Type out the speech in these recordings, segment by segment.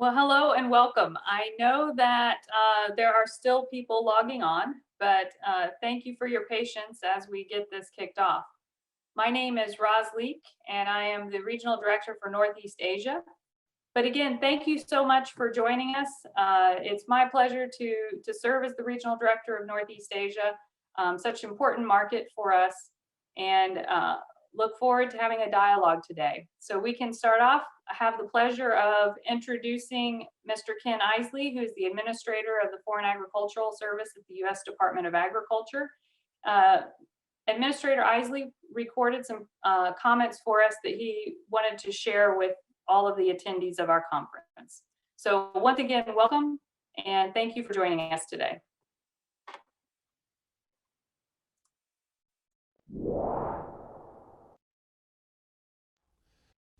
Well, hello and welcome. I know that there are still people logging on, but thank you for your patience as we get this kicked off. My name is Roz Leek, and I am the Regional Director for Northeast Asia. But again, thank you so much for joining us. It's my pleasure to serve as the Regional Director of Northeast Asia, such an important market for us, and look forward to having a dialogue today. So we can start off. I have the pleasure of introducing Mr. Ken Isley, who is the Administrator of the Foreign Agricultural Service at the U.S. Department of Agriculture. Administrator Isley recorded some comments for us that he wanted to share with all of the attendees of our conference. So once again, welcome, and thank you for joining us today.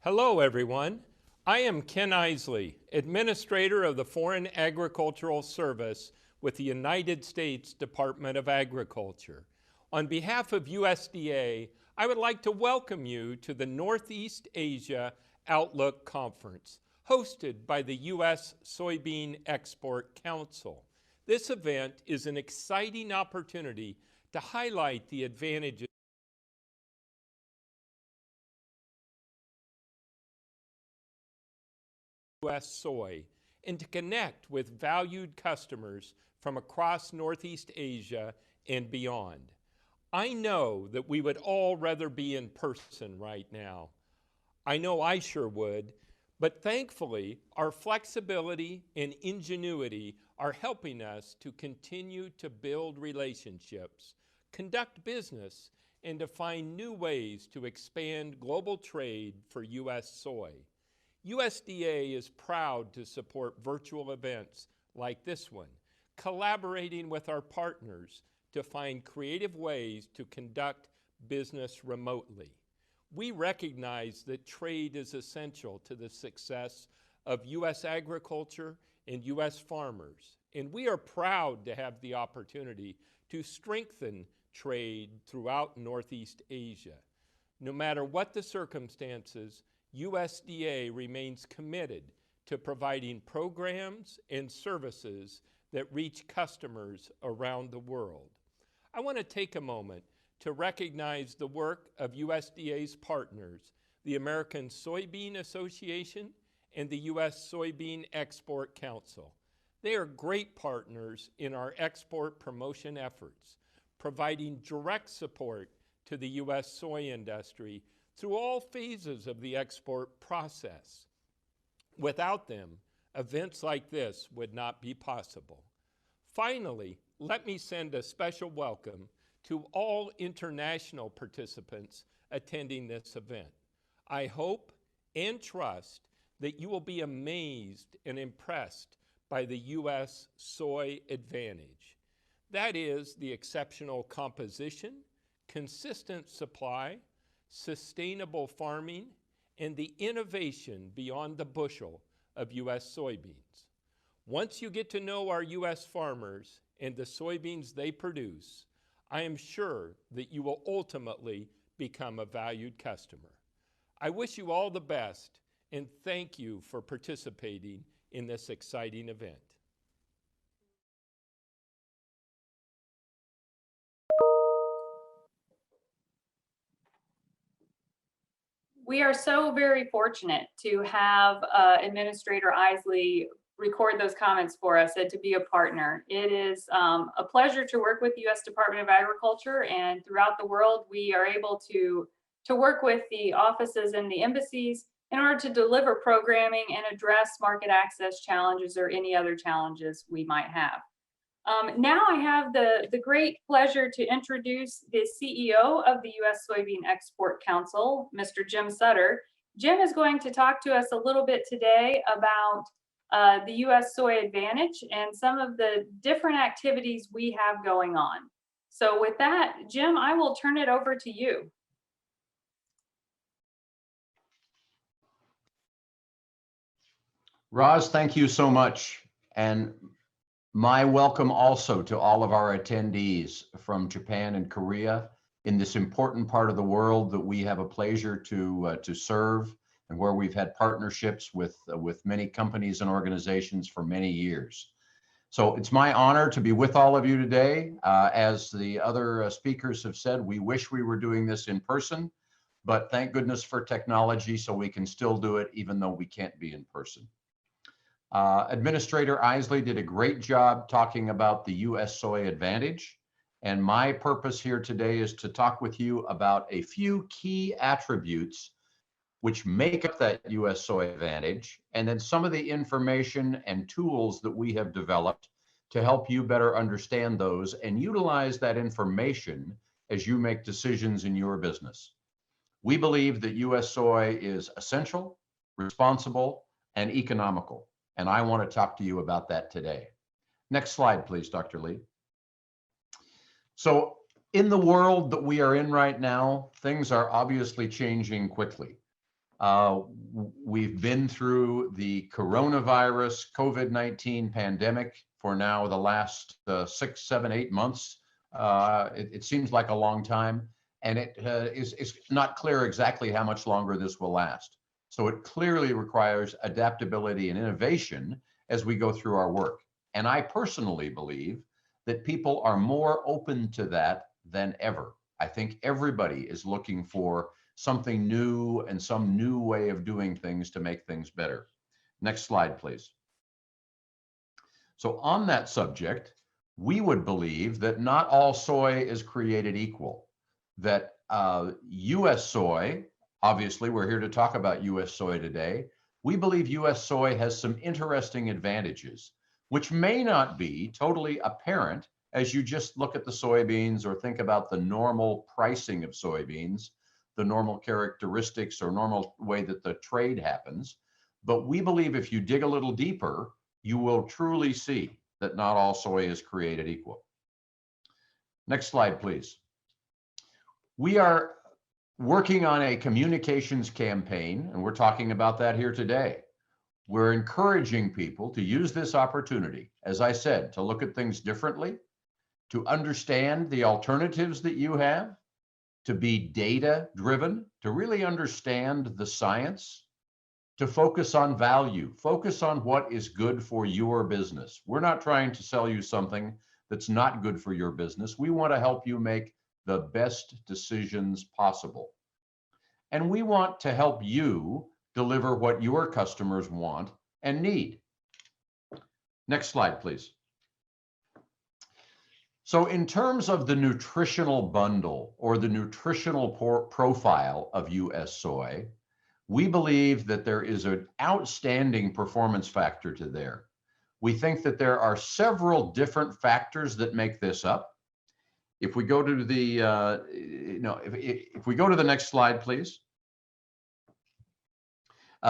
Hello, everyone. I am Ken Isley, Administrator of the Foreign Agricultural Service with the United States Department of Agriculture. On behalf of USDA, I would like to welcome you to the Northeast Asia Outlook Conference, hosted by the U.S. Soybean Export Council. This event is an exciting opportunity to highlight the advantages of U.S. soy and to connect with valued customers from across Northeast Asia and beyond. I know that we would all rather be in person right now. I know I sure would, but thankfully, our flexibility and ingenuity are helping us to continue to build relationships, conduct business, and to find new ways to expand global trade for U.S. soy. USDA is proud to support virtual events like this one, collaborating with our partners to find creative ways to conduct business remotely. We recognize that trade is essential to the success of U.S. agriculture and U.S. farmers, and we are proud to have the opportunity to strengthen trade throughout Northeast Asia. No matter what the circumstances, USDA remains committed to providing programs and services that reach customers around the world. I want to take a moment to recognize the work of USDA's partners, the American Soybean Association and the U.S. Soybean Export Council. They are great partners in our export promotion efforts, providing direct support to the U.S. soy industry through all phases of the export process. Without them, events like this would not be possible. Finally, let me send a special welcome to all international participants attending this event. I hope and trust that you will be amazed and impressed by the U.S. soy advantage. That is the exceptional composition, consistent supply, sustainable farming, and the innovation beyond the bushel of U.S. soybeans. Once you get to know our U.S. farmers and the soybeans they produce, I am sure that you will ultimately become a valued customer. I wish you all the best and thank you for participating in this exciting event. We are so very fortunate to have Administrator Isley record those comments for us and to be a partner. It is a pleasure to work with the U.S. Department of Agriculture, and throughout the world, we are able to work with the offices and the embassies in order to deliver programming and address market access challenges or any other challenges we might have. Now I have the great pleasure to introduce the CEO of the U.S. Soybean Export Council, Mr. Jim Sutter. Jim is going to talk to us a little bit today about the U.S. soy advantage and some of the different activities we have going on. So with that, Jim, I will turn it over to you. Roz, thank you so much. And my welcome also to all of our attendees from Japan and Korea in this important part of the world that we have a pleasure to serve and where we've had partnerships with many companies and organizations for many years. So it's my honor to be with all of you today. As the other speakers have said, we wish we were doing this in person, but thank goodness for technology so we can still do it even though we can't be in person. Administrator Isley did a great job talking about the U.S. soy advantage. And my purpose here today is to talk with you about a few key attributes which make up that U.S. soy advantage, and then some of the information and tools that we have developed to help you better understand those and utilize that information as you make decisions in your business. We believe that U.S. soy is essential, responsible, and economical, and I want to talk to you about that today. Next slide, please, Dr. Lee. So in the world that we are in right now, things are obviously changing quickly. We've been through the coronavirus, COVID-19 pandemic for now the last 6, 7, 8 months. It seems like a long time, and it is not clear exactly how much longer this will last. So it clearly requires adaptability and innovation as we go through our work. And I personally believe that people are more open to that than ever. I think everybody is looking for something new and some new way of doing things to make things better. Next slide, please. So on that subject, we would believe that not all soy is created equal, that U.S. soy, obviously we're here to talk about U.S. soy today, we believe U.S. soy has some interesting advantages, which may not be totally apparent as you just look at the soybeans or think about the normal pricing of soybeans, the normal characteristics or normal way that the trade happens. But we believe if you dig a little deeper, you will truly see that not all soy is created equal. Next slide, please. We are working on a communications campaign, and we're talking about that here today. We're encouraging people to use this opportunity, as I said, to look at things differently, to understand the alternatives that you have, to be data driven, to really understand the science, to focus on value, focus on what is good for your business. We're not trying to sell you something that's not good for your business. We want to help you make the best decisions possible. And we want to help you deliver what your customers want and need. Next slide, please. So in terms of the nutritional bundle or the nutritional profile of U.S. soy, we believe that there is an outstanding performance factor to there. We think that there are several different factors that make this up. If we go to the, if we go to the next slide, please.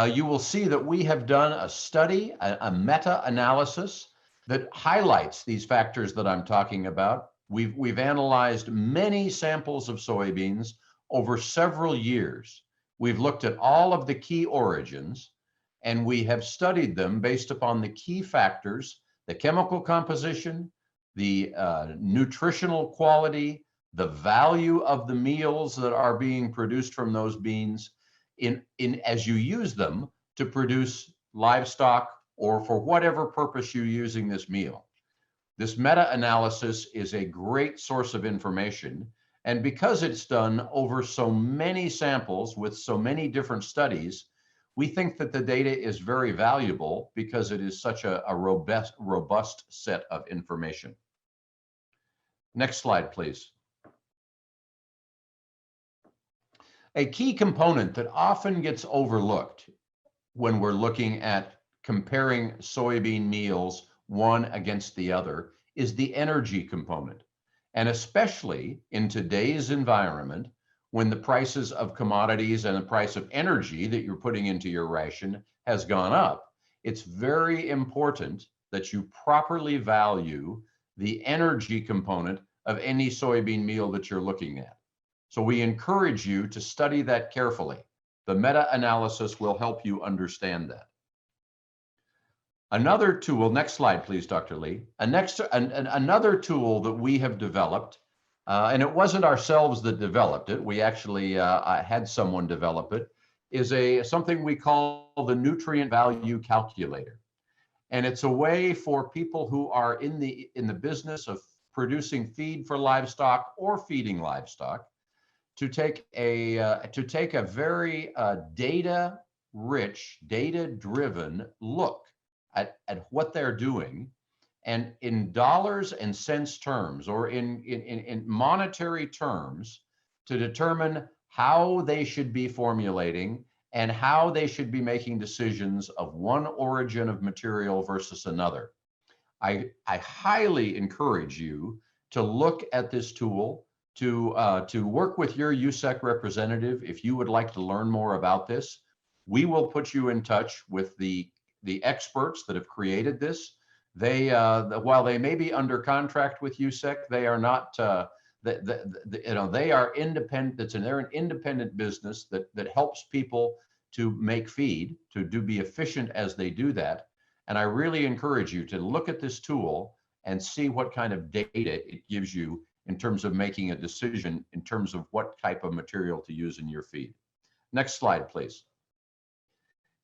You will see that we have done a study, a meta-analysis that highlights these factors that I'm talking about. We've analyzed many samples of soybeans over several years. We've looked at all of the key origins, and we have studied them based upon the key factors, the chemical composition, the nutritional quality, the value of the meals that are being produced from those beans as you use them to produce livestock or for whatever purpose you're using this meal. This meta-analysis is a great source of information. And because it's done over so many samples with so many different studies, we think that the data is very valuable because it is such a robust set of information. Next slide, please. A key component that often gets overlooked when we're looking at comparing soybean meals one against the other is the energy component. And especially in today's environment, when the prices of commodities and the price of energy that you're putting into your ration has gone up, it's very important that you properly value the energy component of any soybean meal that you're looking at. So we encourage you to study that carefully. The meta-analysis will help you understand that. Another tool, next slide, please, Dr. Lee. Another tool that we have developed, and it wasn't ourselves that developed it. We actually had someone develop it. is something we call the nutrient value calculator. And it's a way for people who are in the business of producing feed for livestock or feeding livestock to take a very data-rich, data-driven look at what they're doing, and in dollars and cents terms, or in monetary terms, to determine how they should be formulating and how they should be making decisions of one origin of material versus another. I highly encourage you to look at this tool, to work with your Ussec representative if you would like to learn more about this. We will put you in touch with the experts that have created this. They, while they may be under contract with Ussec, they are not. They are independent. They're an independent business that helps people to make feed, to be efficient as they do that. And I really encourage you to look at this tool and see what kind of data it gives you in terms of making a decision in terms of what type of material to use in your feed. Next slide, please.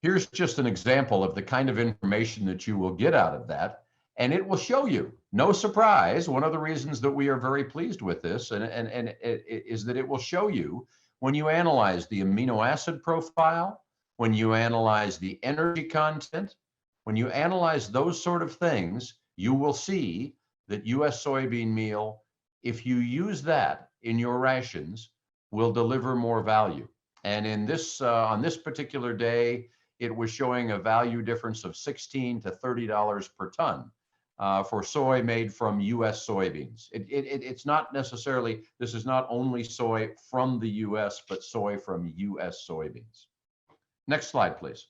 Here's just an example of the kind of information that you will get out of that. And it will show you, no surprise, one of the reasons that we are very pleased with this is that it will show you when you analyze the amino acid profile, when you analyze the energy content, when you analyze those sort of things, you will see that US soybean meal, if you use that in your rations, will deliver more value. And in this, on this particular day, it was showing a value difference of $16 to $30 per ton. For soy made from US soybeans. It's not necessarily, this is not only soy from the US, but soy from US soybeans. Next slide, please.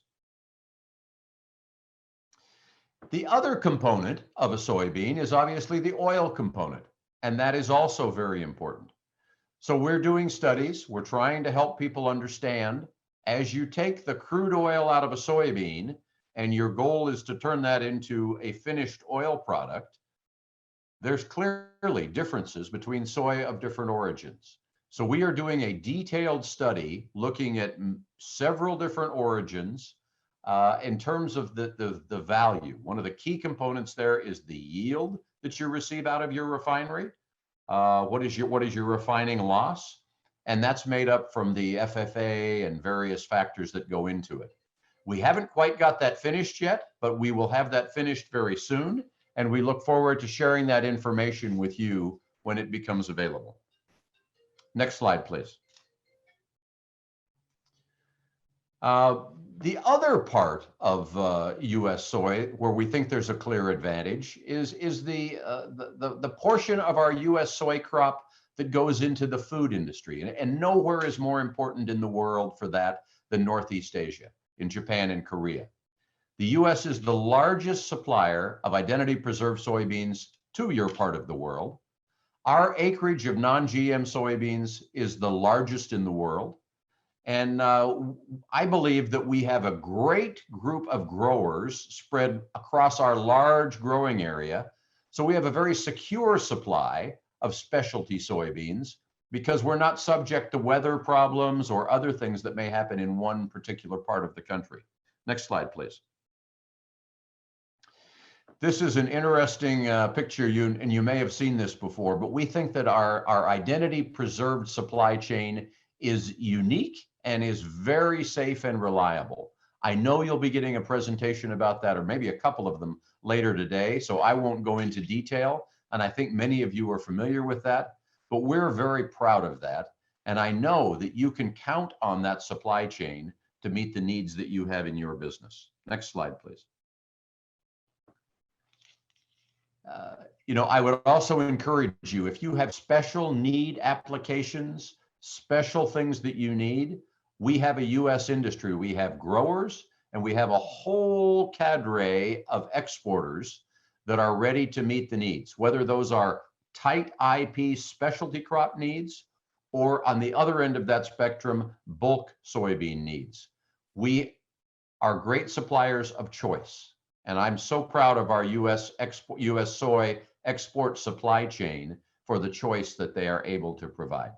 The other component of a soybean is obviously the oil component, and that is also very important. So we're doing studies, we're trying to help people understand, as you take the crude oil out of a soybean, and your goal is to turn that into a finished oil product, there's clearly differences between soy of different origins. So we are doing a detailed study looking at several different origins in terms of the value. One of the key components there is the yield that you receive out of your refinery. What is your refining loss? And that's made up from the FFA and various factors that go into it. We haven't quite got that finished yet, but we will have that finished very soon. And we look forward to sharing that information with you when it becomes available. Next slide, please. The other part of US soy where we think there's a clear advantage is the portion of our US soy crop that goes into the food industry. And nowhere is more important in the world for that than Northeast Asia, in Japan and Korea. The US is the largest supplier of identity preserved soybeans to your part of the world. Our acreage of non-GM soybeans is the largest in the world. And I believe that we have a great group of growers spread across our large growing area. So we have a very secure supply of specialty soybeans because we're not subject to weather problems or other things that may happen in one particular part of the country. Next slide, please. This is an interesting picture, and you may have seen this before, but we think that our identity preserved supply chain is unique and is very safe and reliable. I know you'll be getting a presentation about that, or maybe a couple of them later today, so I won't go into detail. And I think many of you are familiar with that, but we're very proud of that. And I know that you can count on that supply chain to meet the needs that you have in your business. Next slide, please. I would also encourage you, if you have special need applications, special things that you need, we have a US industry. We have growers and we have a whole cadre of exporters that are ready to meet the needs, whether those are tight IP specialty crop needs or on the other end of that spectrum, bulk soybean needs. We are great suppliers of choice. And I'm so proud of our US soy export supply chain for the choice that they are able to provide.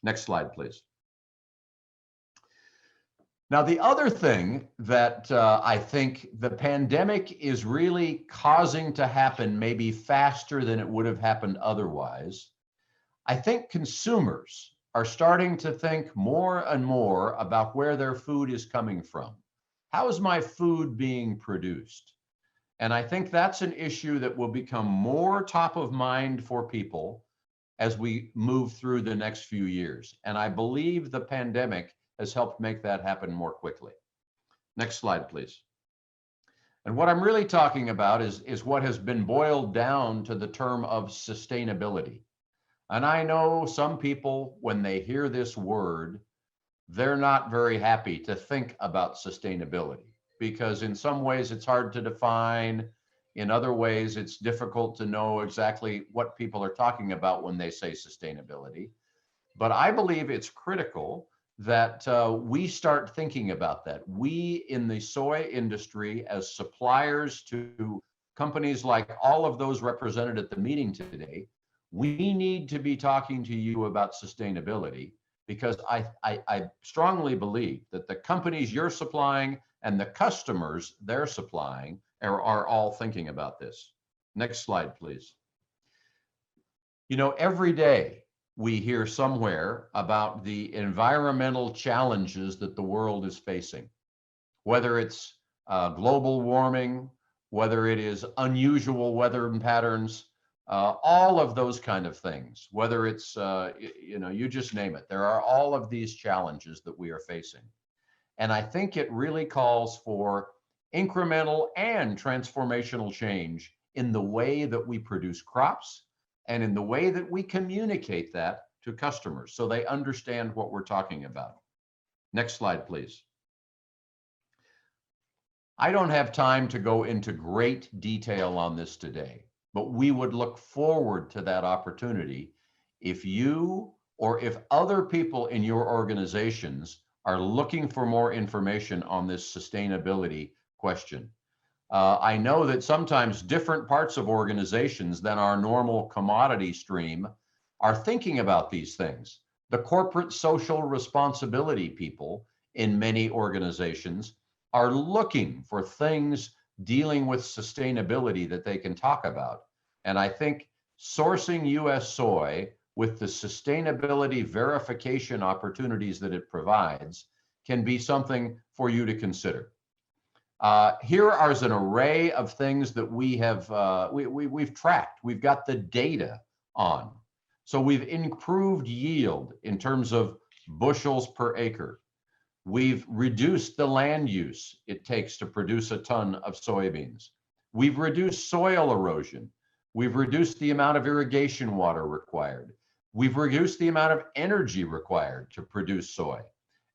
Next slide, please. Now, the other thing that I think the pandemic is really causing to happen maybe faster than it would have happened otherwise, I think consumers are starting to think more and more about where their food is coming from. How is my food being produced? And I think that's an issue that will become more top of mind for people as we move through the next few years. And I believe the pandemic has helped make that happen more quickly. Next slide, please. And what I'm really talking about is what has been boiled down to the term of sustainability. And I know some people, when they hear this word, they're not very happy to think about sustainability, because in some ways it's hard to define. In other ways, it's difficult to know exactly what people are talking about when they say sustainability. But I believe it's critical that we start thinking about that. We in the soy industry, as suppliers to companies like all of those represented at the meeting today, we need to be talking to you about sustainability, because I strongly believe that the companies you're supplying and the customers they're supplying are all thinking about this. Next slide, please. You know, every day we hear somewhere about the environmental challenges that the world is facing, whether it's global warming, whether it is unusual weather patterns, all of those kind of things, whether it's, you just name it. There are all of these challenges that we are facing. And I think it really calls for incremental and transformational change in the way that we produce crops and in the way that we communicate that to customers so they understand what we're talking about. Next slide, please. I don't have time to go into great detail on this today, but we would look forward to that opportunity if you or if other people in your organizations are looking for more information on this sustainability question. I know that sometimes different parts of organizations than our normal commodity stream are thinking about these things. The corporate social responsibility people in many organizations are looking for things dealing with sustainability that they can talk about. And I think sourcing US soy with the sustainability verification opportunities that it provides can be something for you to consider. Here are an array of things that we have we've tracked. We've got the data on. So we've improved yield in terms of bushels per acre. We've reduced the land use it takes to produce a ton of soybeans. We've reduced soil erosion. We've reduced the amount of irrigation water required. We've reduced the amount of energy required to produce soy.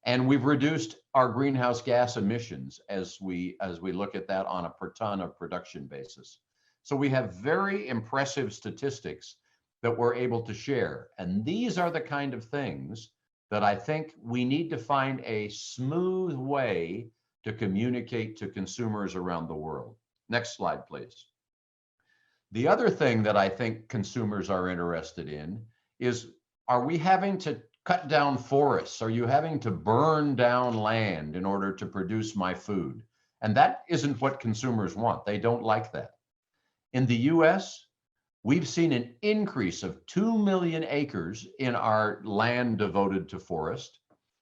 And we've reduced our greenhouse gas emissions as we look at that on a per ton of production basis. So we have very impressive statistics that we're able to share. And these are the kind of things that I think we need to find a smooth way to communicate to consumers around the world. Next slide, please. The other thing that I think consumers are interested in is, are we having to cut down forests? Are you having to burn down land in order to produce my food? And that isn't what consumers want. They don't like that. In the US, we've seen an increase of 2 million acres in our land devoted to forest,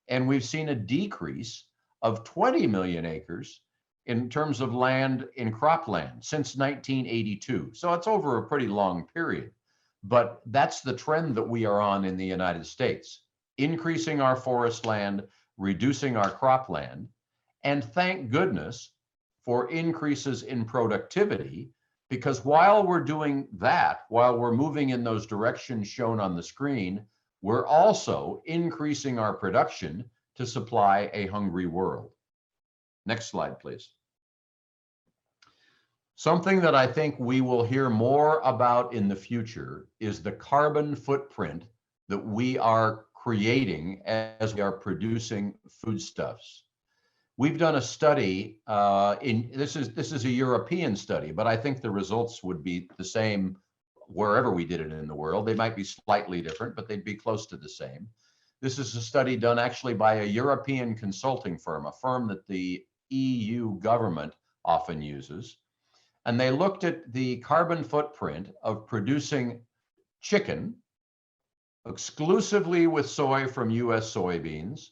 and we've seen a decrease of 20 million acres in terms of land in cropland since 1982. So it's over a pretty long period, but that's the trend that we are on in the United States, increasing our forest land, reducing our cropland, and thank goodness for increases in productivity. Because while we're doing that, while we're moving in those directions shown on the screen, we're also increasing our production to supply a hungry world. Next slide, please. Something that I think we will hear more about in the future is the carbon footprint that we are creating as we are producing foodstuffs. We've done a study this is a European study, but I think the results would be the same wherever we did it in the world. They might be slightly different, but they'd be close to the same. This is a study done actually by a European consulting firm, a firm that the EU government often uses. And they looked at the carbon footprint of producing chicken exclusively with soy from US soybeans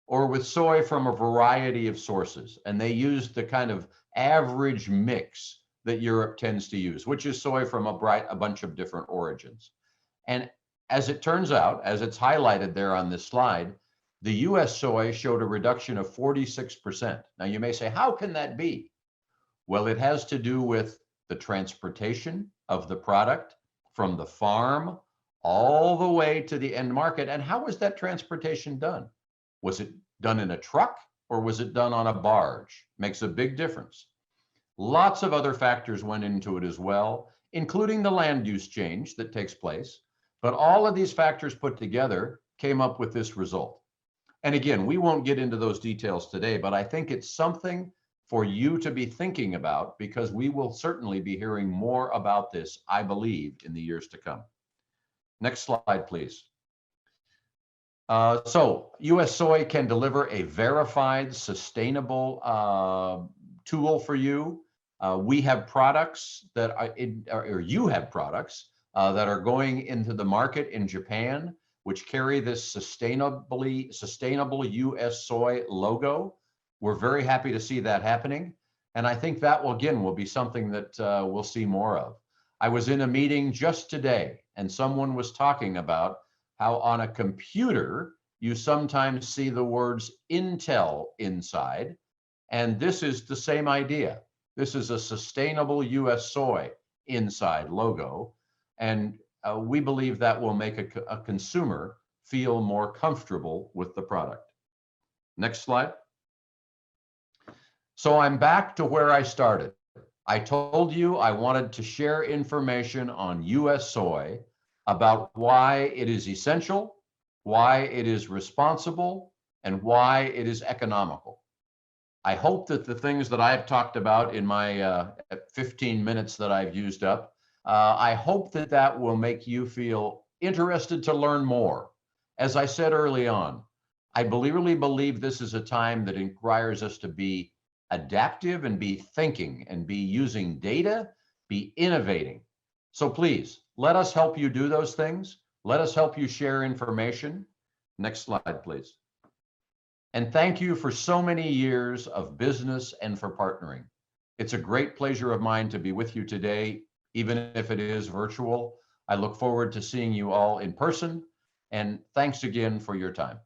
or with soy from a variety of sources. And they used the kind of average mix that Europe tends to use, which is soy from a bunch of different origins. And as it turns out, as it's highlighted there on this slide, the US soy showed a reduction of 46%. Now you may say, how can that be? Well, it has to do with the transportation of the product from the farm all the way to the end market. And how was that transportation done? Was it done in a truck or was it done on a barge? Makes a big difference. Lots of other factors went into it as well, including the land use change that takes place. But all of these factors put together came up with this result. And again, we won't get into those details today, but I think it's something for you to be thinking about because we will certainly be hearing more about this, I believe, in the years to come. Next slide, please. So US soy can deliver a verified, sustainable tool for you. We have products that or you have products that are going into the market in Japan, which carry this sustainable US soy logo. We're very happy to see that happening. And I think that will be something that we'll see more of. I was in a meeting just today and someone was talking about how on a computer, you sometimes see the words Intel inside. And this is the same idea. This is a sustainable US soy inside logo. And we believe that will make a consumer feel more comfortable with the product. Next slide. So I'm back to where I started. I told you I wanted to share information on US soy about why it is essential, why it is responsible, and why it is economical. I hope that the things that I've talked about in my 15 minutes that I've used up, I hope that that will make you feel interested to learn more. As I said early on, I really believe this is a time that requires us to be adaptive and be thinking and be using data, be innovating. So please, let us help you do those things. Let us help you share information. Next slide, please. And thank you for so many years of business and for partnering. It's a great pleasure of mine to be with you today, even if it is virtual. I look forward to seeing you all in person, and thanks again for your time.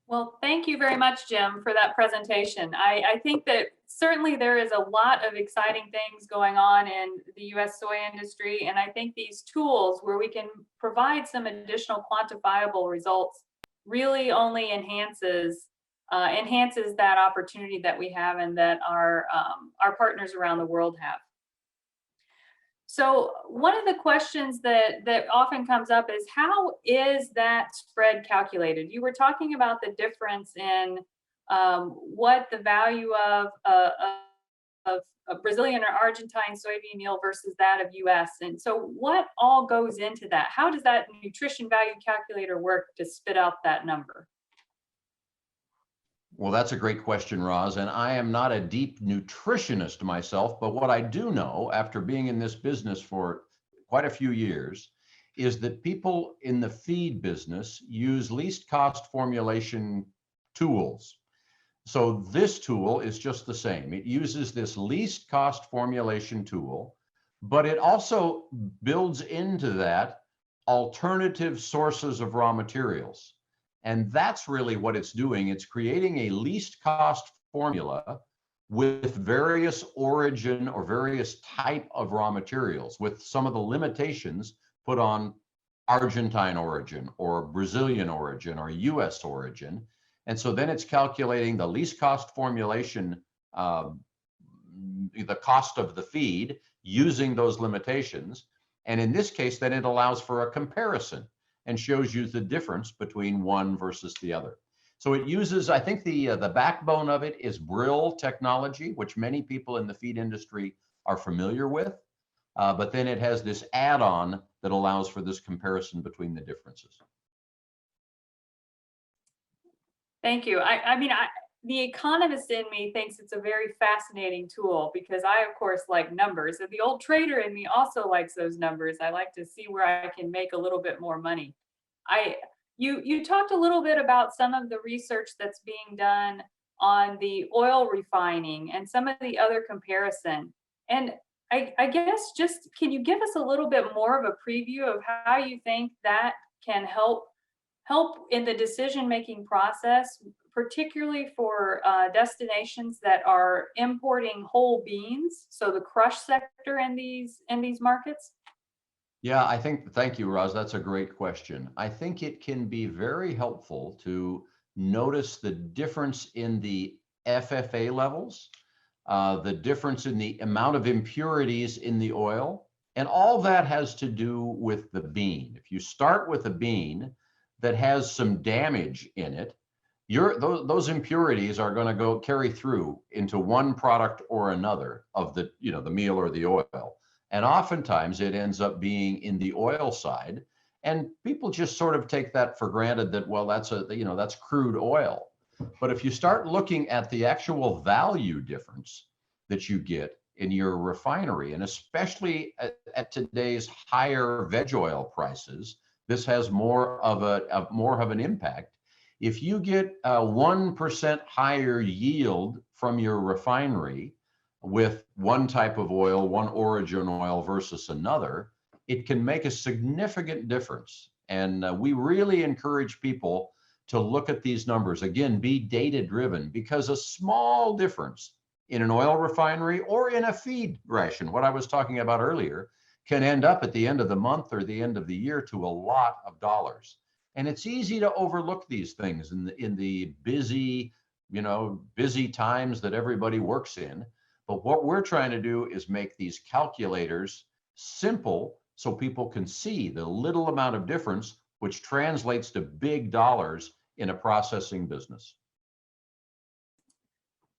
Well, thank you very much, Jim, for that presentation. I think that certainly there is a lot of exciting things going on in the US soy industry. And I think these tools where we can provide some additional quantifiable results really only enhances that opportunity that we have and that our partners around the world have. So one of the questions that often comes up is, how is that spread calculated? You were talking about the difference in what the value of a Brazilian or Argentine soybean meal versus that of US. And so what all goes into that? How does that nutrition value calculator work to spit out that number? Well, that's a great question, Roz, and I am not a deep nutritionist myself, but what I do know after being in this business for quite a few years is that people in the feed business use least cost formulation tools. So this tool is just the same. It uses this least cost formulation tool, but it also builds into that alternative sources of raw materials. And that's really what it's doing. It's creating a least cost formula with various origin or various type of raw materials, with some of the limitations put on Argentine origin or Brazilian origin or US origin. And so then it's calculating the least cost formulation, the cost of the feed using those limitations. And in this case, then it allows for a comparison and shows you the difference between one versus the other. So it uses, I think the backbone of it is Brill technology, which many people in the feed industry are familiar with. but then it has this add-on that allows for this comparison between the differences. Thank you. The economist in me thinks it's a very fascinating tool because I, of course, like numbers, and the old trader in me also likes those numbers. I like to see where I can make a little bit more money. You talked a little bit about some of the research that's being done on the oil refining and some of the other comparison. And I guess just can you give us a little bit more of a preview of how you think that can help in the decision-making process, particularly for destinations that are importing whole beans, so the crush sector in these markets? Yeah, thank you, Roz. That's a great question. I think it can be very helpful to notice the difference in the FFA levels, the difference in the amount of impurities in the oil, and all that has to do with the bean. If you start with a bean that has some damage in it, those impurities are going to go carry through into one product or another of the meal or the oil. And oftentimes it ends up being in the oil side. And people just sort of take that for granted that, well, that's crude oil. But if you start looking at the actual value difference that you get in your refinery, and especially at today's higher veg oil prices, this has more of an impact. If you get a 1% higher yield from your refinery with one type of oil, one origin oil versus another, it can make a significant difference. And we really encourage people to look at these numbers. Again, be data driven, because a small difference in an oil refinery or in a feed ration, what I was talking about earlier, can end up at the end of the month or the end of the year to a lot of dollars. And it's easy to overlook these things in the busy times that everybody works in. But what we're trying to do is make these calculators simple so people can see the little amount of difference, which translates to big dollars in a processing business.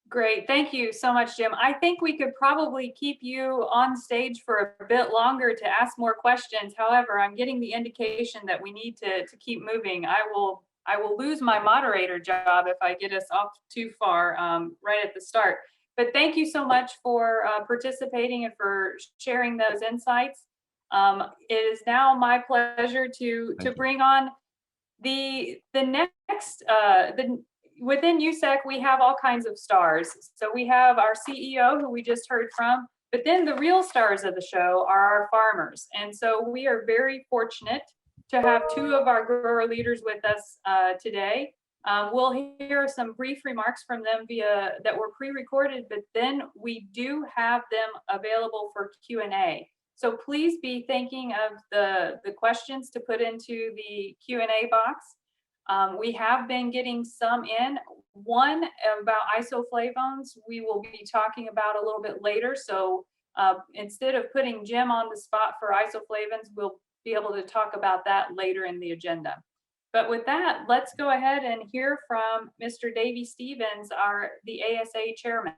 Great. Thank you so much, Jim. I think we could probably keep you on stage for a bit longer to ask more questions. However, I'm getting the indication that we need to keep moving. I will lose my moderator job if I get us off too far right at the start. But thank you so much for participating and for sharing those insights. It is now my pleasure to bring on the next within Ussec, we have all kinds of stars. So we have our CEO, who we just heard from, but then the real stars of the show are our farmers. And so we are very fortunate to have two of our grower leaders with us today. We'll hear some brief remarks from them that were pre-recorded, but then we do have them available for Q&A. So please be thinking of the questions to put into the Q&A box. We have been getting some in. One about isoflavones we will be talking about a little bit later. So instead of putting Jim on the spot for isoflavones, we'll be able to talk about that later in the agenda. But with that, let's go ahead and hear from Mr. Davey Stevens, the ASA chairman.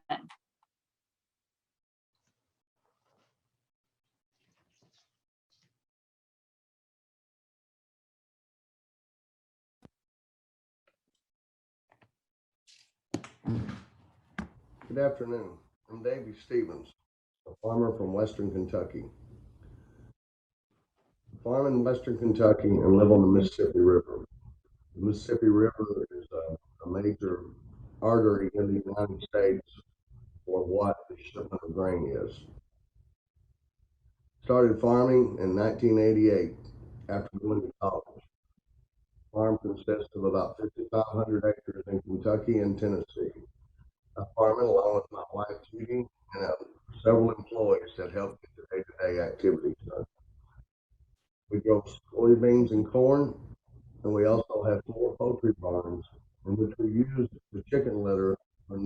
Good afternoon. I'm Davey Stevens, a farmer from Western Kentucky. I farm in Western Kentucky and live on the Mississippi River. The Mississippi River is a major artery in the United States for what the shipment of grain is. Started farming in 1988 after going to college. The farm consists of about 5,500 acres in Kentucky and Tennessee. I farm it along with my wife Judy and several employees that help get the day-to-day activities done. We grow soybeans and corn, and we also have 4 poultry barns in which we use the chicken litter for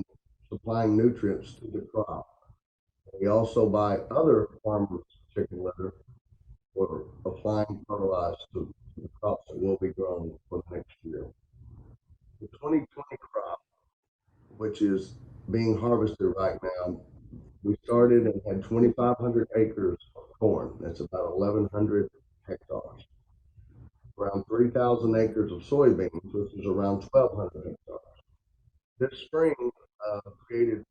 supplying nutrients to the crop. We also buy other farmers' chicken litter for applying fertilizer to the crops that will be grown for the next year. The 2020 crop, which is being harvested right now, we started and had 2,500 acres of corn. That's about 1,100 hectares. Around 3,000 acres of soybeans, which is around 1,200 hectares. This spring created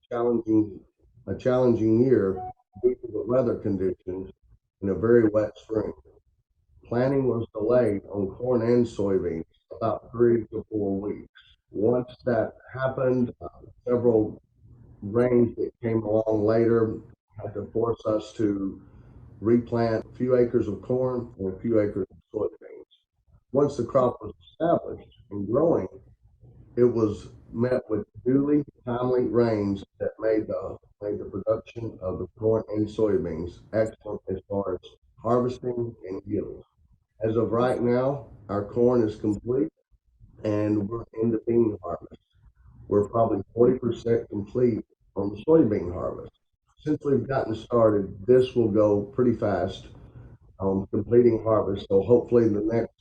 a challenging year due to the weather conditions in a very wet spring. Planting was delayed on corn and soybeans about 3 to 4 weeks. Once that happened, several rains that came along later had to force us to replant a few acres of corn and a few acres of soybeans. Once the crop was established and growing, it was met with duly timely rains that made the production of the corn and soybeans excellent as far as harvesting and yield. As of right now, our corn is complete and we're into bean harvest. We're probably 40% complete on the soybean harvest. Since we've gotten started, this will go pretty fast on completing harvest. So hopefully in the next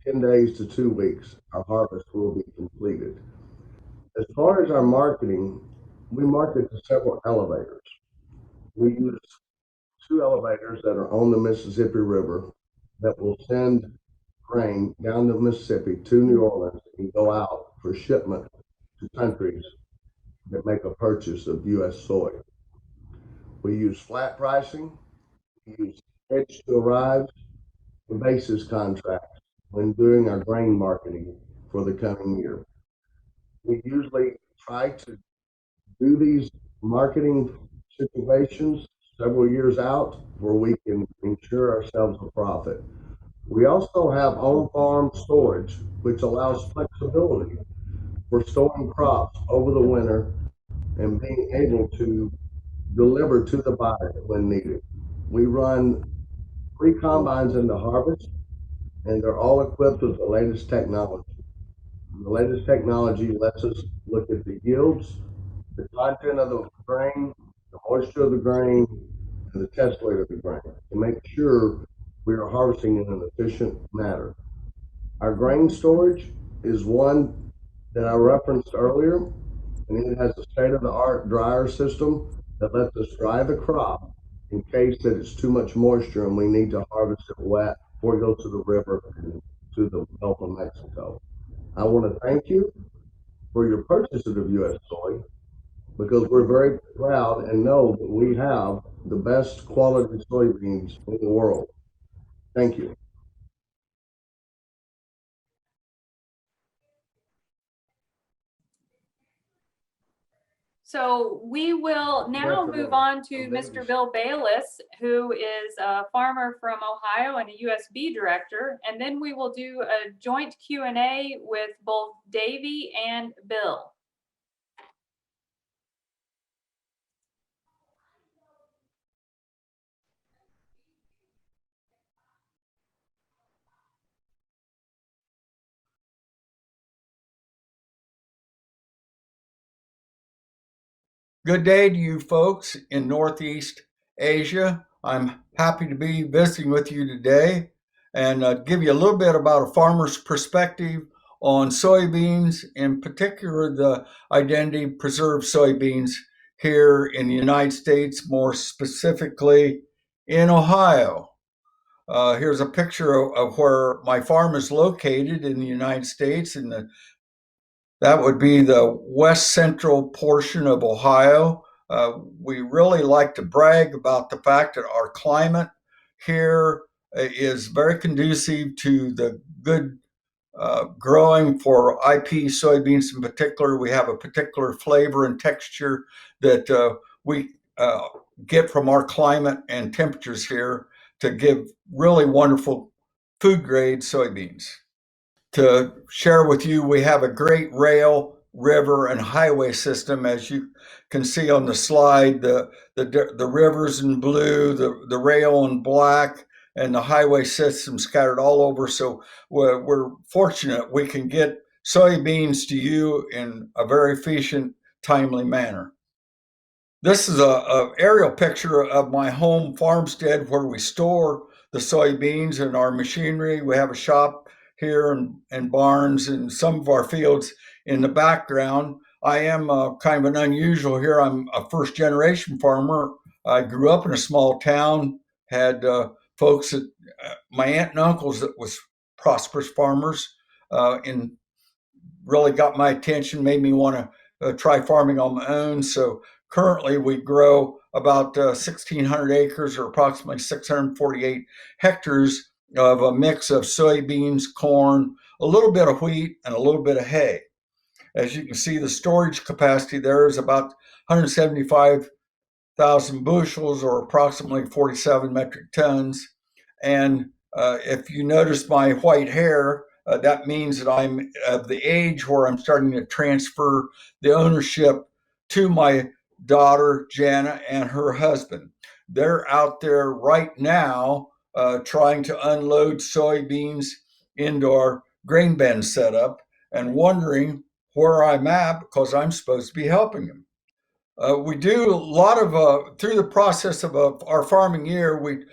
10 days to 2 weeks, our harvest will be completed. As far as our marketing, we market to several elevators. We use 2 elevators that are on the Mississippi River that will send grain down the Mississippi to New Orleans and go out for shipment to countries that make a purchase of U.S. soy. We use flat pricing, we use hedge to arrive, and basis contracts when doing our grain marketing for the coming year. We usually try to do these marketing situations several years out where we can ensure ourselves a profit. We also have on-farm storage, which allows flexibility for storing crops over the winter and being able to deliver to the buyer when needed. We run 3 combines in the harvest, and they're all equipped with the latest technology. The latest technology lets us look at the yields, the content of the grain, the moisture of the grain, and the test weight of the grain to make sure we are harvesting in an efficient manner. Our grain storage is one that I referenced earlier, and it has a state-of-the-art dryer system that lets us dry the crop in case that it's too much moisture and we need to harvest it wet before it goes to the river and to the Gulf of Mexico. I want to thank you for your purchase of U.S. soy because we're very proud and know that we have the best quality soybeans in the world. Thank you. So we will now move on to Mr. Bill Bayless, who is a farmer from Ohio and a USB director, and then we will do a joint Q&A with both Davey and Bill. Good day to you folks in Northeast Asia. I'm happy to be visiting with you today and give you a little bit about a farmer's perspective on soybeans, in particular the identity preserved soybeans here in the United States, more specifically in Ohio. Here's a picture of where my farm is located in the United States, and that would be the west central portion of Ohio. We really like to brag about the fact that our climate here is very conducive to the good growing for IP soybeans in particular. We have a particular flavor and texture that we get from our climate and temperatures here to give really wonderful food grade soybeans. To share with you, we have a great rail, river, and highway system. As you can see on the slide, the rivers in blue, the rail in black, and the highway system scattered all over. So we're fortunate we can get soybeans to you in a very efficient, timely manner. This is a aerial picture of my home farmstead where we store the soybeans and our machinery. We have a shop here and barns and some of our fields in the background. I am kind of an unusual here. I'm a first generation farmer. I grew up in a small town, had folks that my aunt and uncles that was prosperous farmers, and really got my attention, made me want to try farming on my own. So currently we grow about 1,600 acres, or approximately 648 hectares, of a mix of soybeans, corn, a little bit of wheat, and a little bit of hay. As you can see, the storage capacity there is about 175,000 bushels, or approximately 47 metric tons. And if you notice my white hair, that means that I'm of the age where I'm starting to transfer the ownership to my daughter, Jana, and her husband. They're out there right now trying to unload soybeans into our grain bin setup and wondering where I'm at because I'm supposed to be helping them. We do a lot of through the process of our farming year. We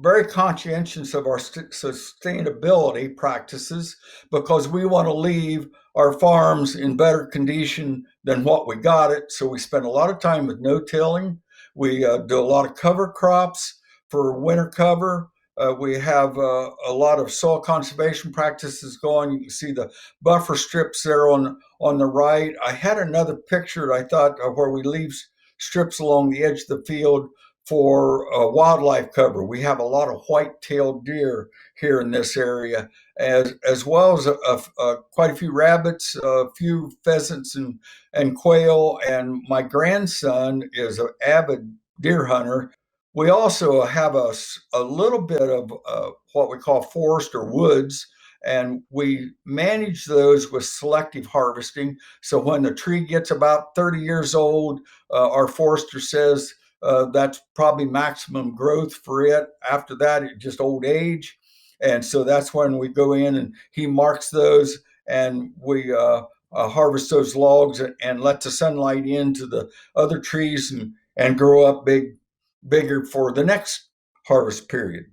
very conscientious of our sustainability practices because we want to leave our farms in better condition than what we got it. So we spend a lot of time with no-tilling. We do a lot of cover crops for winter cover. We have a lot of soil conservation practices going. You can see the buffer strips there on the right. I had another picture I thought of where we leave strips along the edge of the field for wildlife cover. We have a lot of white-tailed deer here in this area, as well as quite a few rabbits, a few pheasants and quail, and my grandson is an avid deer hunter. We also have a little bit of what we call forest or woods, and we manage those with selective harvesting. So when the tree gets about 30 years old, our forester says that's probably maximum growth for it. After that, it's just old age. And so that's when we go in and he marks those, and we harvest those logs and let the sunlight into the other trees and grow up bigger for the next harvest period.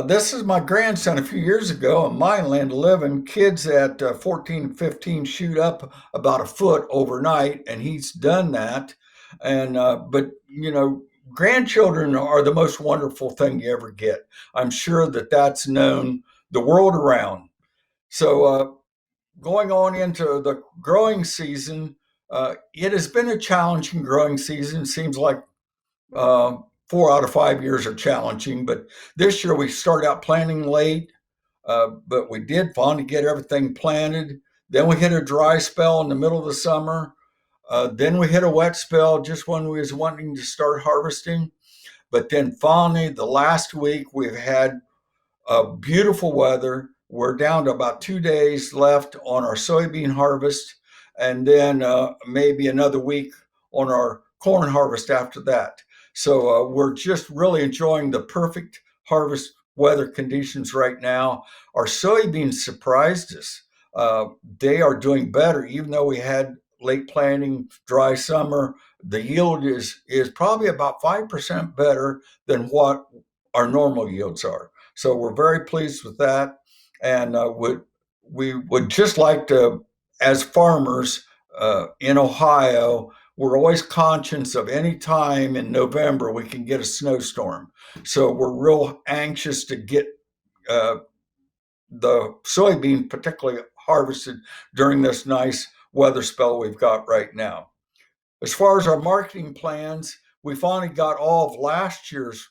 This is my grandson a few years ago in my land of living. Kids at 14 and 15 shoot up about a foot overnight, and he's done that. And but grandchildren are the most wonderful thing you ever get. I'm sure that that's known the world around. So going on into the growing season, it has been a challenging growing season. Seems like 4 out of 5 years are challenging, but this year we started out planting late, but we did finally get everything planted. Then we hit a dry spell in the middle of the summer. Then we hit a wet spell just when we was wanting to start harvesting. But then finally, the last week, we've had beautiful weather. We're down to about 2 days left on our soybean harvest, and then maybe another week on our corn harvest after that. So we're just really enjoying the perfect harvest weather conditions right now. Our soybeans surprised us. They are doing better, even though we had late planting, dry summer. The yield is probably about 5% better than what our normal yields are. So we're very pleased with that, and we would just like to, as farmers in Ohio, we're always conscious of any time in November we can get a snowstorm. So we're real anxious to get the soybean particularly harvested during this nice weather spell we've got right now. As far as our marketing plans, we finally got all of last year's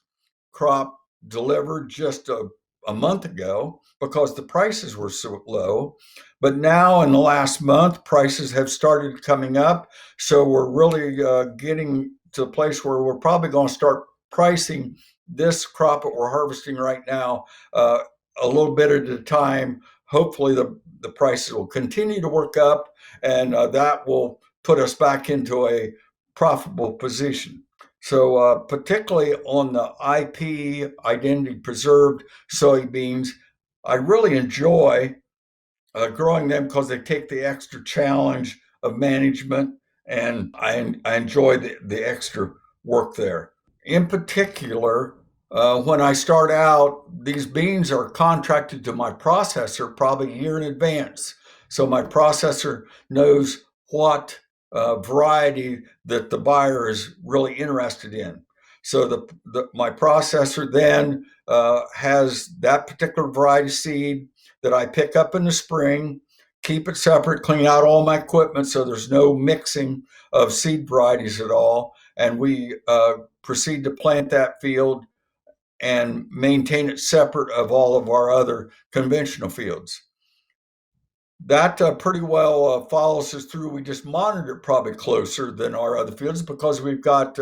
crop delivered just a month ago because the prices were so low. But now in the last month, prices have started coming up. So we're really getting to a place where we're probably going to start pricing this crop that we're harvesting right now a little bit at a time. Hopefully the prices will continue to work up, and that will put us back into a profitable position. So particularly on the IP, identity preserved soybeans, I really enjoy growing them because they take the extra challenge of management, and I enjoy the extra work there. In particular, when I start out, these beans are contracted to my processor probably a year in advance. So my processor knows what variety that the buyer is really interested in. So my processor then has that particular variety seed that I pick up in the spring, keep it separate, clean out all my equipment so there's no mixing of seed varieties at all. And we proceed to plant that field and maintain it separate of all of our other conventional fields. That pretty well follows us through. We just monitor it probably closer than our other fields because we've got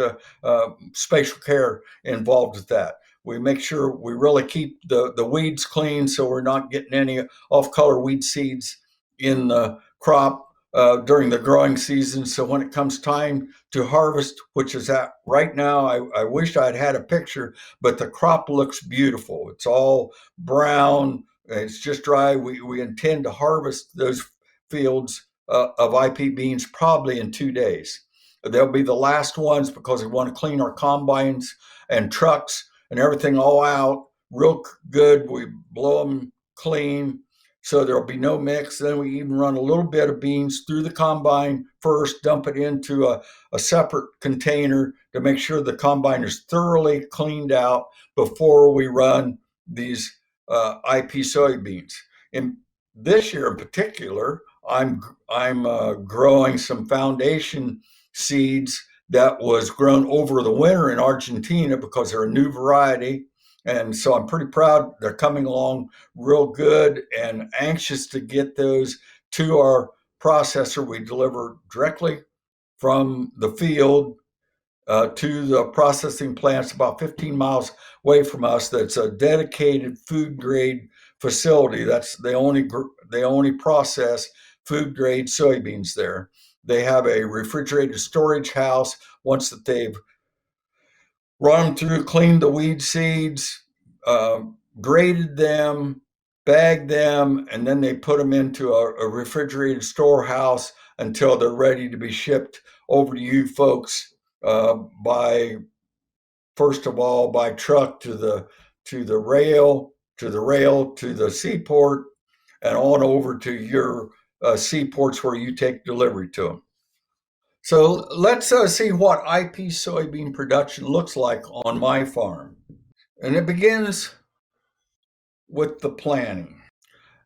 spatial care involved with that. We make sure we really keep the weeds clean so we're not getting any off-color weed seeds in the crop during the growing season. So when it comes time to harvest, which is at right now, I wish I'd had a picture, but the crop looks beautiful. It's all brown. It's just dry. We intend to harvest those fields of IP beans probably in 2 days. They'll be the last ones because we want to clean our combines and trucks and everything all out real good. We blow them clean so there'll be no mix. Then we even run a little bit of beans through the combine first, dump it into a separate container to make sure the combine is thoroughly cleaned out before we run these IP soybeans. In this year in particular, I'm growing some foundation seeds that was grown over the winter in Argentina because they're a new variety. And so I'm pretty proud they're coming along real good and anxious to get those to our processor. We deliver directly from the field to the processing plants about 15 miles away from us. That's a dedicated food grade facility. That's they only process food grade soybeans there. They have a refrigerated storage house. Once that they've run them through, cleaned the weed seeds, graded them, bagged them, and then they put them into a refrigerated storehouse until they're ready to be shipped over to you folks by, first of all, by truck to the rail, to the seaport, and on over to your seaports where you take delivery to them. So let's see what IP soybean production looks like on my farm. And it begins with the planting.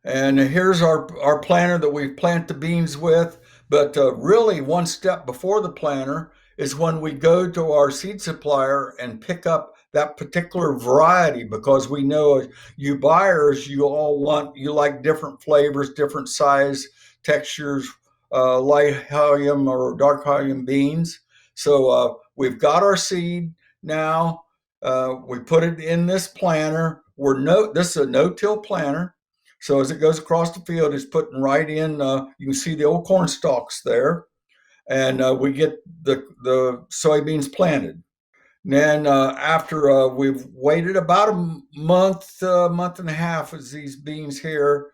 And here's our planter that we plant the beans with. But really, one step before the planter is when we go to our seed supplier and pick up that particular variety, because we know you buyers, you like different flavors, different size, textures, light helium or dark helium beans. So we've got our seed now. We put it in this planter. This is a no-till planter. So as it goes across the field, it's putting right in. You can see the old corn stalks there, and we get the soybeans planted. And then after we've waited about a month and a half, as these beans here,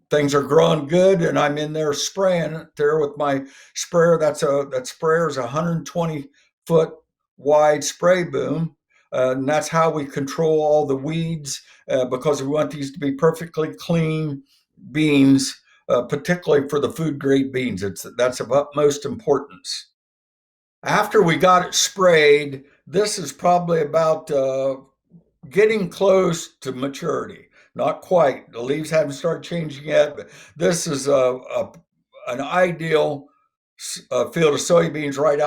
things are growing good, and I'm in there spraying it there with my sprayer. That sprayer is a 120-foot wide spray boom. And that's how we control all the weeds because we want these to be perfectly clean beans, particularly for the food grade beans. That's of utmost importance. After we got it sprayed, this is probably about getting close to maturity. Not quite. The leaves haven't started changing yet, but this is an ideal field of soybeans right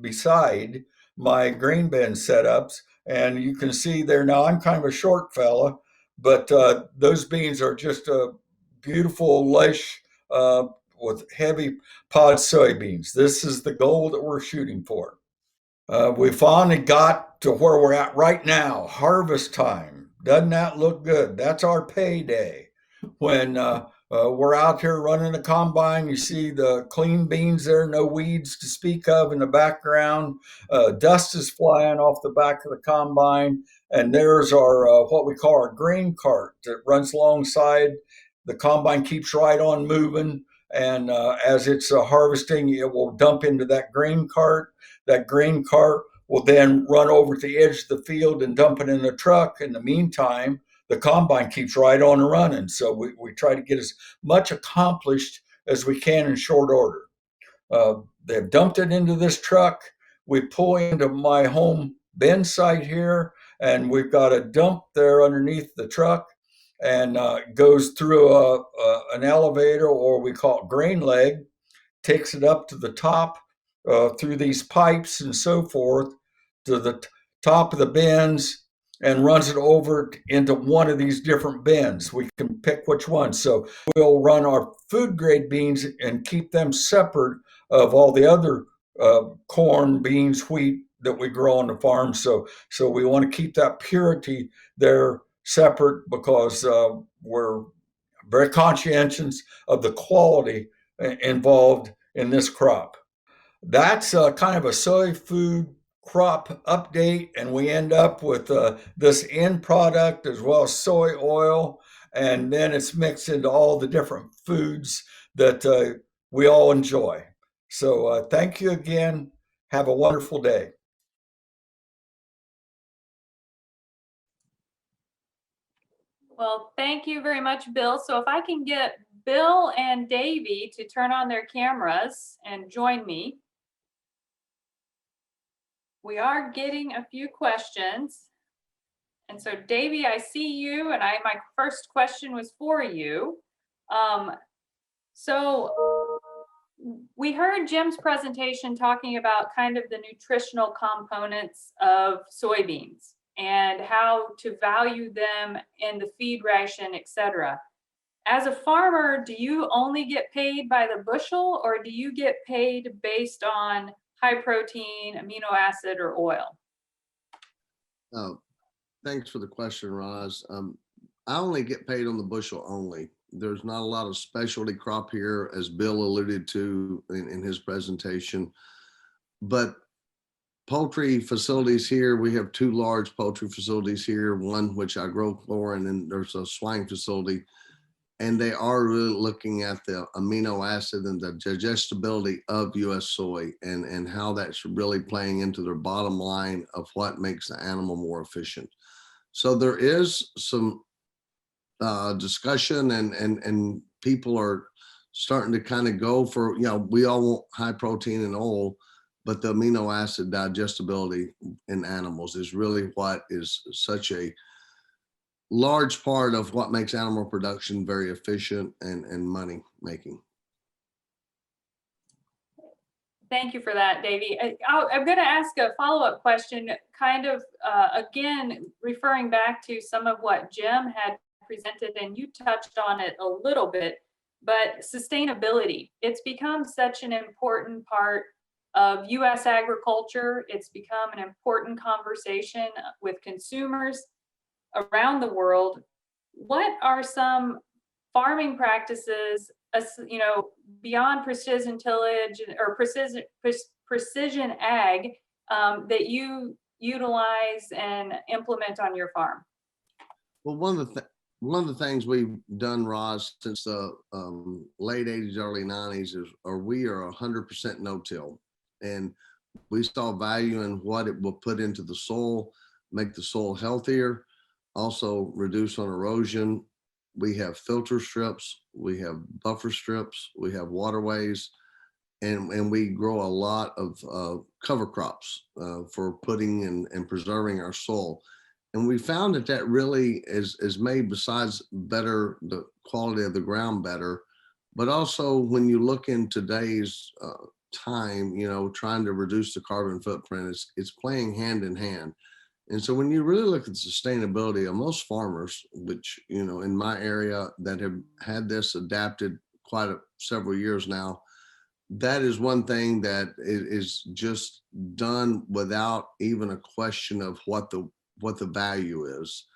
beside my grain bin setups. And you can see there now, I'm kind of a short fella, but those beans are just beautiful, lush, with heavy pod soybeans. This is the goal that we're shooting for. We finally got to where we're at right now, harvest time. Doesn't that look good? That's our payday. When we're out here running the combine, you see the clean beans there, no weeds to speak of in the background. Dust is flying off the back of the combine. And there's our what we call our grain cart that runs alongside. The combine keeps right on moving. And as it's harvesting, it will dump into that grain cart. That grain cart will then run over to the edge of the field and dump it in the truck. In the meantime, the combine keeps right on running. So we try to get as much accomplished as we can in short order. They've dumped it into this truck. we pull into my home bin site here, and we've got a dump there underneath the truck, and goes through an elevator, or we call it grain leg, takes it up to the top through these pipes and so forth to the top of the bins, and runs it over into one of these different bins. We can pick which one. So we'll run our food grade beans and keep them separate of all the other corn, beans, wheat that we grow on the farm. So we want to keep that purity there separate, because we're very conscientious of the quality involved in this crop. That's kind of a soy food crop update, and we end up with this end product as well as soy oil, and then it's mixed into all the different foods that we all enjoy. So thank you again. Have a wonderful day. Well, thank you very much, Bill. So if I can get Bill and Davey to turn on their cameras and join me. We are getting a few questions. And so Davey, I see you, and my first question was for you. So we heard Jim's presentation talking about kind of the nutritional components of soybeans and how to value them in the feed ration, et cetera. As a farmer, do you only get paid by the bushel, or do you get paid based on high protein, amino acid, or oil? Oh, thanks for the question, Roz. I only get paid on the bushel only. There's not a lot of specialty crop here, as Bill alluded to in his presentation. But poultry facilities here, we have two large poultry facilities here, one which I grow for, and then there's a swine facility. And they are really looking at the amino acid and the digestibility of US soy, and how that's really playing into their bottom line of what makes the animal more efficient. So there is some discussion, and people are starting to kind of go for, we all want high protein and oil, but the amino acid digestibility in animals is really what is such a large part of what makes animal production very efficient and money making. Thank you for that, Davey. I'm going to ask a follow-up question, kind of, again, referring back to some of what Jim had presented, and you touched on it a little bit, but sustainability. It's become such an important part of U.S. agriculture. It's become an important conversation with consumers around the world. What are some farming practices, beyond precision tillage or precision ag, that you utilize and implement on your farm? Well, one of the things we've done, Roz, since the late 80s, early 90s we are 100% no-till, and we saw value in what it will put into the soil, make the soil healthier, also reduce on erosion. We have filter strips, we have buffer strips, we have waterways, and we grow a lot of cover crops for putting and preserving our soil. And we found that really is made, besides better the quality of the ground better, but also when you look in today's time, trying to reduce the carbon footprint, it's playing hand in hand. And so when you really look at the sustainability of most farmers, which, in my area that have had this adapted several years now, that is one thing that is just done without even a question of what the value is.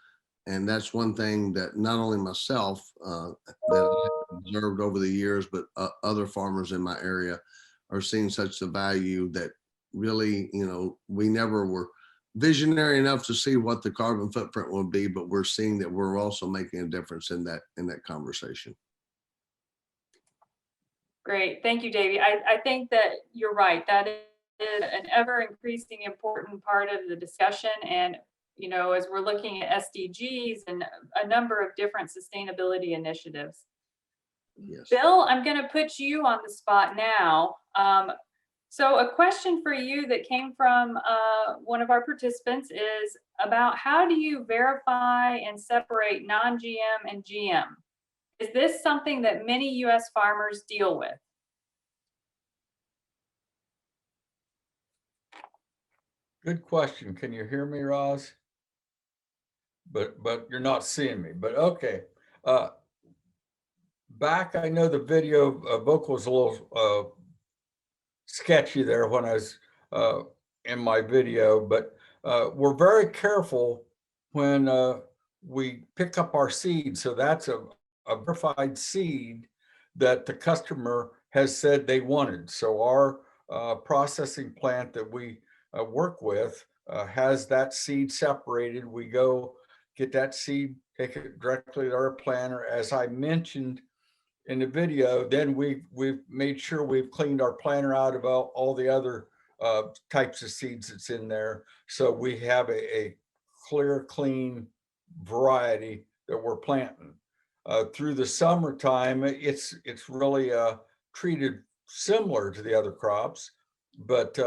And that's one thing that not only myself that I've observed over the years, but other farmers in my area are seeing such a value that really, we never were visionary enough to see what the carbon footprint would be, but we're seeing that we're also making a difference in that conversation. Great, thank you, Davey. I think that you're right. That is an ever increasing important part of the discussion. And, as we're looking at SDGs and a number of different sustainability initiatives. Yes. Bill, I'm going to put you on the spot now. So a question for you that came from one of our participants is about how do you verify and separate non-GM and GM? Is this something that many U.S. farmers deal with? Good question. Can you hear me, Roz? But you're not seeing me. But okay. Back, I know the video vocal was a little sketchy there when I was in my video, but we're very careful when we pick up our seed. So that's a verified seed that the customer has said they wanted. So our processing plant that we work with has that seed separated. We go get that seed, take it directly to our planter. As I mentioned in the video, then we've made sure we've cleaned our planter out of all the other types of seeds that's in there. So we have a clear, clean variety that we're planting. Through the summertime, it's really treated similar to the other crops, but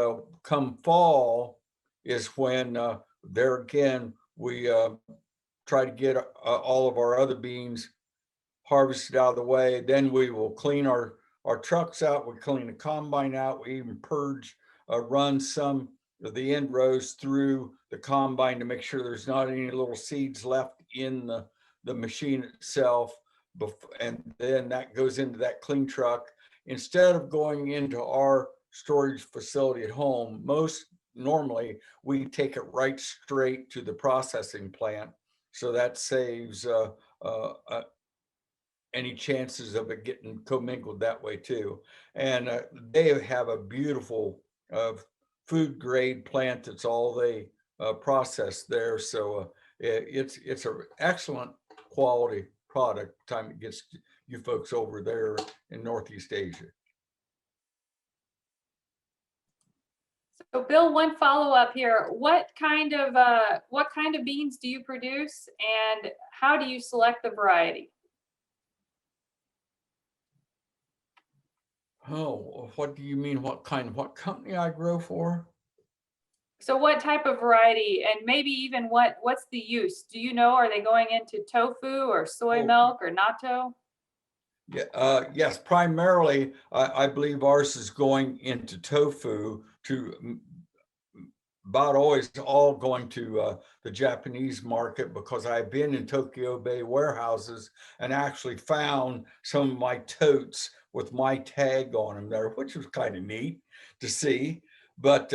come fall is when there again, we try to get all of our other beans harvested out of the way. Then we will clean our trucks out. We clean the combine out. We even purge, run some of the end rows through the combine to make sure there's not any little seeds left in the machine itself. And then that goes into that clean truck. Instead of going into our storage facility at home, normally we take it right straight to the processing plant. So that saves any chances of it getting commingled that way too. And they have a beautiful food grade plant. That's all they process there. So it's an excellent quality product by the time it gets to you folks over there in Northeast Asia. So Bill, one follow-up here. What kind of beans do you produce, and how do you select the variety? Oh, what do you mean? What company I grow for? So what type of variety, and maybe even what's the use? Do you know, are they going into tofu or soy milk or natto? Yeah, yes, primarily, I believe ours is going into tofu, to about always all going to the Japanese market, because I've been in Tokyo Bay warehouses and actually found some of my totes with my tag on them there, which was kind of neat to see. But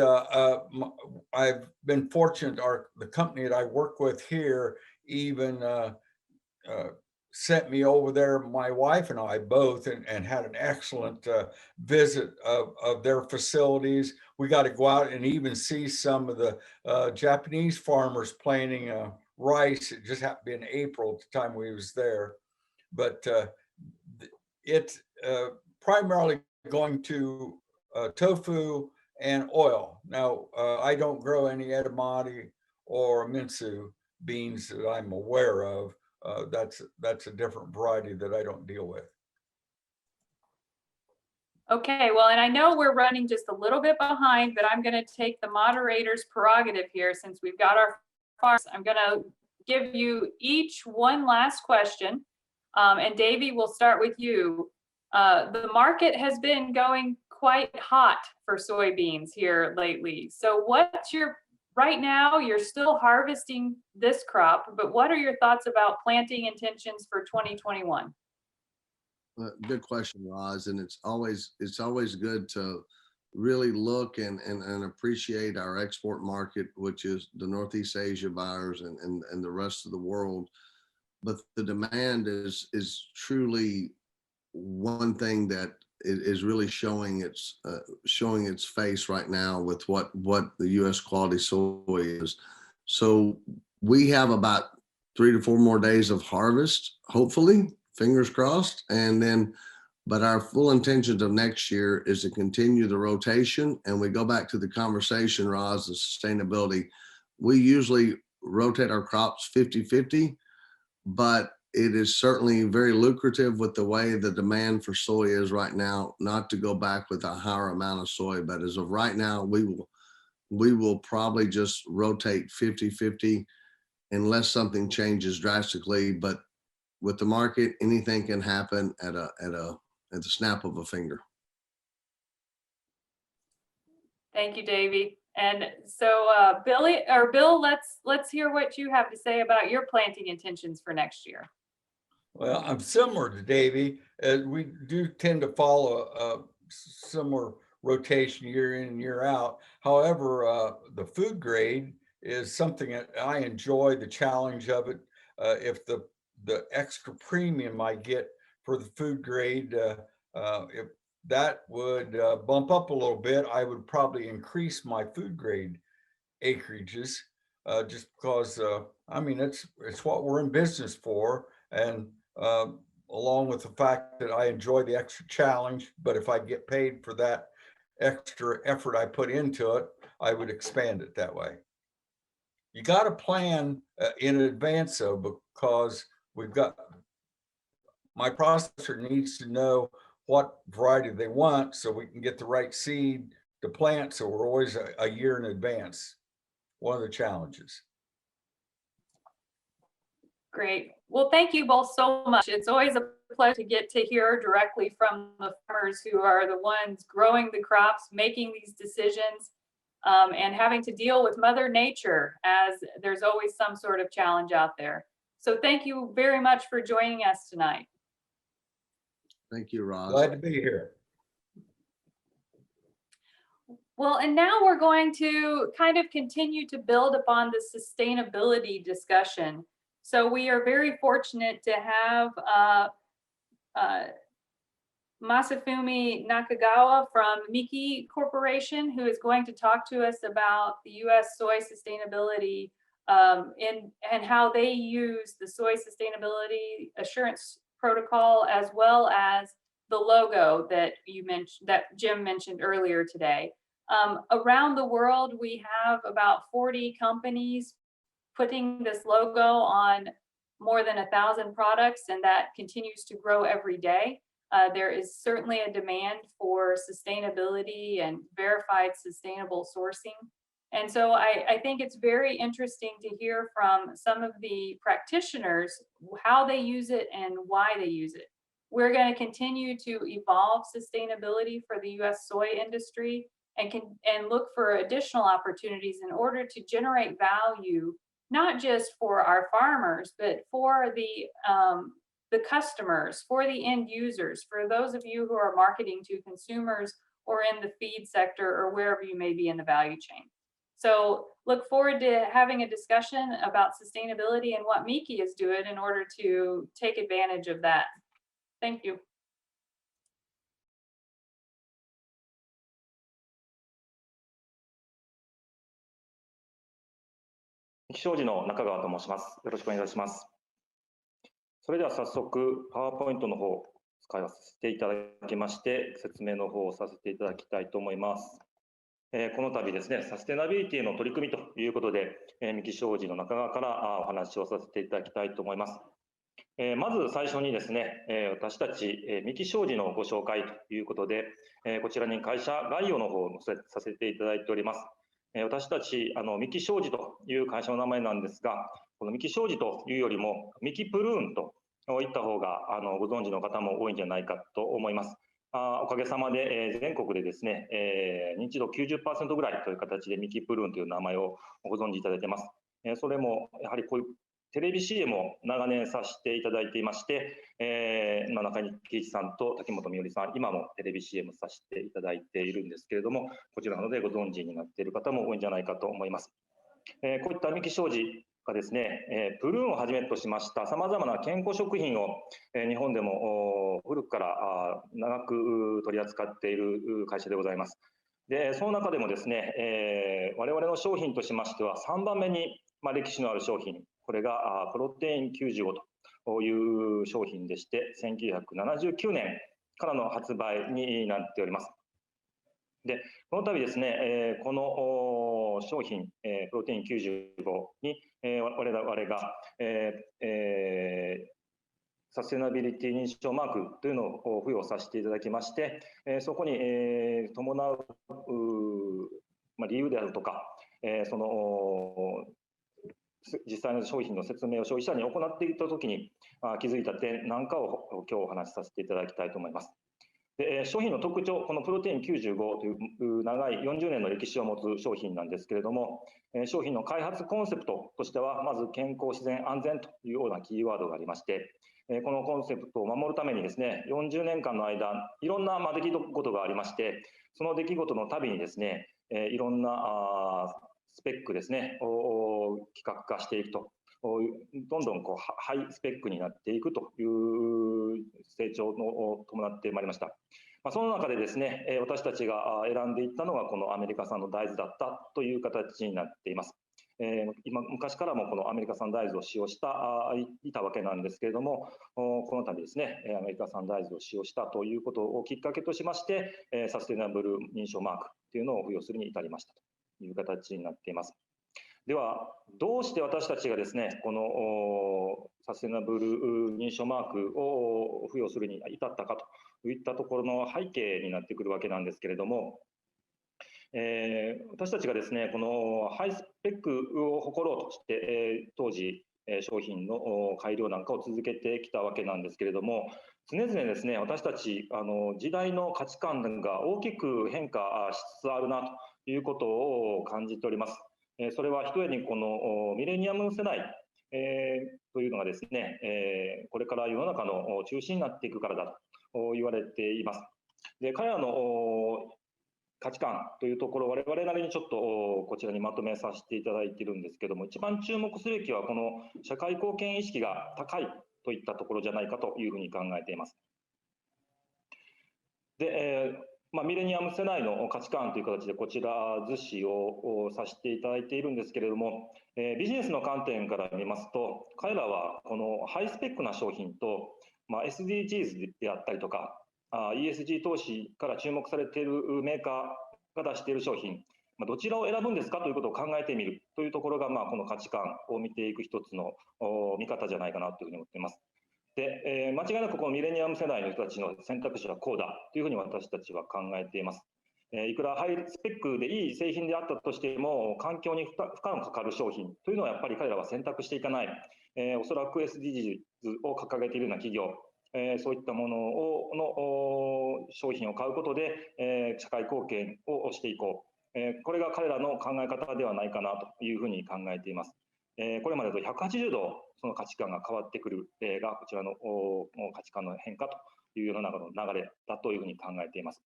I've been fortunate, the company that I work with here even sent me over there, my wife and I both, and had an excellent visit of their facilities. We got to go out and even see some of the Japanese farmers planting rice. It just happened to be in April at the time we was there. But it's primarily going to tofu and oil. Now, I don't grow any edamame or minsu beans that I'm aware of. That's a different variety that I don't deal with. Okay, well, and I know we're running just a little bit behind, but I'm going to take the moderator's prerogative here since we've got our farms. I'm going to give you each one last question. And Davey, we'll start with you. The market has been going quite hot for soybeans here lately. So right now, you're still harvesting this crop, but what are your thoughts about planting intentions for 2021? Good question, Roz. And it's always good to really look and appreciate our export market, which is the Northeast Asia buyers and the rest of the world. But the demand is truly one thing that is really showing its face right now with what the U.S. quality soy is. So we have about 3 to 4 more days of harvest, hopefully, fingers crossed. And then, but our full intentions of next year is to continue the rotation. And we go back to the conversation, Roz, the sustainability. We usually rotate our crops 50-50, but it is certainly very lucrative with the way the demand for soy is right now, not to go back with a higher amount of soy, but as of right now, we will probably just rotate 50-50 unless something changes drastically. But with the market, anything can happen at the snap of a finger. Thank you, Davey. And so Bill, let's hear what you have to say about your planting intentions for next year. Well, I'm similar to Davey. We do tend to follow a similar rotation year in and year out. However, the food grade is something that I enjoy, the challenge of it. If the extra premium I get for the food grade, if that would bump up a little bit, I would probably increase my food grade acreages, just because I mean it's what we're in business for, and along with the fact that I enjoy the extra challenge. But if I get paid for that extra effort I put into it, I would expand it that way. You got to plan in advance though, because my processor needs to know what variety they want so we can get the right seed to plant. So we're always a year in advance. One of the challenges. Great. Well, thank you both so much. It's always a pleasure to get to hear directly from the farmers who are the ones growing the crops, making these decisions, and having to deal with Mother Nature, as there's always some sort of challenge out there. So thank you very much for joining us tonight. Thank you, Roz. Glad to be here. Well, and now we're going to kind of continue to build upon the sustainability discussion. So we are very fortunate to have Masafumi Nakagawa from Miki Corporation, who is going to talk to us about the U.S. soy sustainability and how they use the soy sustainability assurance protocol, as well as the logo that you mentioned, that Jim mentioned earlier today. Around the world, we have about 40 companies putting this logo on more than 1,000 products, and that continues to grow every day. There is certainly a demand for sustainability and verified sustainable sourcing. And so I think it's very interesting to hear from some of the practitioners how they use it and why they use it. We're going to continue to evolve sustainability for the U.S. soy industry and look for additional opportunities in order to generate value, not just for our farmers, but for the customers, for the end users, for those of you who are marketing to consumers or in the feed sector or wherever you may be in the value chain. So look forward to having a discussion about sustainability and what Miki is doing in order to take advantage of that. Thank you.気象時の中川と申します。よろしくお願いいたします。それでは早速、パワーポイントの方を使わせていただきまして、説明の方をさせていただきたいと思います。この度ですね、サステナビリティの取り組みということで、三木商事の中川からお話をさせていただきたいと思います。まず最初にですね、私たち三木商事のご紹介ということで、こちらに会社概要の方を載せさせていただいております。私たち三木商事という会社の名前なんですが、この三木商事というよりも三木プルーンといった方がご存知の方も多いんじゃないかと思います。おかげさまで全国でですね、認知度 90% ぐらいという形でミキプルーンという名前をご存知いただいています。それもやはりこういうテレビ CM を長年させていただいていまして、中西貴一さんと滝本美織さん、今もテレビ CM させていただいているんですけれども、こちらのでご存知になっている方も多いんじゃないかと思います。こういった三木商事がですね、プルーンをはじめとしましたさまざまな健康食品を日本でも古くから長く取り扱っている会社でございます。で、その中でもですね、我々の商品としましては3番目に歴史のある商品、これがプロテイン95という商品でして、1979年からの発売になっております。で、この度ですね、この商品、プロテイン95に我々がサステナビリティ認証マークというのを付与させていただきまして、そこに伴う理由であるとか、その実際の商品の説明を消費者に行っていったときに気づいた点なんかを今日お話しさせていただきたいと思います。で商品の特徴、このプロテイン95という長い40年の歴史を持つ商品なんですけれども、商品の開発コンセプトとしては、まず健康、自然、安全というようなキーワードがありまして、このコンセプトを守るためにですね、40年間の間、いろんな出来事がありまして、その出来事のたびにですね、いろんなスペックですね、を企画化していくと。どんどんハイスペックになっていくという成長を伴ってまいりました。その中でですね、私たちが選んでいったのがこのアメリカ産の大豆だったという形になっています。昔からもこのアメリカ産大豆を使用いたわけなんですけれども、この度ですね、アメリカ産大豆を使用したということをきっかけとしまして、サステナブル認証マークというのを付与するに至りましたという形になっています。では、どうして私たちがですね、このサステナブル認証マークを付与するに至ったかといったところの背景になってくるわけなんですけれども、私たちがですね、このハイスペックを誇ろうとして、当時、商品の改良なんかを続けてきたわけなんですけれども、常々ですね、私たち時代の価値観が大きく変化しつつあるなということを感じております。それはひとえにこのミレニアム世代、というのがですね、これから世の中の中心になっていくからだと言われています。で、彼らの価値観というところを我々なりにちょっとこちらにまとめさせていただいているんですけども、一番注目すべきはこの社会貢献意識が高いといったところじゃないかというふうに考えています。で、ミレニアム世代の価値観という形でこちら図示をさせていただいているんですけれども、ビジネスの観点から見ますと、彼らはこのハイスペックな商品と、SDGs であったりとか、ESG 投資から注目されているメーカーが出している商品、どちらを選ぶんですかということを考えてみるというところが、この価値観を見ていく一つの見方じゃないかなというふうに思っています。で、間違いなくこのミレニアム世代の人たちの選択肢はこうだというふうに私たちは考えています。いくらハイスペックでいい製品であったとしても、環境に負荷のかかる商品というのはやっぱり彼らは選択していかない。おそらく SDGs を掲げているような企業、そういったものの商品を買うことで、社会貢献をしていこう。これが彼らの考え方ではないかなというふうに考えています。これまでと180度その価値観が変わってくる例がこちらの価値観の変化というような流れだというふうに考えています。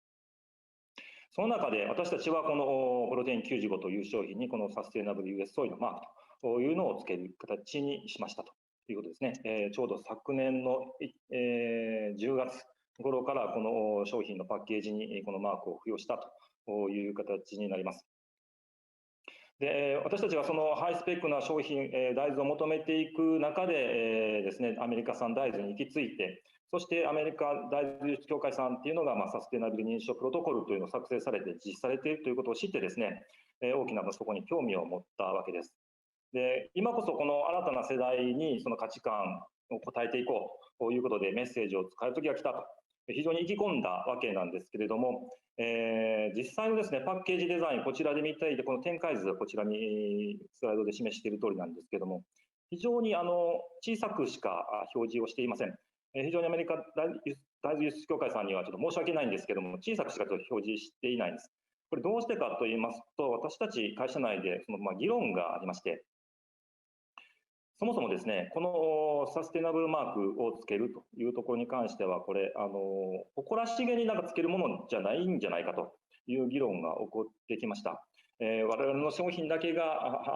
その中で私たちはこのプロテイン95という商品にこのサステナブル US ソイのマークというのをつける形にしましたということですね。ちょうど昨年の10月頃からこの商品のパッケージにこのマークを付与したという形になります。で、私たちがそのハイスペックな商品、大豆を求めていく中でですね、アメリカ産大豆に行き着いて、そしてアメリカ大豆輸出協会さんっていうのが、サステナビル認証プロトコルというのを作成されて実施されているということを知ってですね、大きなそこに興味を持ったわけです。で、今こそこの新たな世代にその価値観を応えていこうということでメッセージを使う時が来たと。非常に意気込んだわけなんですけれども、実際のですね、パッケージデザイン、こちらで見ていて、この展開図はこちらにスライドで示している通りなんですけれども、非常に小さくしか表示をしていません。非常にアメリカ大豆輸出協会さんにはちょっと申し訳ないんですけれども、小さくしか表示していないんです。これどうしてかと言いますと、私たち会社内でその議論がありまして、そもそもですね、このサステナブルマークをつけるというところに関しては、これ、誇らしげにつけるものじゃないんじゃないかという議論が起こってきました。我々の商品だけが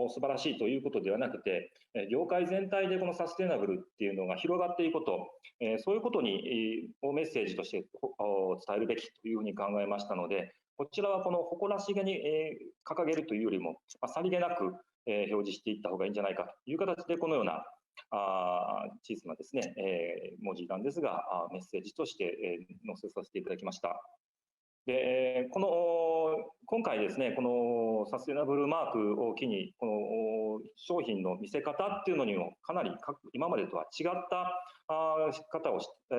素晴らしいということではなくて、業界全体でこのサステナブルっていうのが広がっていくこと、そういうことにメッセージとして伝えるべきというふうに考えましたので、こちらはこの誇らしげに掲げるというよりも、さりげなく表示していった方がいいんじゃないかという形で、このような小さなですね、文字なんですが、メッセージとして載せさせていただきました。で、今回ですね、このサステナブルマークを機に、この商品の見せ方っていうのにもかなり今までとは違った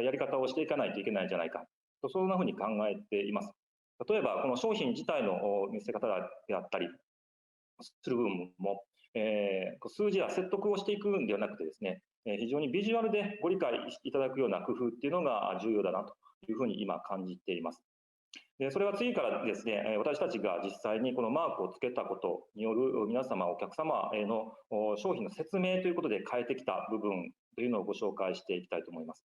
やり方をしていかないといけないんじゃないかと、そんなふうに考えています。例えば、この商品自体の見せ方であったりする部分も、数字や説得をしていくんではなくてですね、非常にビジュアルでご理解いただくような工夫っていうのが重要だなというふうに今感じています。でそれは次からですね、私たちが実際にこのマークをつけたことによる皆様、お客様への商品の説明ということで変えてきた部分というのをご紹介していきたいと思います。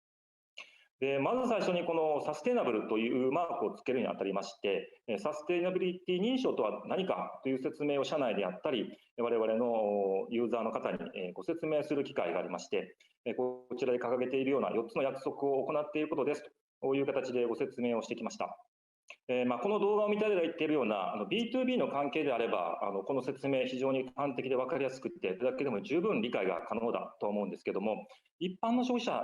でまず最初にこのサステナブルというマークをつけるにあたりまして、サステナビリティ認証とは何かという説明を社内でやったり、我々のユーザーの方にご説明する機会がありまして、こちらで掲げているような4つの約束を行っていることですという形でご説明をしてきました。この動画を見ていただいているようなB2B の関係であれば、この説明非常に端的で分かりやすくて、だけでも十分理解が可能だと思うんですけども、一般の消費者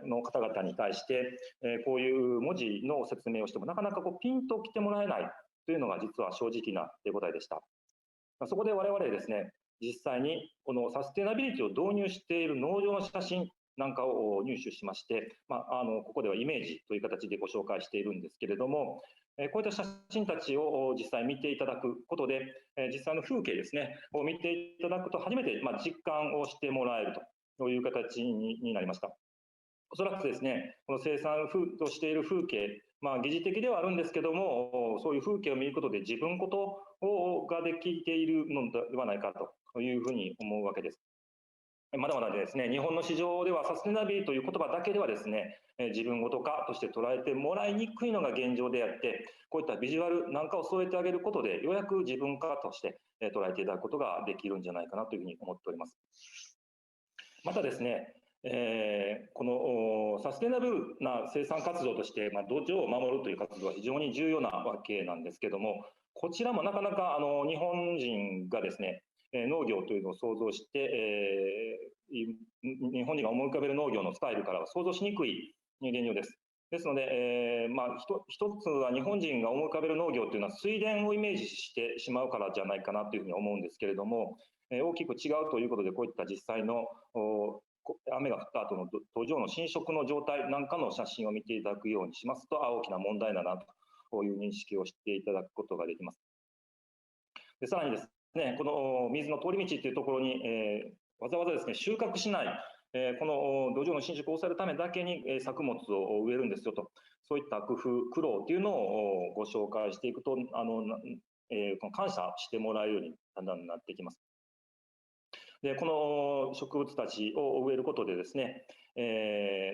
の方々に対して、こういう文字の説明をしてもなかなかピンときてもらえないというのが実は正直な手応えでした。そこで我々ですね、実際にこのサステナビリティを導入している農場の写真なんかを入手しまして、ここではイメージという形でご紹介しているんですけれども、こういった写真たちを実際見ていただくことで、実際の風景ですね、を見ていただくと初めて実感をしてもらえるという形になりました。おそらくですね、この生産としている風景、疑似的ではあるんですけども、そういう風景を見ることで自分ことができているのではないかというふうに思うわけです。まだまだですね、日本の市場ではサステナビリという言葉だけではですね、自分ごと化として捉えてもらいにくいのが現状であって、こういったビジュアルなんかを添えてあげることで、ようやく自分化として捉えていただくことができるんじゃないかなというふうに思っております。またですね、このサステナブルな生産活動として、土壌を守るという活動は非常に重要なわけなんですけども、こちらもなかなか日本人がですね、農業というのを想像して、日本人が思い浮かべる農業のスタイルからは想像しにくい現状です。ですので、一つは日本人が思い浮かべる農業というのは水田をイメージしてしまうからじゃないかなというふうに思うんですけれども、大きく違うということで、こういった実際の雨が降った後の土壌の浸食の状態なんかの写真を見ていただくようにしますと、大きな問題だなという認識をしていただくことができます。でさらにですね、この水の通り道というところに、わざわざですね、収穫しない、この土壌の浸食を抑えるためだけに作物を植えるんですよと、そういった工夫、苦労というのをご紹介していくと、感謝してもらえるようにだんだんなってきます。でこの植物たちを植えることでですね、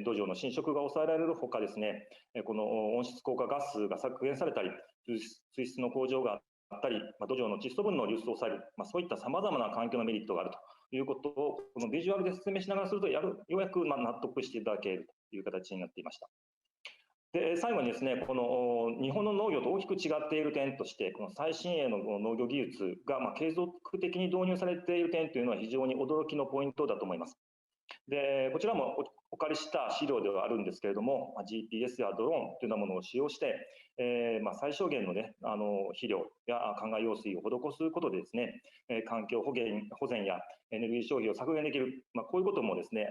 土壌の浸食が抑えられるほかですね、この温室効果ガスが削減されたり、水質の向上があったり、土壌の窒素分の流出を抑える、そういったさまざまな環境のメリットがあるということを、このビジュアルで説明しながらすると、ようやく納得していただけるという形になっていました。で最後にですね、この日本の農業と大きく違っている点として、この最新鋭の農業技術が継続的に導入されている点というのは非常に驚きのポイントだと思います。でこちらもお借りした資料ではあるんですけれども、GPS やドローンというようなものを使用して、最小限の、肥料や灌漑用水を施すことでですね、環境保全やエネルギー消費を削減できる、こういうこともですね、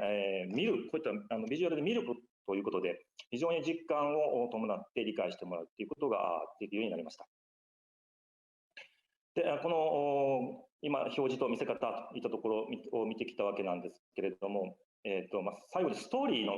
こういったビジュアルで見るということで、非常に実感を伴って理解してもらうということができるようになりました。でこの今、表示と見せ方といったところを見てきたわけなんですけれども、最後にストーリーの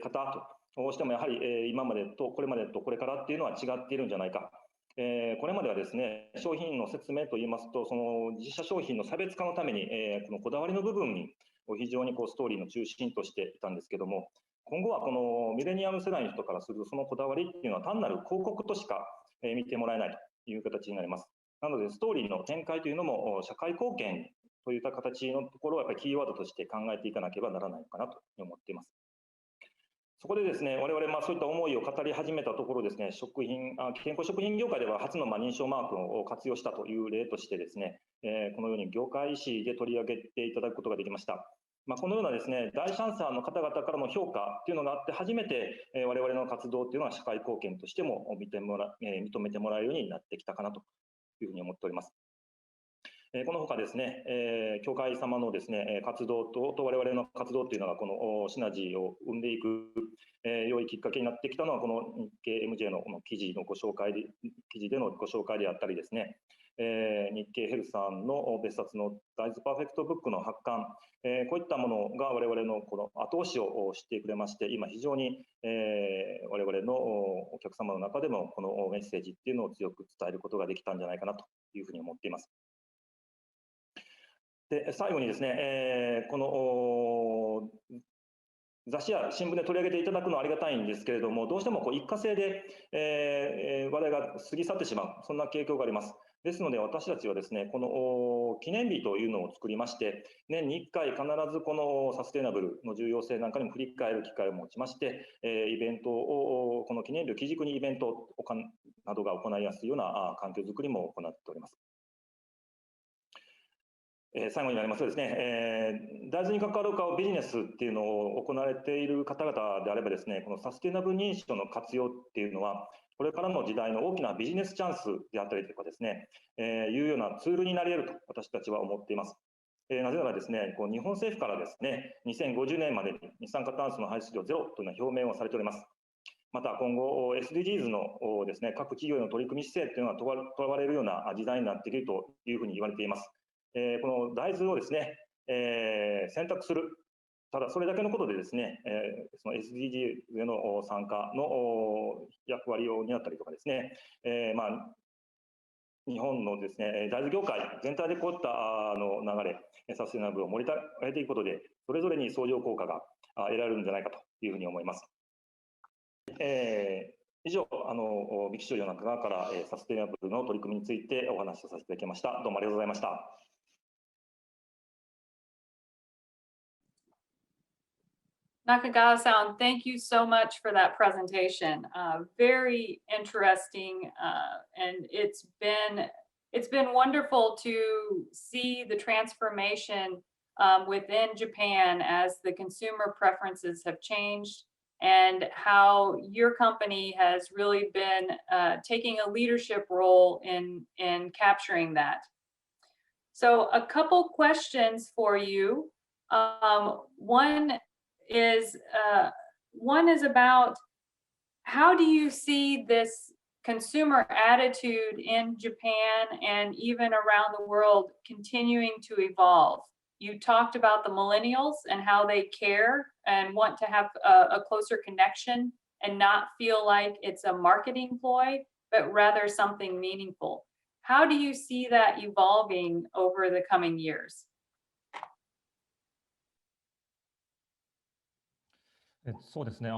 方とどうしてもやはり今までとこれまでとこれからっていうのは違っているんじゃないか。これまではですね、商品の説明といいますと、その自社商品の差別化のために、このこだわりの部分に非常にストーリーの中心としていたんですけども、今後はこのミレニアム世代の人からすると、そのこだわりっていうのは単なる広告としか見てもらえないという形になります。なので、ストーリーの展開というのも社会貢献といった形のところをやっぱりキーワードとして考えていかなければならないのかなと思っています。そこでですね、我々そういった思いを語り始めたところですね、健康食品業界では初の認証マークを活用したという例としてですね、このように業界誌で取り上げていただくことができました。このようなですね、大チャンサーの方々からの評価というのがあって、初めて我々の活動というのは社会貢献としても認めてもらえるようになってきたかなというふうに思っております。このほかですね、協会様のですね、活動と我々の活動というのが、このシナジーを生んでいく、良いきっかけになってきたのは、この日経 MJ の記事でのご紹介であったりですね、日経ヘルスさんの別冊の大豆パーフェクトブックの発刊、こういったものが我々のこの後押しをしてくれまして、今非常に我々のお客様の中でもこのメッセージっていうのを強く伝えることができたんじゃないかなというふうに思っています。で、最後にですね、この雑誌や新聞で取り上げていただくのはありがたいんですけれども、どうしても一過性で、話題が過ぎ去ってしまう、そんな傾向があります。ですので、私たちはですね、この記念日というのを作りまして、年に1回必ずこのサステイナブルの重要性なんかにも振り返る機会を持ちまして、イベントを、この記念日を基軸にイベントなどが行いやすいような環境づくりも行っております。最後になりますとですね、大豆に関わるビジネスっていうのを行われている方々であればですね、このサステイナブル認証の活用っていうのは、これからの時代の大きなビジネスチャンスであったりとかですね、いうようなツールになり得ると私たちは思っています。なぜならですね、日本政府からですね、2050年までに二酸化炭素の排出量ゼロというのは表明をされております。また今後 SDGs のですね、各企業の取り組み姿勢というのが問われるような時代になっているというふうに言われています。この大豆をですね、選択する。ただそれだけのことでですね、その SDGs への参加の役割を担ったりとかですね、日本のですね、大豆業界全体でこういった流れ、サステナブルを盛り上げていくことで、それぞれに相乗効果が得られるんじゃないかというふうに思います。以上、三木商事の中側から、サステナブルの取り組みについてお話をさせていただきました。どうもありがとうございました。Nakagawa-san, thank you so much for that presentation. Very interesting, and it's been wonderful to see the transformation within Japan as the consumer preferences have changed, and how your company has really been taking a leadership role in capturing that. So, a couple questions for you. One is about, how do you see this consumer attitude in Japan and even around the world continuing to evolve? You talked about the millennials and how they care and want to have a closer connection and not feel like it's a marketing ploy, but rather something meaningful. How do you see that evolving over the coming years? そうですね、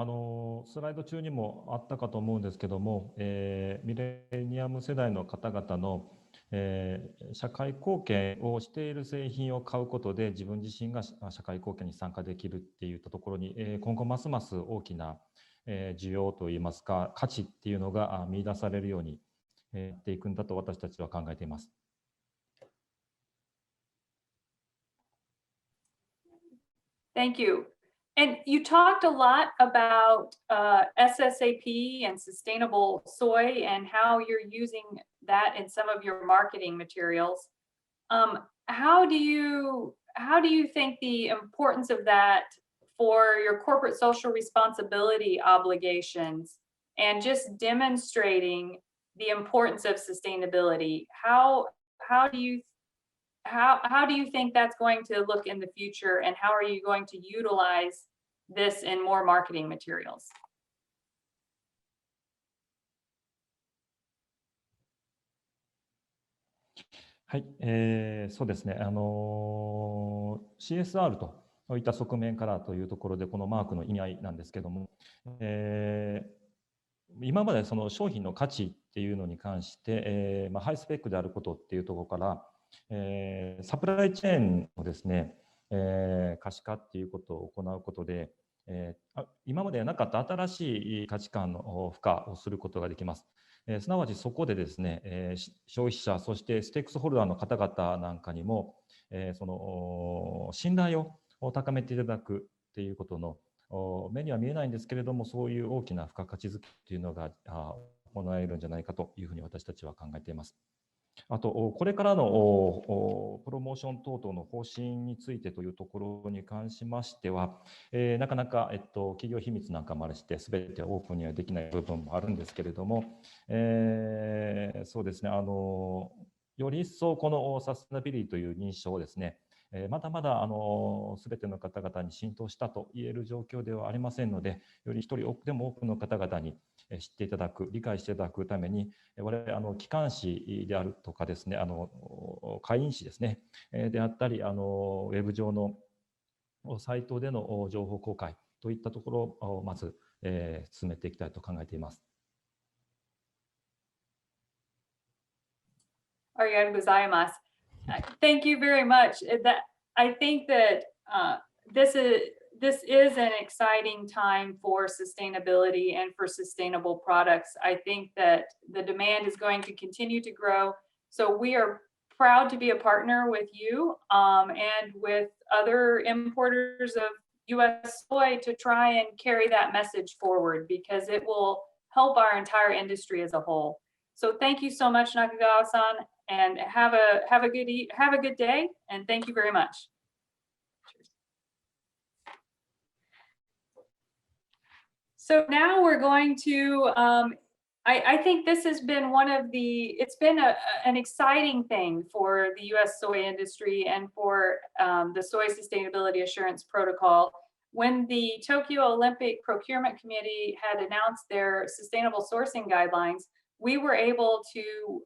スライド中にもあったかと思うんですけども、ミレニアム世代の方々の、社会貢献をしている製品を買うことで自分自身が社会貢献に参加できるっていったところに、今後ますます大きな、需要といいますか価値っていうのが見出されるようになっていくんだと私たちは考えています。Thank you. And you talked a lot about SSAP and sustainable soy and how you're using that in some of your marketing materials. How do you think the importance of that for your corporate social responsibility obligations and just demonstrating the importance of sustainability? How do you think that's going to look in the future, and how are you going to utilize this in more marketing materials? はい、そうですね、CSR といった側面からというところで、このマークの意味合いなんですけども、今までその商品の価値っていうのに関して、ハイスペックであることっていうところから、サプライチェーンのですね、可視化っていうことを行うことで、今まではなかった新しい価値観の付加をすることができます。すなわちそこでですね、消費者、そしてステークスホルダーの方々なんかにも、その信頼を高めていただくっていうことの目には見えないんですけれども、そういう大きな付加価値づけというのが行われるんじゃないかというふうに私たちは考えています。あと、これからのプロモーション等々の方針についてというところに関しましては、なかなか、企業秘密なんかもありして、すべてオープンにはできない部分もあるんですけれども、そうですね、より一層このサステナビリティという認証をですね、まだまだすべての方々に浸透したと言える状況ではありませんので、より一人でも多くの方々に知っていただく、理解していただくために、我々機関誌であるとかですね、会員誌ですね、であったり、ウェブ上のサイトでの情報公開といったところをまず進めていきたいと考えています。ありがとうございます。Thank you very much. I think that this is an exciting time for sustainability and for sustainable products. I think that the demand is going to continue to grow. So we are proud to be a partner with you and with other importers of US soy to try and carry that message forward because it will help our entire industry as a whole. So thank you so much, Nakagawa-san, and have a good day, and thank you very much. So now we're going to, I think this has been it's been an exciting thing for the US soy industry and for the Soy Sustainability Assurance Protocol. When the Tokyo Olympic Procurement Committee had announced their sustainable sourcing guidelines, we were able to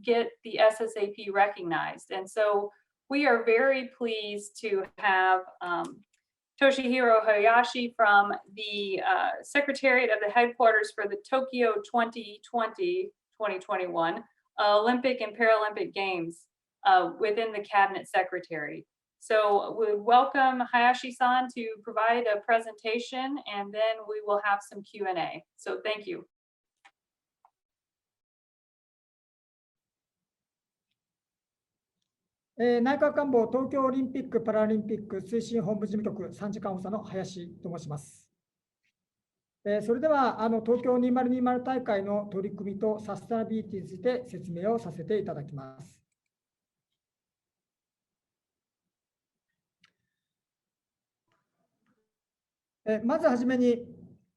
get the SSAP recognized. And so we are very pleased to have Toshihiro Hayashi from the Secretariat of the Headquarters for the Tokyo 2021 Olympic and Paralympic Games within the Cabinet Secretary. So we welcome Hayashi-san to provide a presentation, and then we will have some Q&A. So thank you. 内閣官房東京オリンピック・パラリンピック推進本部事務局参事官補佐の林と申します。それでは東京2020大会の取り組みとサステナビリティについて説明をさせていただきます。まずはじめに、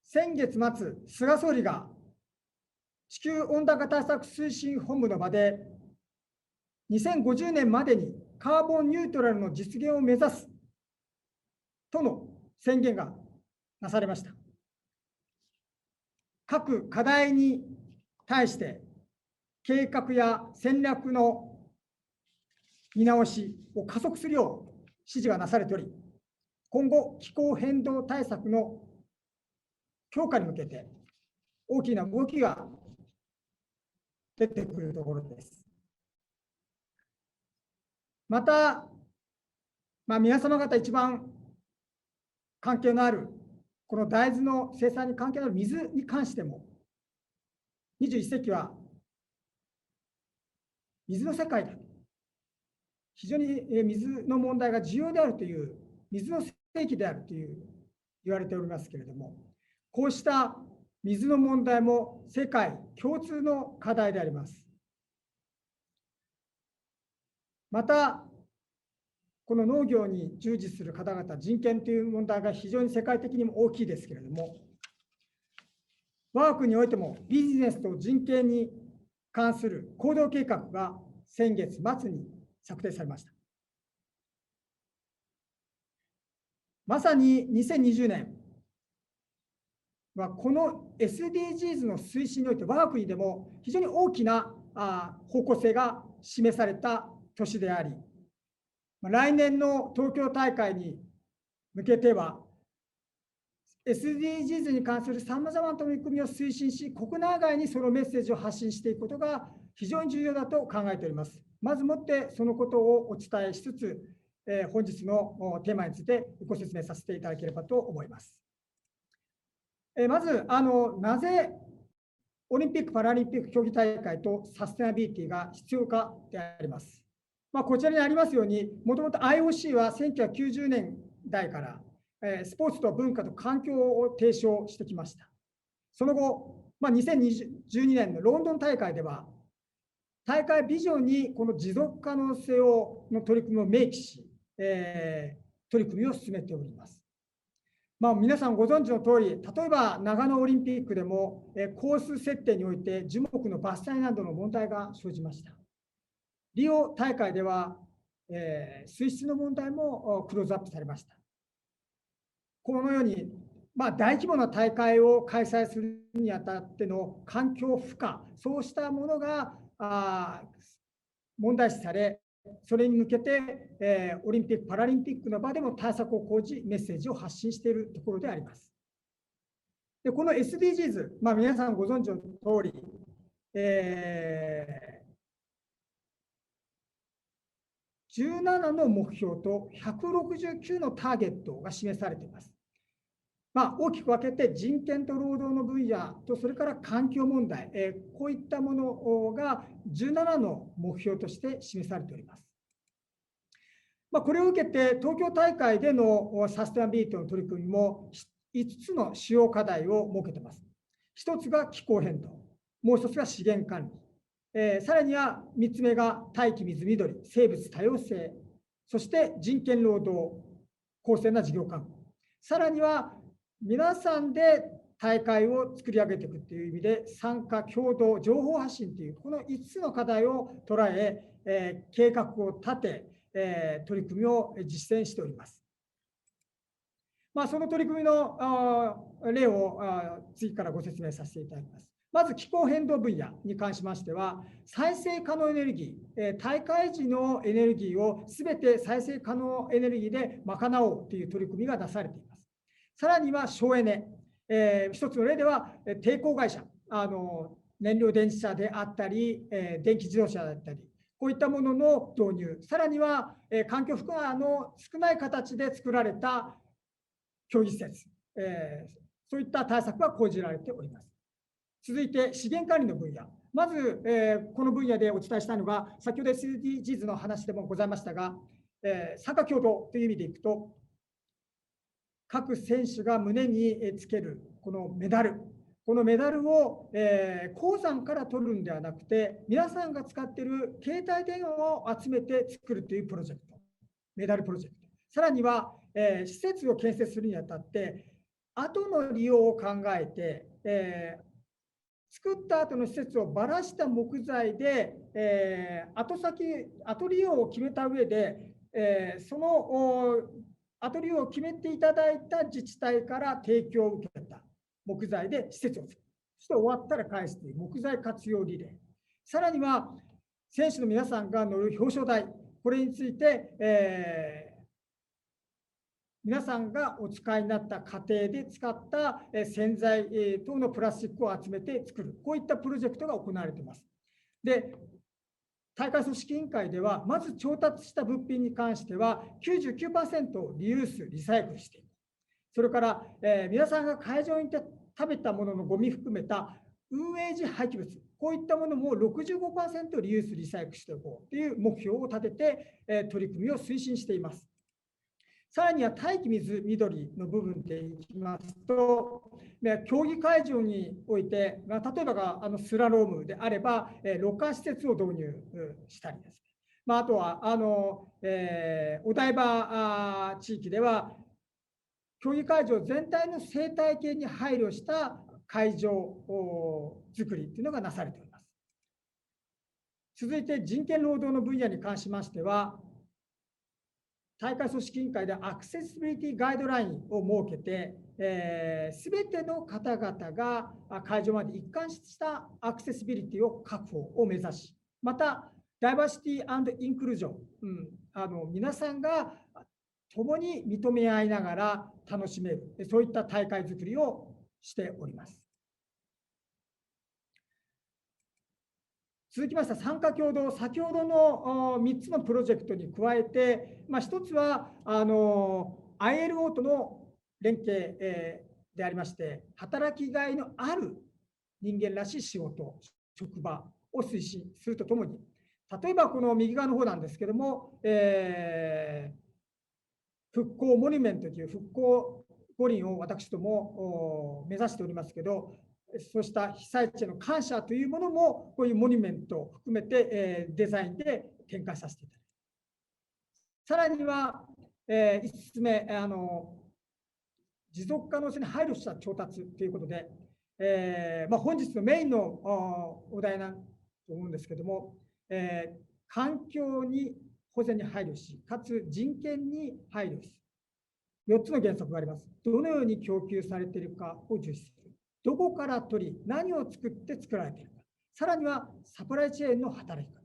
先月末、菅総理が地球温暖化対策推進本部の場で、2050年までにカーボンニュートラルの実現を目指すとの宣言がなされました。各課題に対して計画や戦略の見直しを加速するよう指示がなされており、今後気候変動対策の強化に向けて大きな動きが出てくるところです。また、皆様方一番関係のあるこの大豆の生産に関係のある水に関しても、21世紀は水の世界だ。非常に水の問題が重要であるという、水の世紀であるという言われておりますけれども、こうした水の問題も世界共通の課題であります。また、この農業に従事する方々、人権という問題が非常に世界的にも大きいですけれども、我が国においてもビジネスと人権に関する行動計画が先月末に策定されました。まさに2020年はこの SDGs の推進において我が国でも非常に大きな方向性が示された年であり、来年の東京大会に向けては SDGs に関するさまざまな取り組みを推進し、国内外にそのメッセージを発信していくことが非常に重要だと考えております。まずもってそのことをお伝えしつつ、本日のテーマについてご説明させていただければと思います。まずなぜオリンピック・パラリンピック競技大会とサステナビリティが必要かであります。こちらにありますように、もともと IOC は1990年代から、スポーツと文化と環境を提唱してきました。その後、2012年のロンドン大会では、大会ビジョンにこの持続可能性の取り組みを明記し、取り組みを進めております。皆さんご存知の通り、例えば長野オリンピックでも、コース設定において樹木の伐採などの問題が生じました。リオ大会では、水質の問題もクローズアップされました。このように、大規模な大会を開催するにあたっての環境負荷、そうしたものが問題視され、それに向けて、オリンピック・パラリンピックの場でも対策を講じ、メッセージを発信しているところであります。でこの SDGs、皆さんご存知の通り、17の目標と169のターゲットが示されています。大きく分けて人権と労働の分野と、それから環境問題、こういったものが17の目標として示されております。これを受けて、東京大会でのサステナビリティの取り組みも5つの主要課題を設けています。1つが気候変動、もう1つが資源管理、さらには3つ目が大気、水、緑、生物多様性、そして人権、労働、公正な事業環境、さらには皆さんで大会を作り上げていくという意味で、参加、共同、情報発信という、この5つの課題を捉え、計画を立て、取り組みを実践しております。その取り組みの例を次からご説明させていただきます。まず気候変動分野に関しましては、再生可能エネルギー、大会時のエネルギーをすべて再生可能エネルギーで賄おうという取り組みが出されています。さらには省エネ、一つの例では低鋼会社、燃料電池車であったり、電気自動車だったり、こういったものの導入、さらには環境負荷の少ない形で作られた競技施設、そういった対策が講じられております。続いて資源管理の分野。まず、この分野でお伝えしたいのが、先ほど SDGs の話でもございましたが、参加共同という意味でいくと、各選手が胸につけるこのメダル、このメダルを、鉱山から取るんではなくて、皆さんが使っている携帯電話を集めて作るというプロジェクト、メダルプロジェクト。さらには、施設を建設するにあたって、後の利用を考えて、作った後の施設をばらした木材で、後利用を決めた上で、その後利用を決めていただいた自治体から提供を受けた木材で施設を作る。そして終わったら返すという木材活用リレー。さらには、選手の皆さんが乗る表彰台、これについて、皆さんがお使いになった家庭で使った洗剤等のプラスチックを集めて作る、こういったプロジェクトが行われています。で、大会組織委員会では、まず調達した物品に関しては 99% をリユース、リサイクルしていく。それから、皆さんが会場に行って食べたもののゴミ含めた運営時廃棄物、こういったものも 65% リユース、リサイクルしていこうという目標を立てて、取り組みを推進しています。さらには大気、水、緑の部分でいきますと、競技会場において、例えばがスラロームであれば、ろ過施設を導入したりですね。あとはお台場地域では、競技会場全体の生態系に配慮した会場作りというのがなされております。続いて人権労働の分野に関しましては、大会組織委員会でアクセシビリティガイドラインを設けて、すべての方々が会場まで一貫したアクセシビリティを確保を目指し、また、ダイバーシティ&インクルージョン、皆さんが共に認め合いながら楽しめる、そういった大会作りをしております。続きましては参加共同、先ほどの3つのプロジェクトに加えて、1つはILO との連携でありまして、働きがいのある人間らしい仕事、職場を推進するとともに、例えばこの右側の方なんですけども、復興モニュメントという復興五輪を私ども目指しておりますけど、そうした被災地への感謝というものも、こういうモニュメントを含めてデザインで展開させていただきます。さらには、5つ目、持続可能性に配慮した調達ということで、本日のメインのお題だと思うんですけれども、環境に保全に配慮し、かつ人権に配慮し、4つの原則があります。どのように供給されているかを重視する。どこから取り、何を作って作られているか。さらにはサプライチェーンの働き方。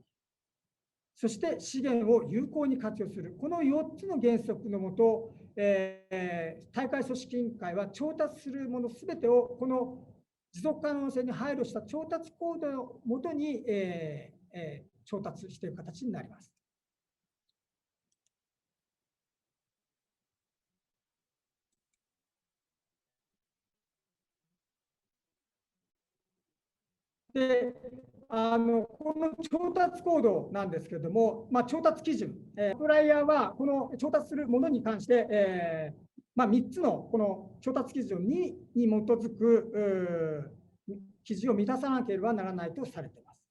そして資源を有効に活用する。この4つの原則のもと、大会組織委員会は調達するものすべてをこの持続可能性に配慮した調達コードをもとに、調達している形になります。で、この調達コードなんですけれども、調達基準、サプライヤーはこの調達するものに関して、3つのこの調達基準に基づく基準を満たさなければならないとされています。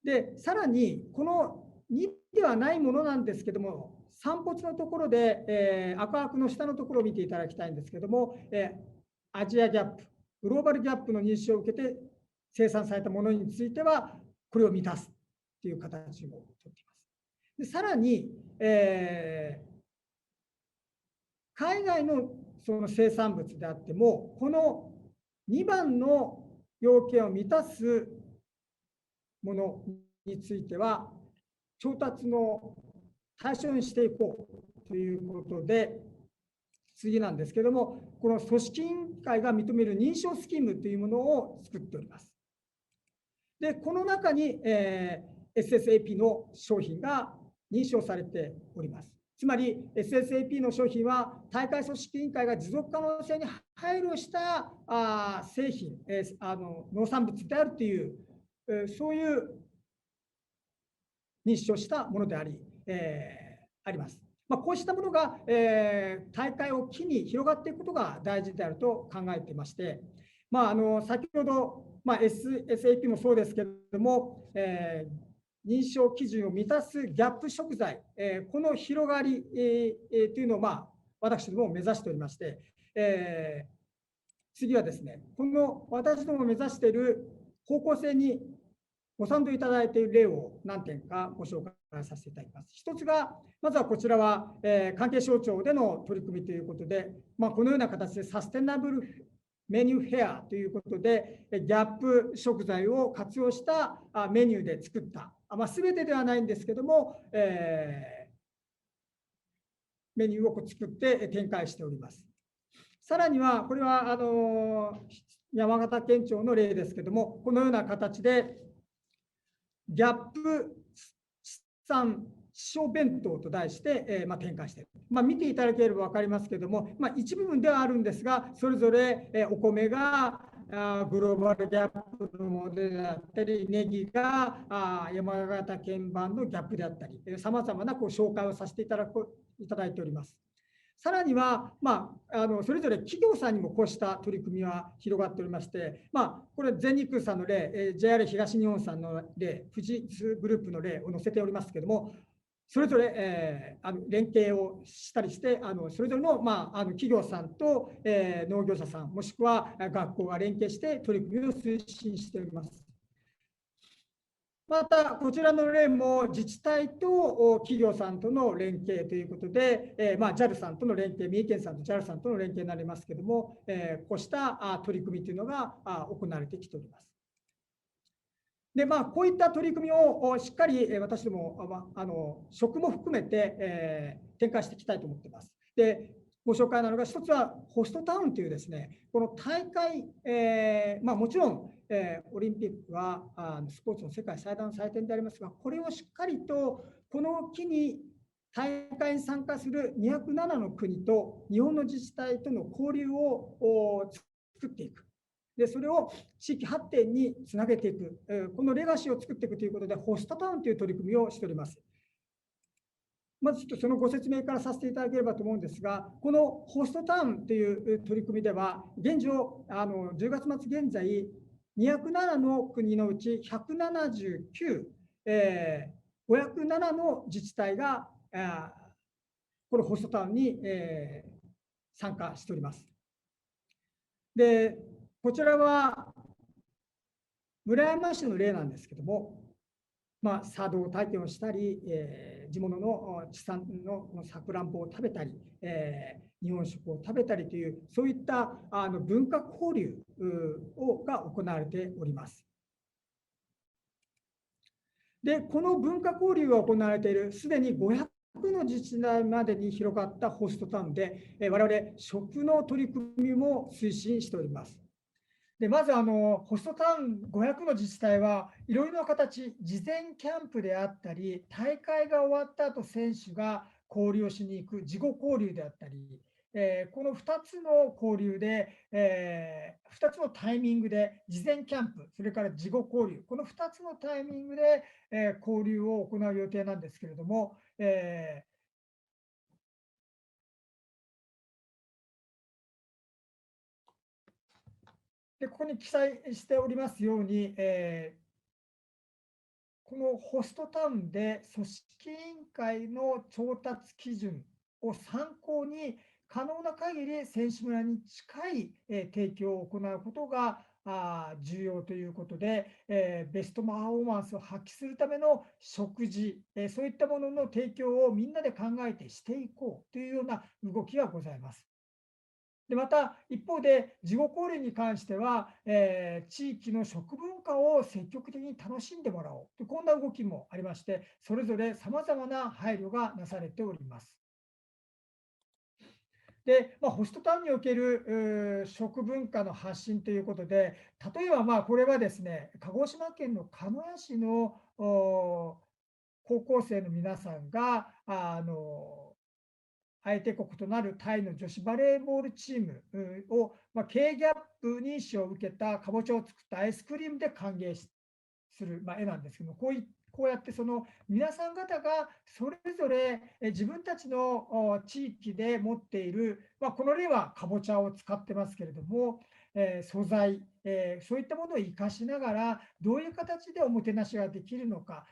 で、さらに、この2ではないものなんですけども、散骨のところで、赤枠の下のところを見ていただきたいんですけども、アジアギャップ、グローバルギャップの認証を受けて生産されたものについては、これを満たすという形をとっています。で、さらに、海外のその生産物であっても、この2番の要件を満たすものについては、調達の対象にしていこうということで、次なんですけれども、この組織委員会が認める認証スキームというものを作っております。で、この中に、SSAP の商品が認証されております。つまり SSAP の商品は大会組織委員会が持続可能性に配慮した製品、農産物であるという、そういう認証したものであります。こうしたものが、大会を機に広がっていくことが大事であると考えていまして、先ほど、SSAP もそうですけれども、認証基準を満たすギャップ食材、この広がり、というのを、私ども目指しておりまして、次はですね、この私ども目指している方向性にご賛同いただいている例を何点かご紹介させていただきます。一つが、まずはこちらは、関係省庁での取り組みということで、このような形でサステナブルメニューフェアということで、ギャップ食材を活用したメニューで作った、すべてではないんですけども、メニューを作って展開しております。さらには、これは山形県庁の例ですけども、このような形で、ギャップ地産地消弁当と題して、展開している。見ていただければ分かりますけれども、一部分ではあるんですが、それぞれ、お米がグローバルギャップのモデルであったり、ネギが山形県版のギャップであったり、さまざまな紹介をさせていただいております。さらには、それぞれ企業さんにもこうした取り組みは広がっておりまして、これ、全日空さんの例、JR 東日本さんの例、富士通グループの例を載せておりますけれども、それぞれ、連携をしたりして、それぞれの、企業さんと、農業者さん、もしくは学校が連携して取り組みを推進しております。また、こちらの例も自治体と企業さんとの連携ということで、JAL さんとの連携、三重県さんと JAL さんとの連携になりますけれども、こうした取り組みというのが行われてきております。で、こういった取り組みをしっかり私ども、食も含めて展開していきたいと思っています。で、ご紹介なのが、一つはホストタウンというですね、この大会、もちろん、オリンピックはスポーツの世界最大の祭典でありますが、これをしっかりとこの機に大会に参加する207の国と日本の自治体との交流を作っていく。で、それを地域発展につなげていく、このレガシーを作っていくということで、ホストタウンという取り組みをしております。まずちょっとそのご説明からさせていただければと思うんですが、このホストタウンという取り組みでは、現状、10月末現在、207の国のうち179、507の自治体が、このホストタウンに、参加しております。で、こちらは村山市の例なんですけども、茶道体験をしたり、地物の地産のさくらんぼを食べたり、日本食を食べたりという、そういった文化交流が行われております。で、この文化交流が行われている、すでに500の自治体までに広がったホストタウンで、我々、食の取り組みも推進しております。でまずホストタウン500の自治体はいろいろな形、事前キャンプであったり、大会が終わった後選手が交流をしに行く事後交流であったり、この2つの交流で、2つのタイミングで事前キャンプ、それから事後交流、この2つのタイミングで、交流を行う予定なんですけれども、でここに記載しておりますように、このホストタウンで組織委員会の調達基準を参考に、可能な限り選手村に近い提供を行うことが重要ということで、ベストパフォーマンスを発揮するための食事、そういったものの提供をみんなで考えてしていこうというような動きがございます。でまた一方で事後交流に関しては、地域の食文化を積極的に楽しんでもらおうと、こんな動きもありまして、それぞれさまざまな配慮がなされております。でホストタウンにおける食文化の発信ということで、例えばこれはですね、鹿児島県の鹿屋市の高校生の皆さんが相手国となるタイの女子バレーボールチームを、K ギャップ認証を受けたかぼちゃを作ったアイスクリームで歓迎する、絵なんですけども、こうやってその皆さん方がそれぞれ自分たちの地域で持っている、この例はかぼちゃを使ってますけれども、素材、そういったものを生かしながら、どういう形でおもてなしができるのか。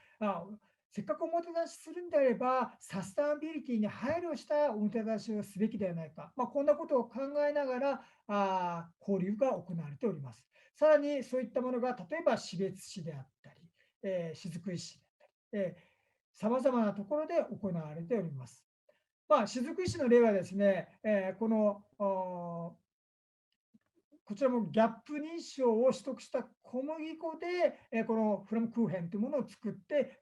せっかくおもてなしするんであれば、サステナビリティに配慮したおもてなしをすべきではないか、こんなことを考えながら交流が行われております。さらにそういったものが、例えば士別市であったり、雫石であったり、さまざまなところで行われております。雫石の例はですね、こちらもギャップ認証を取得した小麦粉で、このフラムクーヘンというものを作って、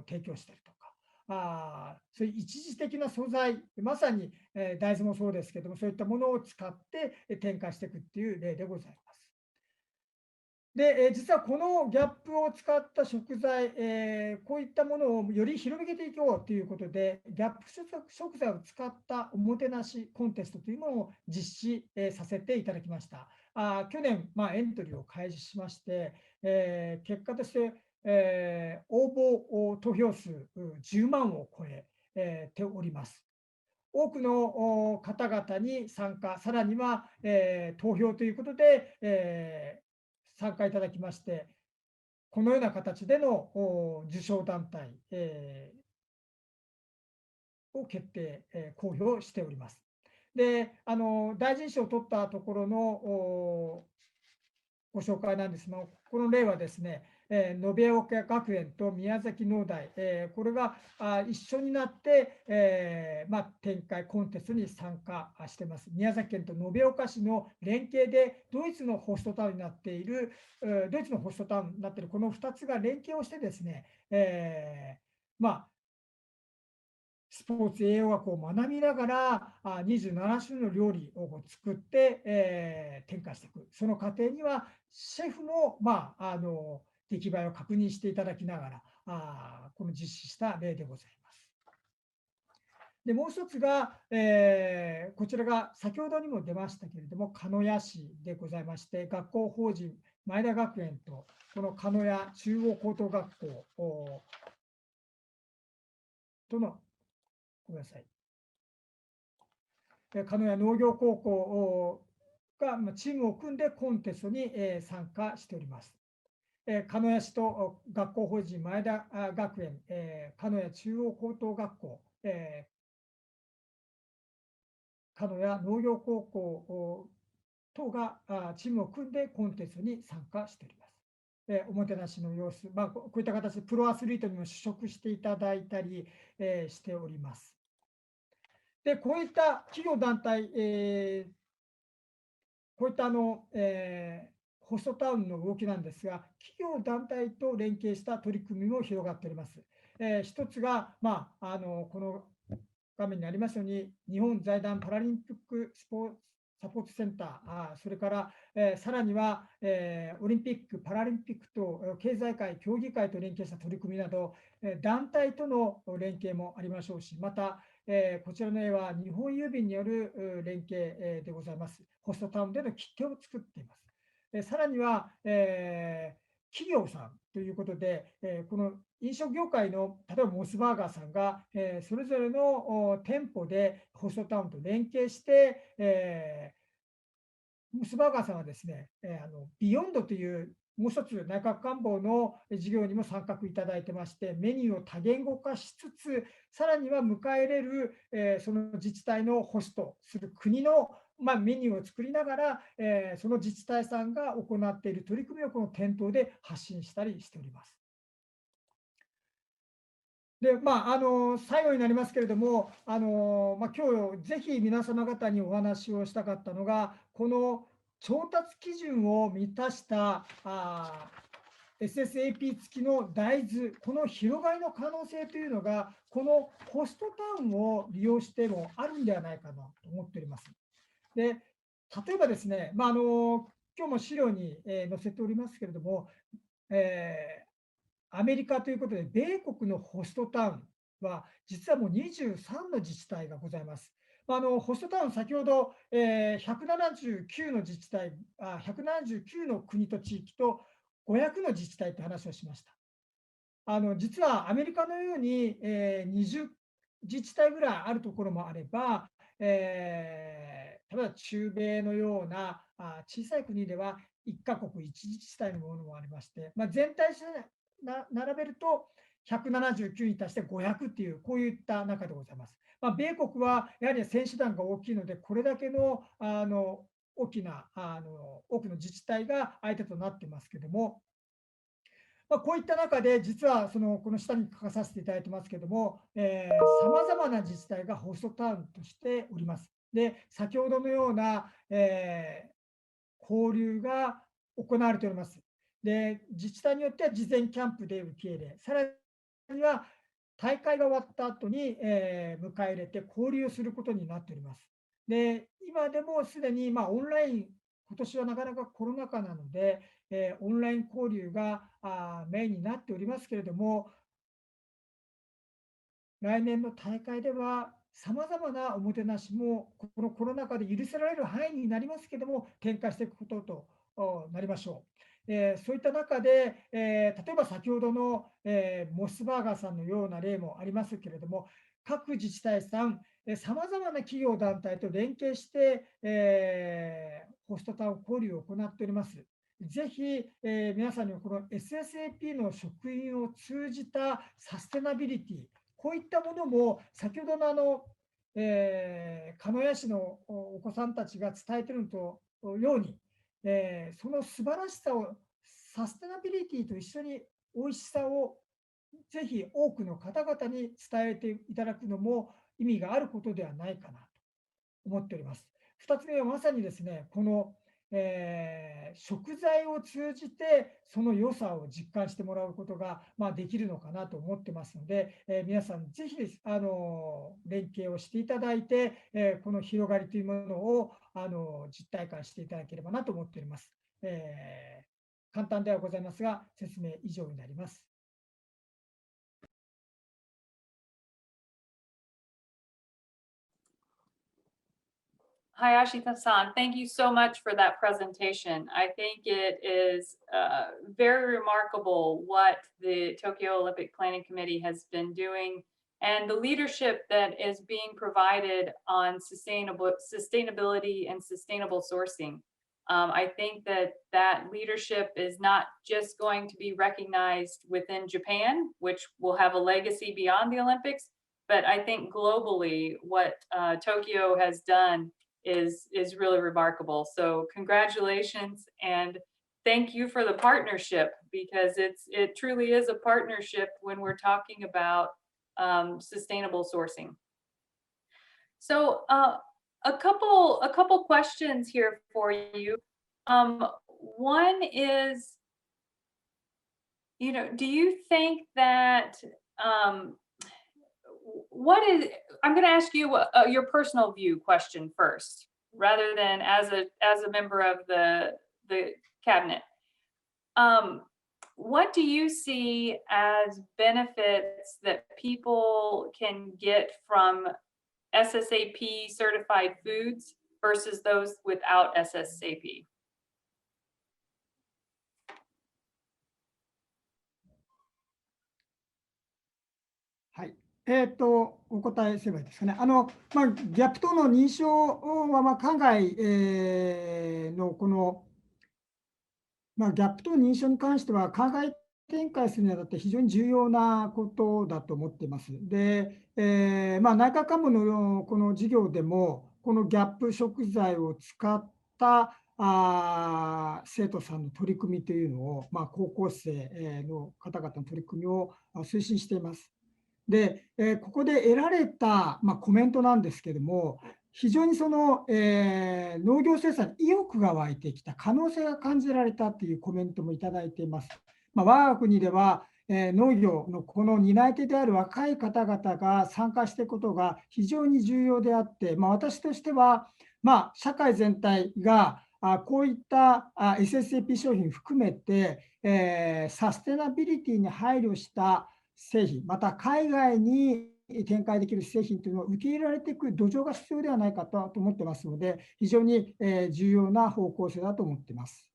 提供したりとか、そういう一時的な素材、まさに、大豆もそうですけども、そういったものを使って展開していくっていう例でございます。で、実はこのギャップを使った食材、こういったものをより広げていこうということで、ギャップ食材を使ったおもてなしコンテストというのを実施させていただきました。去年、エントリーを開始しまして、結果として、応募投票数10万を超えております。多くの方々に参加、さらには、投票ということで、参加いただきまして、このような形での受賞団体、を決定、公表しております。で、大臣賞を取ったところのご紹介なんですが、この例はですね、延岡学園と宮崎農大、これが一緒になって、展開コンテストに参加しています。宮崎県と延岡市の連携でドイツのホストタウンになっている、この2つが連携をしてですね、スポーツ栄養学を学びながら27種の料理を作って、展開していく。その過程にはシェフも、出来栄えを確認していただきながらこの実施した例でございます。でもう一つが、こちらが先ほどにも出ましたけれども、鹿屋市でございまして、学校法人前田学園とこの鹿屋中央高等学校とのごめんなさい。鹿屋農業高校がチームを組んでコンテストに参加しております。鹿屋市と学校法人前田学園、鹿屋中央高等学校、鹿屋農業高校等がチームを組んでコンテストに参加しております。おもてなしの様子、こういった形でプロアスリートにも試食していただいたり、しております。で、こういった企業団体、こういったホストタウンの動きなんですが、企業団体と連携した取り組みも広がっております。一つが、この画面にありますように、日本財団パラリンピックサポートセンター、それから、さらには、オリンピック・パラリンピックと経済界、協議会と連携した取り組みなど、団体との連携もありましょうし、また、こちらの絵は日本郵便による連携でございます。ホストタウンでの切手を作っています。さらには、企業さんということで、この飲食業界の例えばモスバーガーさんが、それぞれの店舗でホストタウンと連携して、モスバーガーさんはですね、ビヨンドというもう一つ内閣官房の事業にも参画いただいてまして、メニューを多言語化しつつ、さらには迎え入れる、その自治体のホストする国のメニューを作りながら、その自治体さんが行っている取り組みをこの店頭で発信したりしております。で、最後になりますけれども、今日ぜひ皆様方にお話をしたかったのが、この調達基準を満たしたSSAP 付きの大豆、この広がりの可能性というのが、このホストタウンを利用してもあるんではないかなと思っております。で、例えばですね、今日も資料に載せておりますけれども、アメリカということで、米国のホストタウンは、実はもう23の自治体がございます。ホストタウン、先ほど、179の自治体、179の国と地域と500の自治体という話をしました。実はアメリカのように、20自治体ぐらいあるところもあれば、例えば中米のような小さい国では1カ国1自治体のものもありまして、全体並べると179に対して500っていう、こういった中でございます。米国はやはり選手団が大きいので、これだけの多くの自治体が相手となっていますけれども、こういった中で、実はこの下に書かさせていただいてますけれども、さまざまな自治体がホストタウンとしております。で、先ほどのような、交流が行われております。で、自治体によっては事前キャンプで受け入れ、さらには大会が終わった後に、迎え入れて交流することになっております。で、今でもすでに、オンライン、今年はなかなかコロナ禍なので、オンライン交流がメインになっておりますけれども、来年の大会では、さまざまなおもてなしも、このコロナ禍で許せられる範囲になりますけれども、展開していくこととなりましょう。そういった中で、例えば先ほどの、モスバーガーさんのような例もありますけれども、各自治体さん、さまざまな企業団体と連携して、ホストタウン交流を行っております。ぜひ、皆さんにはこの SSAP の職員を通じたサステナビリティ、こういったものも先ほどの鹿屋市のお子さんたちが伝えているのとように、その素晴らしさをサステナビリティと一緒に美味しさをぜひ多くの方々に伝えていただくのも意味があることではないかなと思っております。2つ目はまさにですね、この食材を通じてその良さを実感してもらうことが、できるのかなと思ってますので、皆さんぜひです連携をしていただいて、この広がりというものを実体感していただければなと思っております。簡単ではございますが、説明以上になります。Hi, Ashita-san. Thank you so much for that presentation. I think it is very remarkable what the Tokyo Olympic Planning Committee has been doing and the leadership that is being provided on sustainability and sustainable sourcing. I think that that leadership is not just going to be recognized within Japan, which will have a legacy beyond the Olympics, but I think globally what Tokyo has done is really remarkable. So congratulations and thank you for the partnership, because it truly is a partnership when we're talking about sustainable sourcing. So a couple questions here for you. One is, do you think that I'm going to ask you your personal view question first, rather than as a member of the cabinet. What do you see as benefits that people can get from SSAP certified foods versus those without SSAP?お答えすればいいですかね。ギャップとの認証は、海外のこの、ギャップとの認証に関しては、海外展開するにあたって非常に重要なことだと思っています。で、内閣官房のこの事業でも、このギャップ食材を使った生徒さんの取り組みというのを、高校生の方々の取り組みを推進しています。で、ここで得られた、コメントなんですけども、非常にその、農業生産に意欲が湧いてきた、可能性が感じられたというコメントもいただいています。我が国では、農業のこの担い手である若い方々が参加していくことが非常に重要であって、私としては、社会全体がこういった SSAP 商品含めて、サステナビリティに配慮した製品、また海外に展開できる製品というのを受け入れられていく土壌が必要ではないかと思ってますので、非常に重要な方向性だと思っています。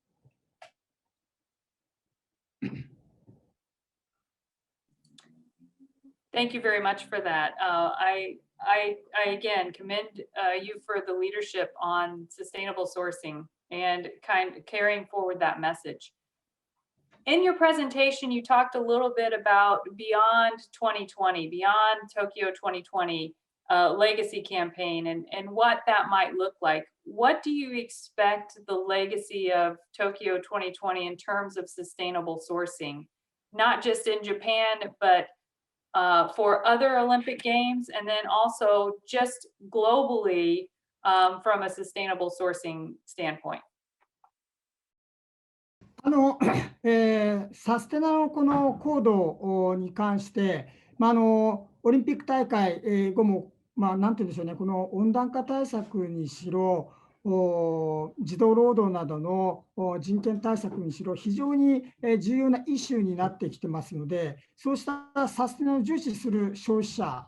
Thank you very much for that. I again commend you for the leadership on sustainable sourcing and carrying forward that message. In your presentation, you talked a little bit about beyond 2020, beyond Tokyo 2020 legacy campaign and what that might look like. What do you expect the legacy of Tokyo 2020 in terms of sustainable sourcing, not just in Japan, but for other Olympic Games, and then also just globally from a sustainable sourcing standpoint? サステナのこのコードに関して、オリンピック大会後も、なんて言うんでしょうね、この温暖化対策にしろ、児童労働などの人権対策にしろ、非常に重要なイシューになってきてますので、そうしたサステナを重視する消費者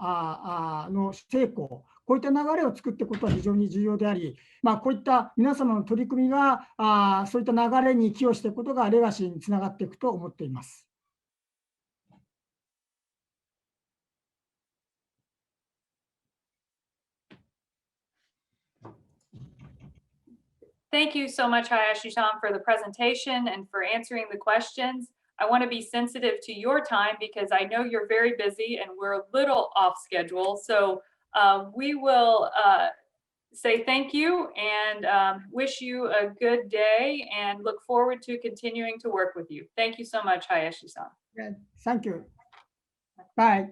の成功、こういった流れを作っていくことは非常に重要であり、こういった皆様の取り組みがそういった流れに寄与していくことがレガシーにつながっていくと思っています。Thank you so much, Hayashi-san, for the presentation and for answering the questions. I want to be sensitive to your time because I know you're very busy and we're a little off schedule. So we will say thank you and wish you a good day and look forward to continuing to work with you. Thank you so much, Hayashi-san. Thank you. Bye.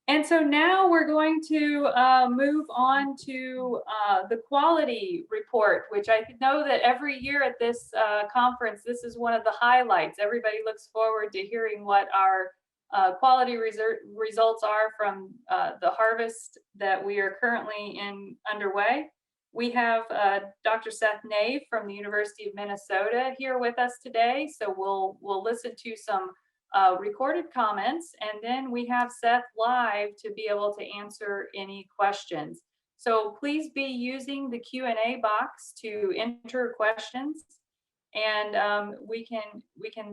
And so now we're going to move on to the quality report, which I know that every year at this conference, this is one of the highlights. Everybody looks forward to hearing what our quality results are from the harvest that we are currently underway. We have Dr. Seth Nave from the University of Minnesota here with us today. So we'll listen to some recorded comments, and then we have Seth live to be able to answer any questions. So please be using the Q&A box to enter questions. and we can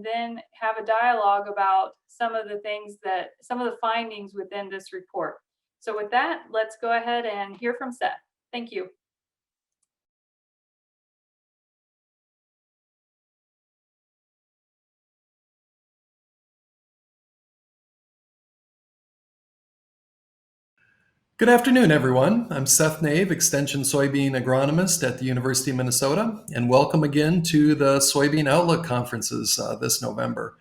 then have a dialogue about some of the findings within this report. So with that, let's go ahead and hear from Seth. Thank you. Good afternoon, everyone. I'm Seth Nave, Extension Soybean Agronomist at the University of Minnesota, and welcome again to the Soybean Outlook Conferences this November.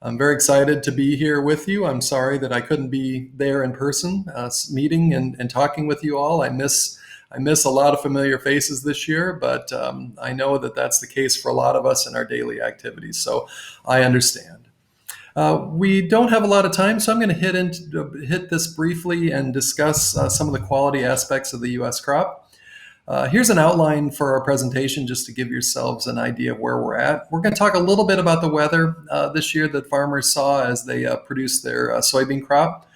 I'm very excited to be here with you. I'm sorry that I couldn't be there in person, meeting and talking with you all. I miss a lot of familiar faces this year, but I know that that's the case for a lot of us in our daily activities, so I understand. We don't have a lot of time, so I'm going to hit this briefly and discuss some of the quality aspects of the U.S. crop. Here's an outline for our presentation just to give yourselves an idea of where we're at. We're going to talk a little bit about the weather this year that farmers saw as they produced their soybean crop,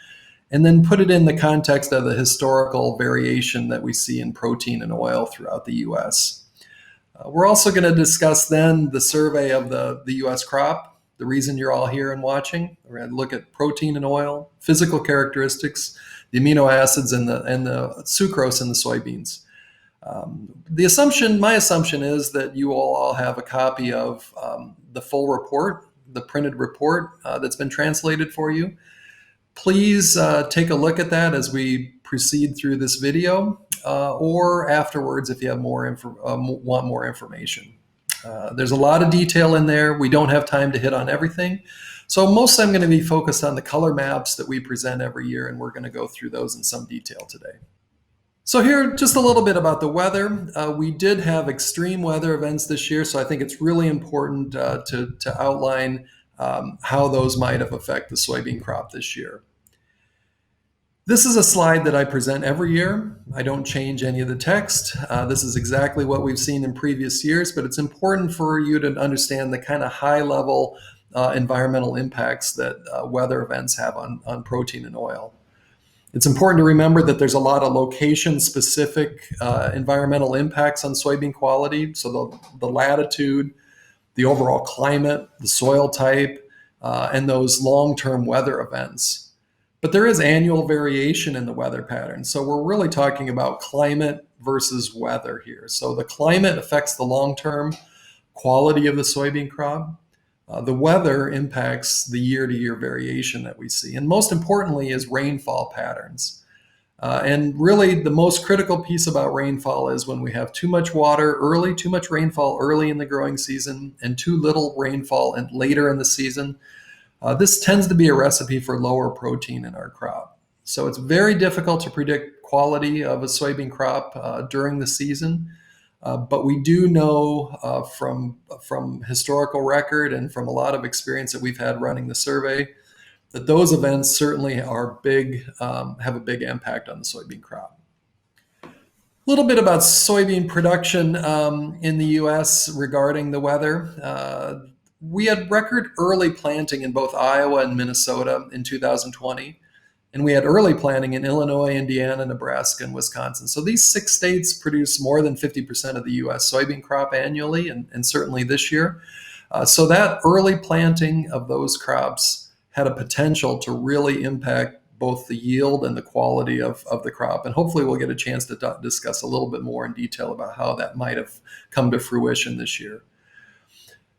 and then put it in the context of the historical variation that we see in protein and oil throughout the U.S. We're also going to discuss then the survey of the U.S. crop, the reason you're all here and watching. We're going to look at protein and oil, physical characteristics, the amino acids, and the sucrose in the soybeans. My assumption is that you all have a copy of the full report, the printed report that's been translated for you. Please take a look at that as we proceed through this video, or afterwards if you have want more information. There's a lot of detail in there. We don't have time to hit on everything. So mostly I'm going to be focused on the color maps that we present every year, and we're going to go through those in some detail today. So here, just a little bit about the weather. We did have extreme weather events this year, so I think it's really important to outline how those might have affected the soybean crop this year. This is a slide that I present every year. I don't change any of the text. This is exactly what we've seen in previous years, but it's important for you to understand the kind of high-level environmental impacts that weather events have on protein and oil. It's important to remember that there's a lot of location-specific environmental impacts on soybean quality. So the latitude, the overall climate, the soil type, and those long-term weather events. But there is annual variation in the weather pattern. So we're really talking about climate versus weather here. So the climate affects the long-term quality of the soybean crop. The weather impacts the year-to-year variation that we see. And most importantly is rainfall patterns. And really the most critical piece about rainfall is when we have too much rainfall early in the growing season and too little rainfall later in the season. This tends to be a recipe for lower protein in our crop. So it's very difficult to predict quality of a soybean crop during the season. But we do know from historical record and from a lot of experience that we've had running the survey that those events certainly are have a big impact on the soybean crop. A little bit about soybean production in the U.S. regarding the weather. We had record early planting in both Iowa and Minnesota in 2020. And we had early planting in Illinois, Indiana, Nebraska, and Wisconsin. So these 6 states produce more than 50% of the U.S. soybean crop annually, and certainly this year. So that early planting of those crops had a potential to really impact both the yield and the quality of the crop. And hopefully we'll get a chance to discuss a little bit more in detail about how that might have come to fruition this year.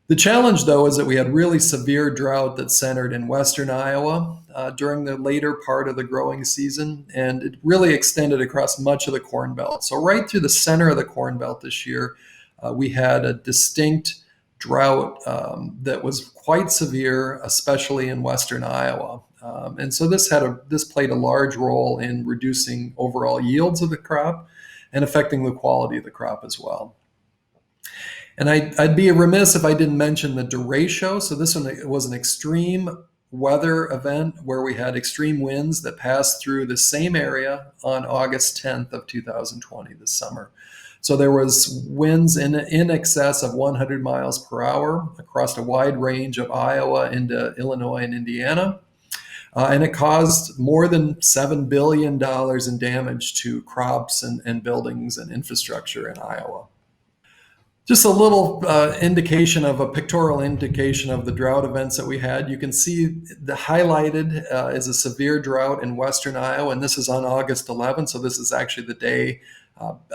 The challenge, though, is that we had really severe drought that centered in western Iowa during the later part of the growing season, and it really extended across much of the Corn Belt. So right through the center of the Corn Belt this year, we had a distinct drought that was quite severe, especially in western Iowa. And so this played a large role in reducing overall yields of the crop and affecting the quality of the crop as well. And I'd be remiss if I didn't mention the derecho. So this one was an extreme weather event where we had extreme winds that passed through the same area on August 10th of 2020 this summer. So there was winds in excess of 100 miles per hour across a wide range of Iowa into Illinois and Indiana. And it caused more than $7 billion in damage to crops and buildings and infrastructure in Iowa. Just a little indication of a pictorial indication of the drought events that we had. You can see the highlighted is a severe drought in western Iowa, and this is on August 11th. So this is actually the day,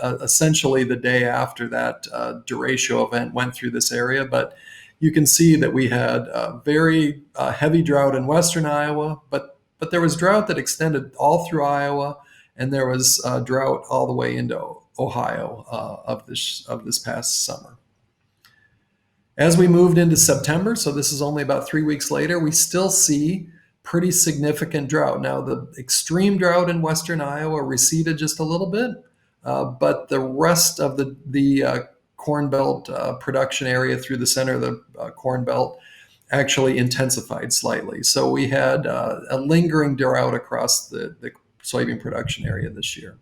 essentially the day after that derecho event went through this area. But you can see that we had a very heavy drought in western Iowa, but there was drought that extended all through Iowa, and there was drought all the way into Ohio of this past summer. As we moved into September, so this is only about 3 weeks later, we still see pretty significant drought. Now, the extreme drought in western Iowa receded just a little bit, but the rest of the Corn Belt production area through the center of the Corn Belt actually intensified slightly. So we had a lingering drought across the soybean production area this year.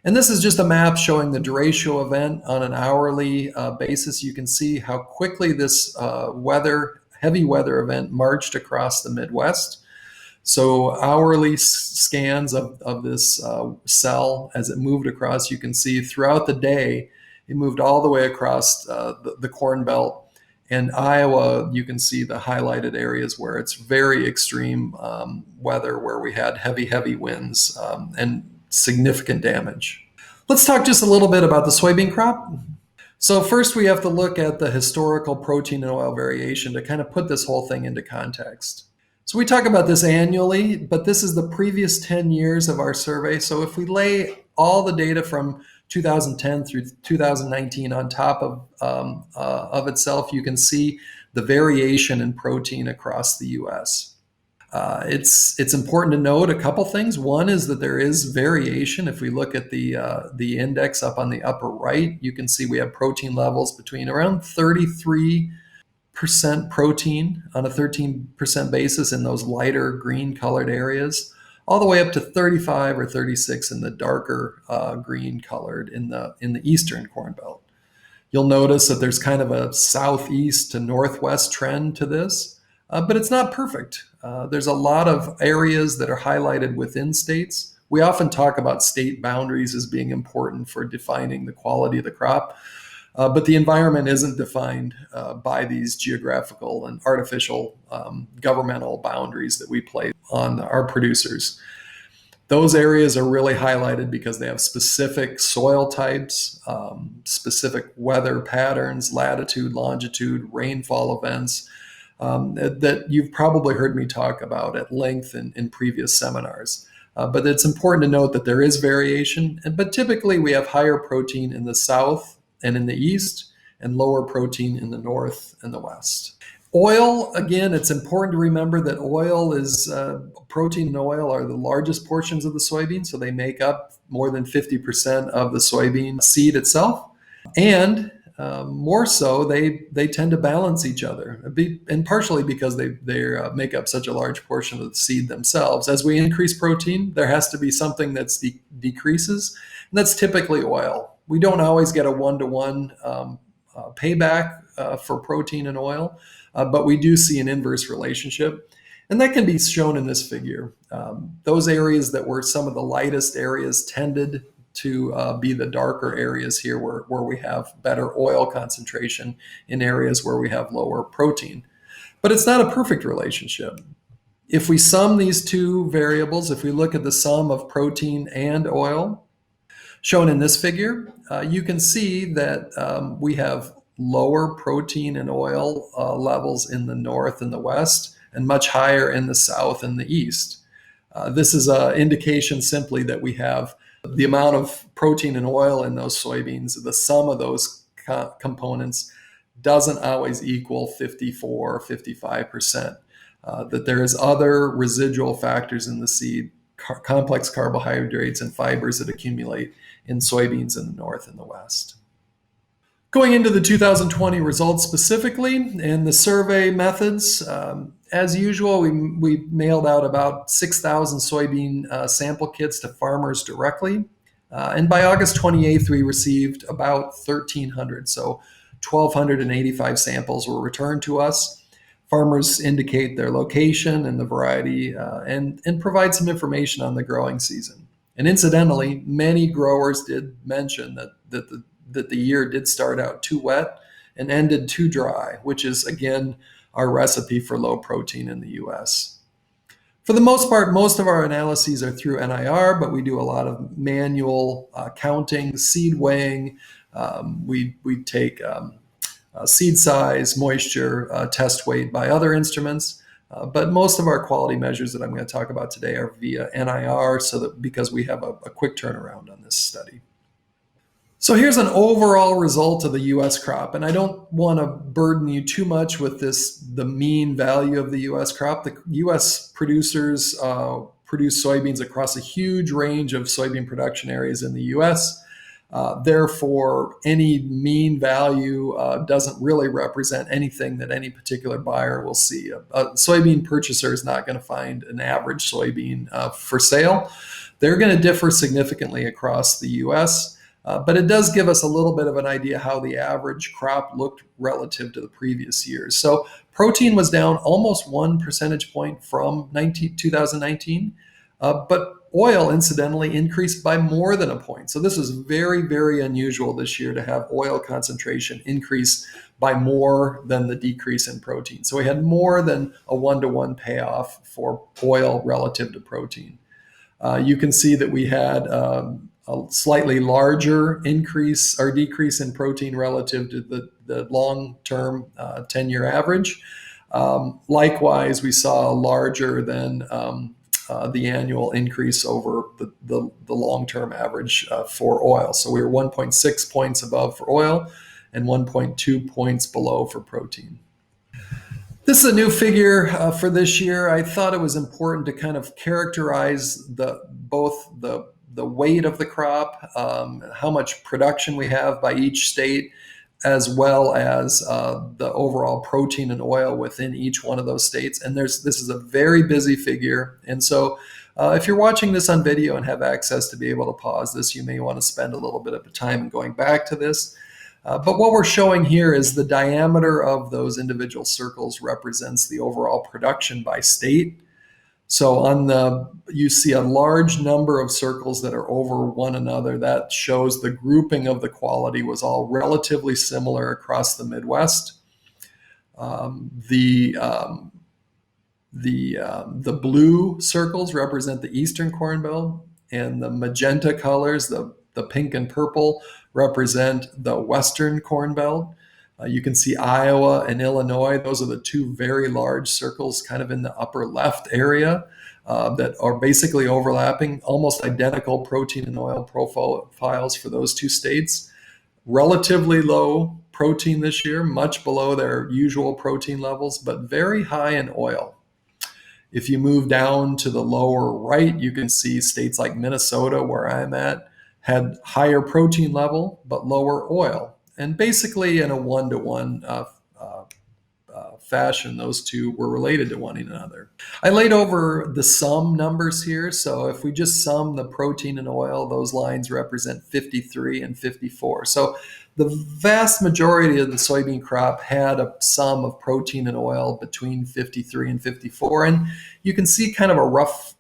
And this is just a map showing the derecho event on an hourly basis. You can see how quickly this heavy weather event marched across the Midwest. So hourly scans of this cell as it moved across, you can see throughout the day, it moved all the way across the Corn Belt. And Iowa, you can see the highlighted areas where it's very extreme weather, where we had heavy winds and significant damage. Let's talk just a little bit about the soybean crop. So first we have to look at the historical protein and oil variation to kind of put this whole thing into context. So we talk about this annually, but this is the previous 10 years of our survey. So if we lay all the data from 2010 through 2019 on top of itself, you can see the variation in protein across the U.S. It's important to note a couple things. One is that there is variation. If we look at the index up on the upper right, you can see we have protein levels between around 33% protein on a 13% basis in those lighter green colored areas, all the way up to 35 or 36 in the darker green colored in the eastern Corn Belt. You'll notice that there's kind of a southeast to northwest trend to this, but it's not perfect. There's a lot of areas that are highlighted within states. We often talk about state boundaries as being important for defining the quality of the crop, but the environment isn't defined by these geographical and artificial governmental boundaries that we place on our producers. Those areas are really highlighted because they have specific soil types, specific weather patterns, latitude, longitude, rainfall events, that you've probably heard me talk about at length in previous seminars. But it's important to note that there is variation, but typically we have higher protein in the south and in the east, and lower protein in the north and the west. Oil, again, it's important to remember that oil is, protein and oil are the largest portions of the soybean, so they make up more than 50% of the soybean seed itself. And more so, they tend to balance each other, and partially because they make up such a large portion of the seed themselves. As we increase protein, there has to be something that decreases, and that's typically oil. We don't always get a one-to-one payback for protein and oil, but we do see an inverse relationship, and that can be shown in this figure. Those areas that were some of the lightest areas tended to be the darker areas here where we have better oil concentration in areas where we have lower protein. But it's not a perfect relationship. If we sum these two variables, if we look at the sum of protein and oil, shown in this figure, you can see that we have lower protein and oil levels in the north and the west, and much higher in the south and the east. This is an indication simply that we have the amount of protein and oil in those soybeans, the sum of those components doesn't always equal 54 or 55%. That there is other residual factors in the seed, complex carbohydrates and fibers that accumulate in soybeans in the north and the west. Going into the 2020 results specifically and the survey methods, as usual, we mailed out about 6,000 soybean sample kits to farmers directly. And by August 28th, we received about 1,300. So 1,285 samples were returned to us. Farmers indicate their location and the variety and provide some information on the growing season. And incidentally, many growers did mention that the year did start out too wet and ended too dry, which is, again, our recipe for low protein in the US. For the most part, most of our analyses are through NIR, but we do a lot of manual counting, seed weighing. We take seed size, moisture, test weight by other instruments. But most of our quality measures that I'm going to talk about today are via NIR, because we have a quick turnaround on this study. So here's an overall result of the US crop, and I don't want to burden you too much with the mean value of the US crop. The US producers produce soybeans across a huge range of soybean production areas in the US. Therefore, any mean value doesn't really represent anything that any particular buyer will see. A soybean purchaser is not going to find an average soybean for sale. They're going to differ significantly across the US. But it does give us a little bit of an idea how the average crop looked relative to the previous years. So protein was down almost 1 percentage point from 2019, but oil, incidentally, increased by more than a point. So this was very, very unusual this year to have oil concentration increase by more than the decrease in protein. So we had more than a 1-to-1 payoff for oil relative to protein. You can see that we had a slightly larger increase or decrease in protein relative to the long-term 10-year average. Likewise, we saw a larger than the annual increase over the long-term average for oil. So we were 1.6 points above for oil and 1.2 points below for protein. This is a new figure for this year. I thought it was important to kind of characterize both the weight of the crop, how much production we have by each state, as well as the overall protein and oil within each one of those states. And this is a very busy figure. And so if you're watching this on video and have access to be able to pause this, you may want to spend a little bit of time in going back to this. But what we're showing here is the diameter of those individual circles represents the overall production by state. So you see a large number of circles that are over one another. That shows the grouping of the quality was all relatively similar across the Midwest. The blue circles represent the Eastern Corn Belt, and the magenta colors, the pink and purple, represent the Western Corn Belt. You can see Iowa and Illinois. Those are the two very large circles kind of in the upper left area that are basically overlapping, almost identical protein and oil profiles for those two states. Relatively low protein this year, much below their usual protein levels, but very high in oil. If you move down to the lower right, you can see states like Minnesota, where I'm at, had higher protein level, but lower oil. And basically in a 1-to-1 fashion, those two were related to one another. I laid over the sum numbers here. So if we just sum the protein and oil, those lines represent 53 and 54. So the vast majority of the soybean crop had a sum of protein and oil between 53 and 54. And you can see kind of a rough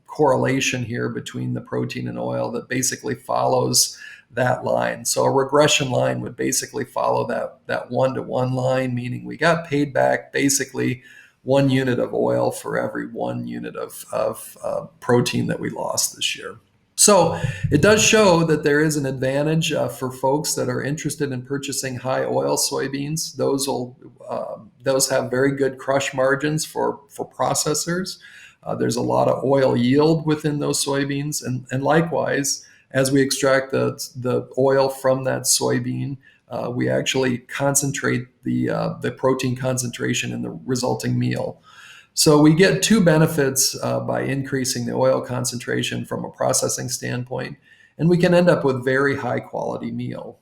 correlation here between the protein and oil that basically follows that line. So a regression line would basically follow that 1-to-1 line, meaning we got paid back basically 1 unit of oil for every 1 unit of protein that we lost this year. So it does show that there is an advantage for folks that are interested in purchasing high oil soybeans. Those have very good crush margins for processors. There's a lot of oil yield within those soybeans, and likewise, as we extract the oil from that soybean, we actually concentrate the protein concentration in the resulting meal. So we get two benefits by increasing the oil concentration from a processing standpoint, and we can end up with very high quality meal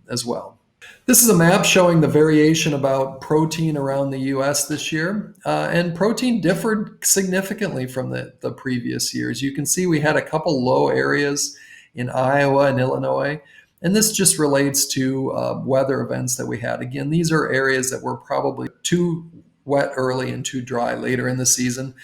as well. This is a map showing the variation about protein around the US this year, and protein differed significantly from the previous years. You can see we had a couple low areas in Iowa and Illinois, and this just relates to weather events that we had. Again, these are areas that were probably too wet early and too dry later in the season.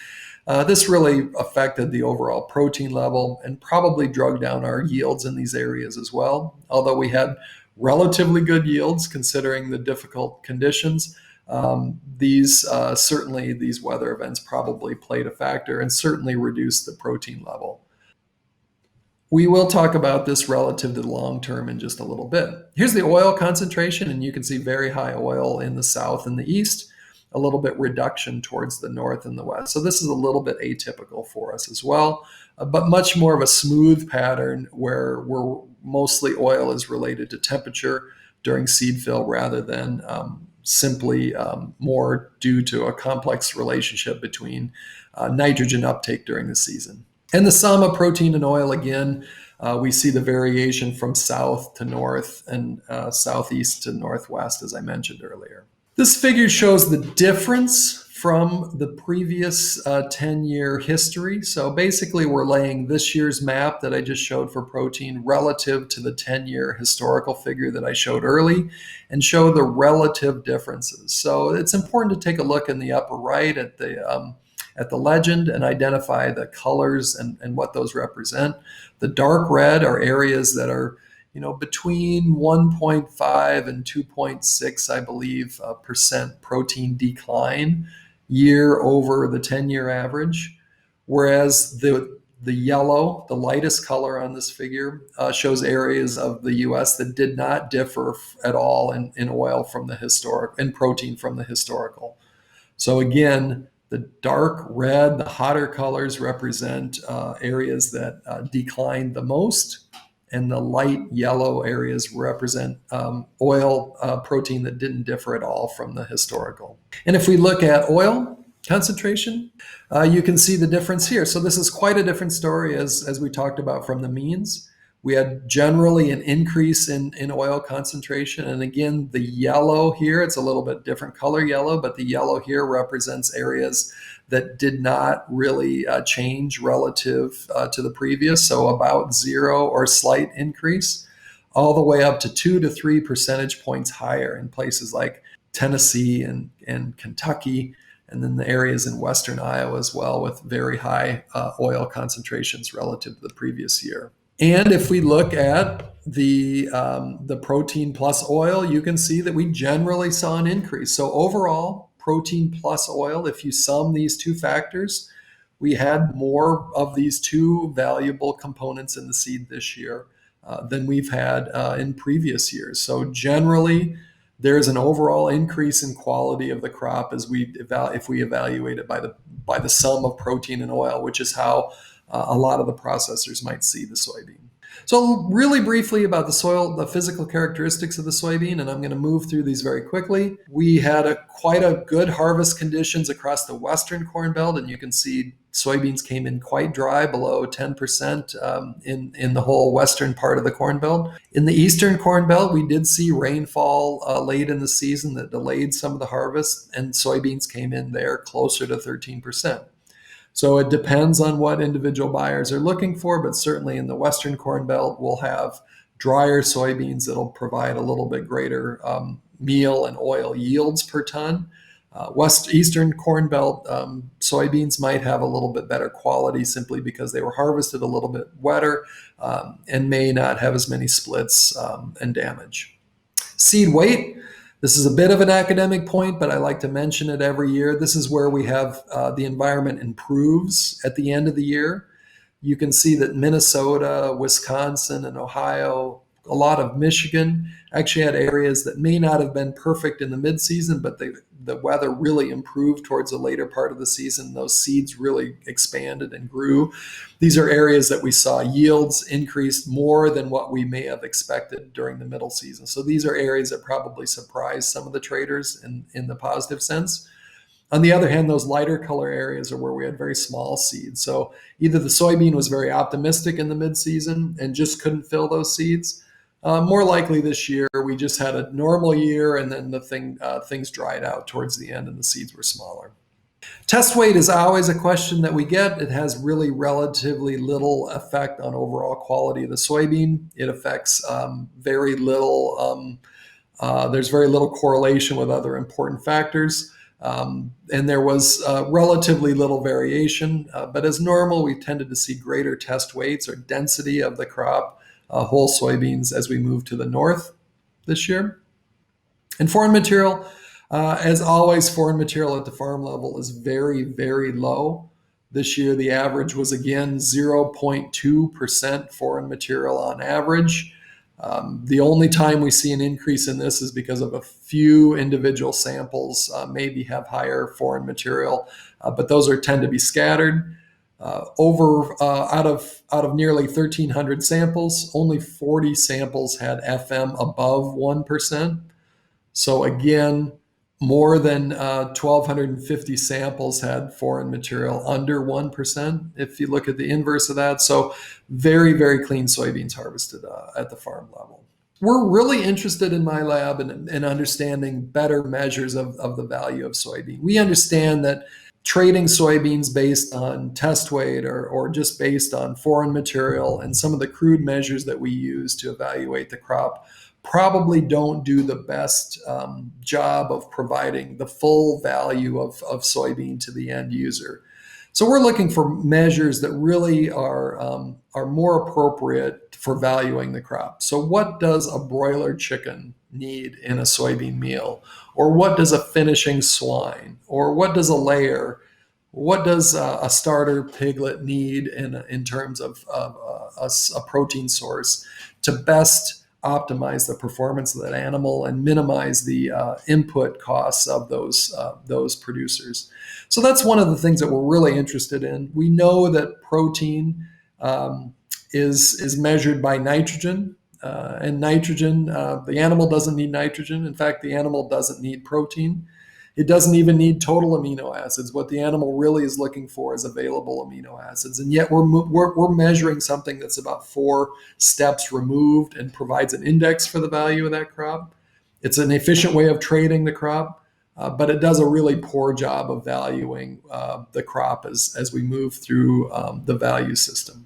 This really affected the overall protein level and probably drug down our yields in these areas as well, although we had relatively good yields considering the difficult conditions. Certainly these weather events probably played a factor and certainly reduced the protein level. We will talk about this relative to the long term in just a little bit. Here's the oil concentration, and you can see very high oil in the south and the east, a little bit reduction towards the north and the west. So this is a little bit atypical for us as well, but much more of a smooth pattern where mostly oil is related to temperature during seed fill rather than simply more due to a complex relationship between nitrogen uptake during the season. And the sum of protein and oil, again, we see the variation from south to north and southeast to northwest, as I mentioned earlier. This figure shows the difference from the previous 10-year history. So basically, we're laying this year's map that I just showed for protein relative to the 10-year historical figure that I showed early and show the relative differences. So it's important to take a look in the upper right at the legend and identify the colors and what those represent. The dark red are areas that are, between 1.5 and 2.6, I believe, percent protein decline year over the 10-year average. Whereas the yellow, the lightest color on this figure, shows areas of the U.S. that did not differ at all in oil from the historic, in protein from the historical. So again, the dark red, the hotter colors represent areas that declined the most, and the light yellow areas represent oil protein that didn't differ at all from the historical. And if we look at oil concentration, you can see the difference here. So this is quite a different story as we talked about from the means. We had generally an increase in oil concentration. And again, the yellow here, it's a little bit different color yellow, but the yellow here represents areas that did not really change relative to the previous. So about zero or slight increase, all the way up to 2 to 3 percentage points higher in places like Tennessee and Kentucky, and then the areas in western Iowa as well with very high oil concentrations relative to the previous year. And if we look at the protein plus oil, you can see that we generally saw an increase. So overall, protein plus oil, if you sum these two factors, we had more of these two valuable components in the seed this year than we've had in previous years. So generally, there's an overall increase in quality of the crop if we evaluate it by the sum of protein and oil, which is how a lot of the processors might see the soybean. So really briefly about the physical characteristics of the soybean, and I'm going to move through these very quickly. We had quite a good harvest conditions across the western Corn Belt, and you can see soybeans came in quite dry, below 10% in the whole western part of the Corn Belt. In the eastern Corn Belt, we did see rainfall late in the season that delayed some of the harvest, and soybeans came in there closer to 13%. So it depends on what individual buyers are looking for, but certainly in the western Corn Belt, we'll have drier soybeans that'll provide a little bit greater meal and oil yields per ton. Eastern Corn Belt soybeans might have a little bit better quality simply because they were harvested a little bit wetter and may not have as many splits and damage. Seed weight. This is a bit of an academic point, but I like to mention it every year. This is where we have the environment improves at the end of the year. You can see that Minnesota, Wisconsin, and Ohio, a lot of Michigan actually had areas that may not have been perfect in the midseason, but the weather really improved towards the later part of the season. Those seeds really expanded and grew. These are areas that we saw yields increased more than what we may have expected during the middle season. So these are areas that probably surprised some of the traders in the positive sense. On the other hand, those lighter color areas are where we had very small seeds. So either the soybean was very optimistic in the midseason and just couldn't fill those seeds. More likely this year, we just had a normal year and then things dried out towards the end and the seeds were smaller. Test weight is always a question that we get. It has really relatively little effect on overall quality of the soybean. It affects very little, there's very little correlation with other important factors. And there was relatively little variation, but as normal, we tended to see greater test weights or density of the crop, whole soybeans as we move to the north. this year. And foreign material, as always, foreign material at the farm level is very, very low. This year, the average was again 0.2% foreign material on average. The only time we see an increase in this is because of a few individual samples maybe have higher foreign material, but those tend to be scattered. Out of nearly 1,300 samples, only 40 samples had FM above 1%. So again, more than 1,250 samples had foreign material under 1%, if you look at the inverse of that. So very, very clean soybeans harvested at the farm level. We're really interested in my lab in understanding better measures of the value of soybean. We understand that trading soybeans based on test weight or just based on foreign material and some of the crude measures that we use to evaluate the crop probably don't do the best job of providing the full value of soybean to the end user. So we're looking for measures that really are more appropriate for valuing the crop. So what does a broiler chicken need in a soybean meal? Or what does a finishing swine? Or what does a layer? What does a starter piglet need in terms of a protein source to best optimize the performance of that animal and minimize the input costs of those producers? So that's one of the things that we're really interested in. We know that protein is measured by nitrogen, and nitrogen, the animal doesn't need nitrogen. In fact, the animal doesn't need protein. It doesn't even need total amino acids. What the animal really is looking for is available amino acids. And yet we're measuring something that's about 4 steps removed and provides an index for the value of that crop. It's an efficient way of trading the crop, but it does a really poor job of valuing the crop as we move through the value system.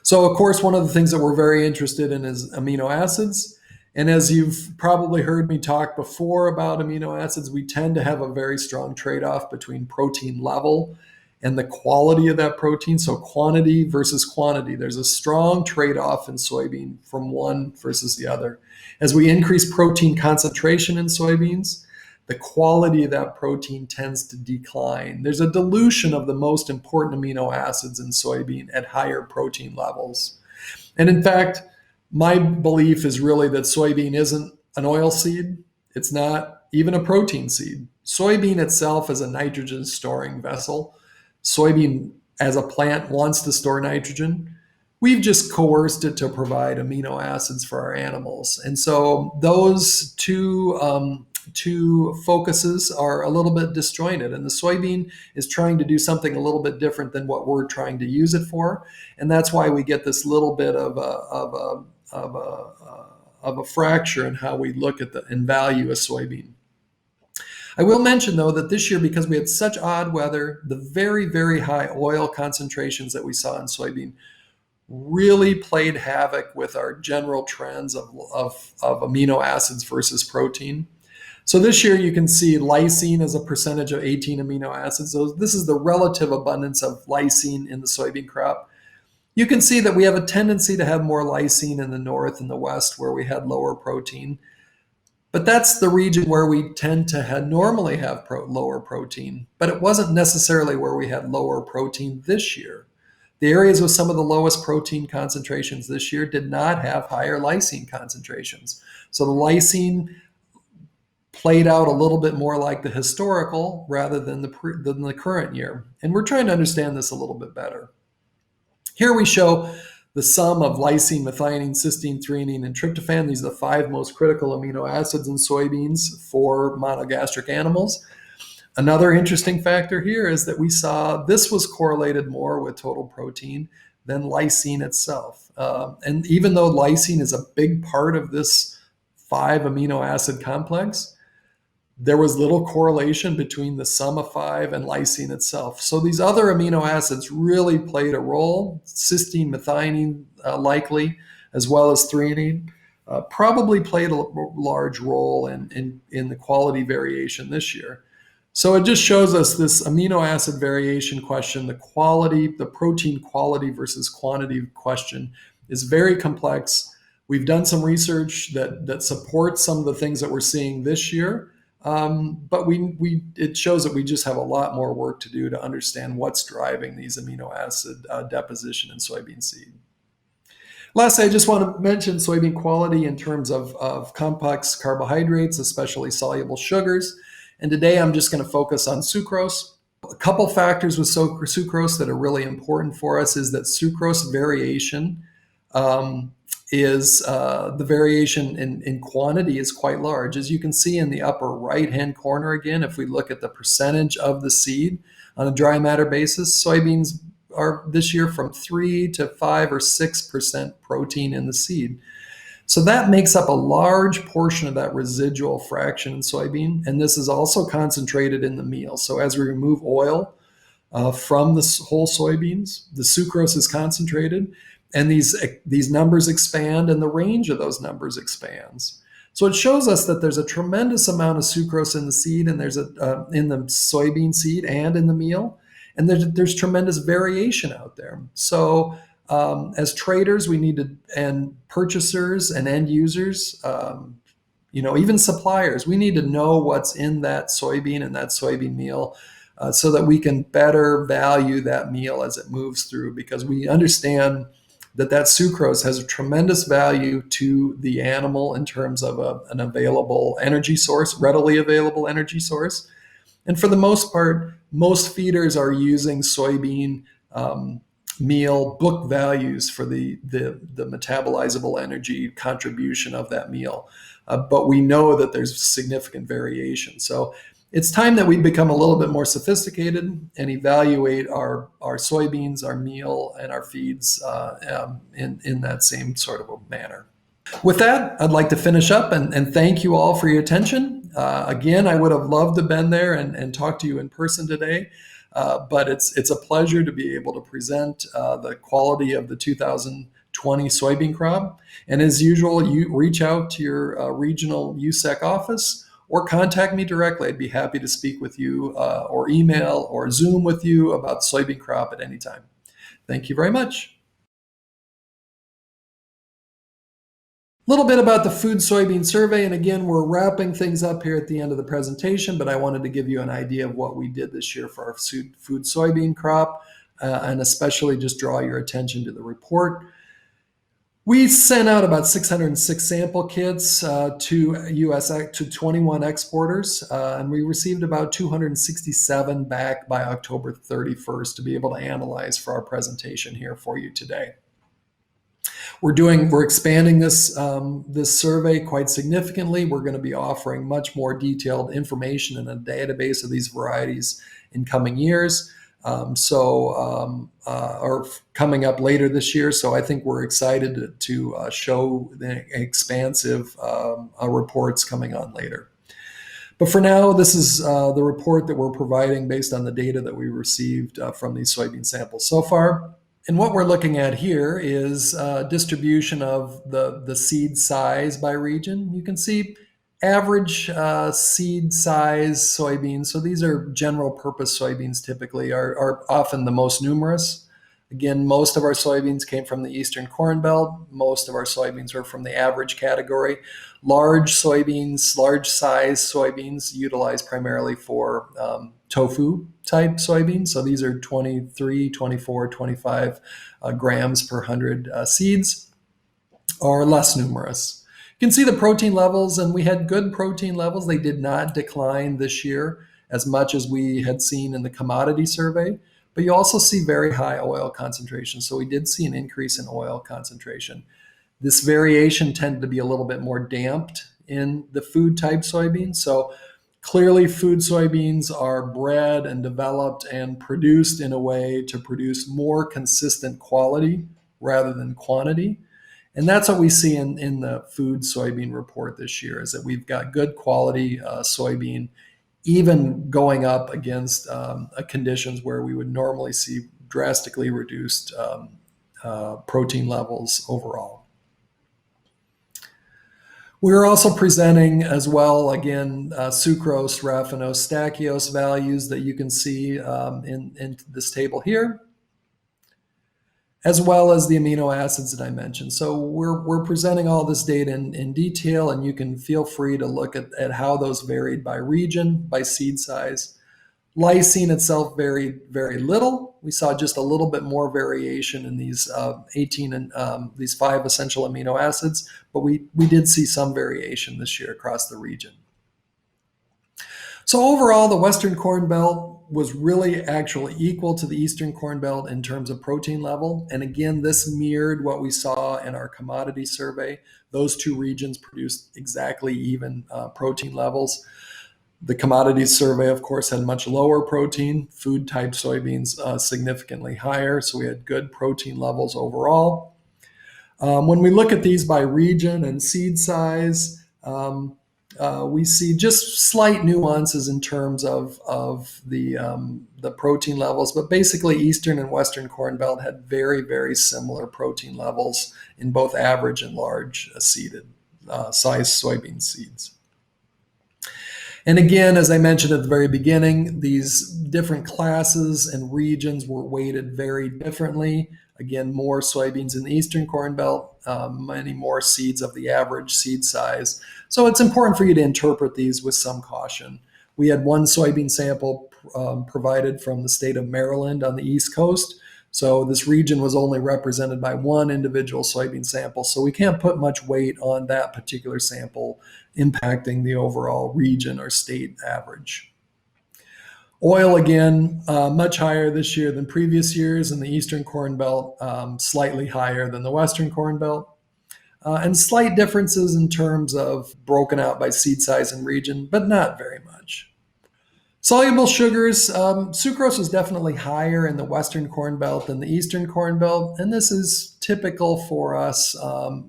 So, of course, one of the things that we're very interested in is amino acids. And as you've probably heard me talk before about amino acids, we tend to have a very strong trade-off between protein level and the quality of that protein. So quantity versus quantity. There's a strong trade-off in soybean from one versus the other. As we increase protein concentration in soybeans, the quality of that protein tends to decline. There's a dilution of the most important amino acids in soybean at higher protein levels. And in fact, my belief is really that soybean isn't an oil seed. It's not even a protein seed. Soybean itself is a nitrogen storing vessel. Soybean as a plant wants to store nitrogen. We've just coerced it to provide amino acids for our animals. And so those two focuses are a little bit disjointed, and the soybean is trying to do something a little bit different than what we're trying to use it for. And that's why we get this little bit of a fracture in how we look at and value a soybean. I will mention, though, that this year, because we had such odd weather, the very, very high oil concentrations that we saw in soybean really played havoc with our general trends of amino acids versus protein. So this year you can see lysine as a percentage of 18 amino acids. So this is the relative abundance of lysine in the soybean crop. You can see that we have a tendency to have more lysine in the north and the west where we had lower protein. But that's the region where we tend to normally have lower protein, but it wasn't necessarily where we had lower protein this year. The areas with some of the lowest protein concentrations this year did not have higher lysine concentrations. So the lysine played out a little bit more like the historical rather than the current year. And we're trying to understand this a little bit better. Here we show the sum of lysine, methionine, cysteine, threonine, and tryptophan. These are the 5 most critical amino acids in soybeans for monogastric animals. Another interesting factor here is that we saw this was correlated more with total protein than lysine itself. And even though lysine is a big part of this 5 amino acid complex, there was little correlation between the sum of 5 and lysine itself. So these other amino acids really played a role. Cysteine, methionine likely, as well as threonine, probably played a large role in the quality variation this year. So it just shows us this amino acid variation question, the protein quality versus quantity question is very complex. We've done some research that supports some of the things that we're seeing this year, but it shows that we just have a lot more work to do to understand what's driving these amino acid deposition in soybean seed. Lastly, I just want to mention soybean quality in terms of complex carbohydrates, especially soluble sugars. And today I'm just going to focus on sucrose. A couple factors with sucrose that are really important for us is that sucrose variation is the variation in quantity is quite large. As you can see in the upper right-hand corner again, if we look at the percentage of the seed on a dry matter basis, soybeans are this year from 3 to 5 or 6% protein in the seed. So that makes up a large portion of that residual fraction in soybean, and this is also concentrated in the meal. So as we remove oil from the whole soybeans, the sucrose is concentrated, and these numbers expand, and the range of those numbers expands. So it shows us that there's a tremendous amount of sucrose in the seed, and there's in the soybean seed and in the meal, and there's tremendous variation out there. So as traders, we need to, and purchasers and end users, even suppliers, we need to know what's in that soybean and that soybean meal so that we can better value that meal as it moves through, because we understand that sucrose has a tremendous value to the animal in terms of an available energy source, readily available energy source. And for the most part, most feeders are using soybean meal book values for the metabolizable energy contribution of that meal. But we know that there's significant variation. So it's time that we become a little bit more sophisticated and evaluate our soybeans, our meal, and our feeds in that same sort of a manner. With that, I'd like to finish up and thank you all for your attention. Again, I would have loved to have been there and talk to you in person today. But it's a pleasure to be able to present the quality of the 2020 soybean crop. And as usual, you reach out to your regional Ussec office or contact me directly. I'd be happy to speak with you or email or Zoom with you about soybean crop at any time. Thank you very much. A little bit about the food soybean survey, and again, we're wrapping things up here at the end of the presentation, but I wanted to give you an idea of what we did this year for our food soybean crop, and especially just draw your attention to the report. We sent out about 606 sample kits to 21 exporters, and we received about 267 back by October 31st to be able to analyze for our presentation here for you today. We're expanding this survey quite significantly. We're going to be offering much more detailed information in a database of these varieties in coming years, or coming up later this year. So I think we're excited to show the expansive reports coming on later. But for now, this is the report that we're providing based on the data that we received from these soybean samples so far. And what we're looking at here is distribution of the seed size by region. You can see average seed size soybeans. So these are general purpose soybeans typically are often the most numerous. Again, most of our soybeans came from the Eastern Corn Belt. Most of our soybeans were from the average category. Large soybeans, large size soybeans utilized primarily for tofu type soybeans. So these are 23, 24, 25 grams per 100 seeds, or less numerous. You can see the protein levels, and we had good protein levels. They did not decline this year as much as we had seen in the commodity survey, but you also see very high oil concentration. So we did see an increase in oil concentration. This variation tended to be a little bit more damped in the food type soybeans. So clearly food soybeans are bred and developed and produced in a way to produce more consistent quality rather than quantity. And that's what we see in the food soybean report this year, is that we've got good quality soybean, even going up against conditions where we would normally see drastically reduced protein levels overall. We're also presenting as well, again, sucrose, raffinose, stachyose values that you can see in this table here. as well as the amino acids that I mentioned. So we're presenting all this data in detail, and you can feel free to look at how those varied by region, by seed size. Lysine itself varied very little. We saw just a little bit more variation in these 18 and these 5 essential amino acids, but we did see some variation this year across the region. So overall, the Western Corn Belt was really actually equal to the Eastern Corn Belt in terms of protein level. And again, this mirrored what we saw in our commodity survey. Those two regions produced exactly even protein levels. The commodities survey, of course, had much lower protein, food type soybeans significantly higher. So we had good protein levels overall. When we look at these by region and seed size, we see just slight nuances in terms of the protein levels, but basically Eastern and Western Corn Belt had very, very similar protein levels in both average and large seeded size soybean seeds. And again, as I mentioned at the very beginning, these different classes and regions were weighted very differently. Again, more soybeans in the Eastern Corn Belt, many more seeds of the average seed size. So it's important for you to interpret these with some caution. We had one soybean sample provided from the state of Maryland on the East Coast. So this region was only represented by one individual soybean sample. So we can't put much weight on that particular sample impacting the overall region or state average. Oil, again, much higher this year than previous years in the Eastern Corn Belt, slightly higher than the Western Corn Belt. And slight differences in terms of broken out by seed size and region, but not very much. Soluble sugars, sucrose is definitely higher in the Western Corn Belt than the Eastern Corn Belt, and this is typical for us.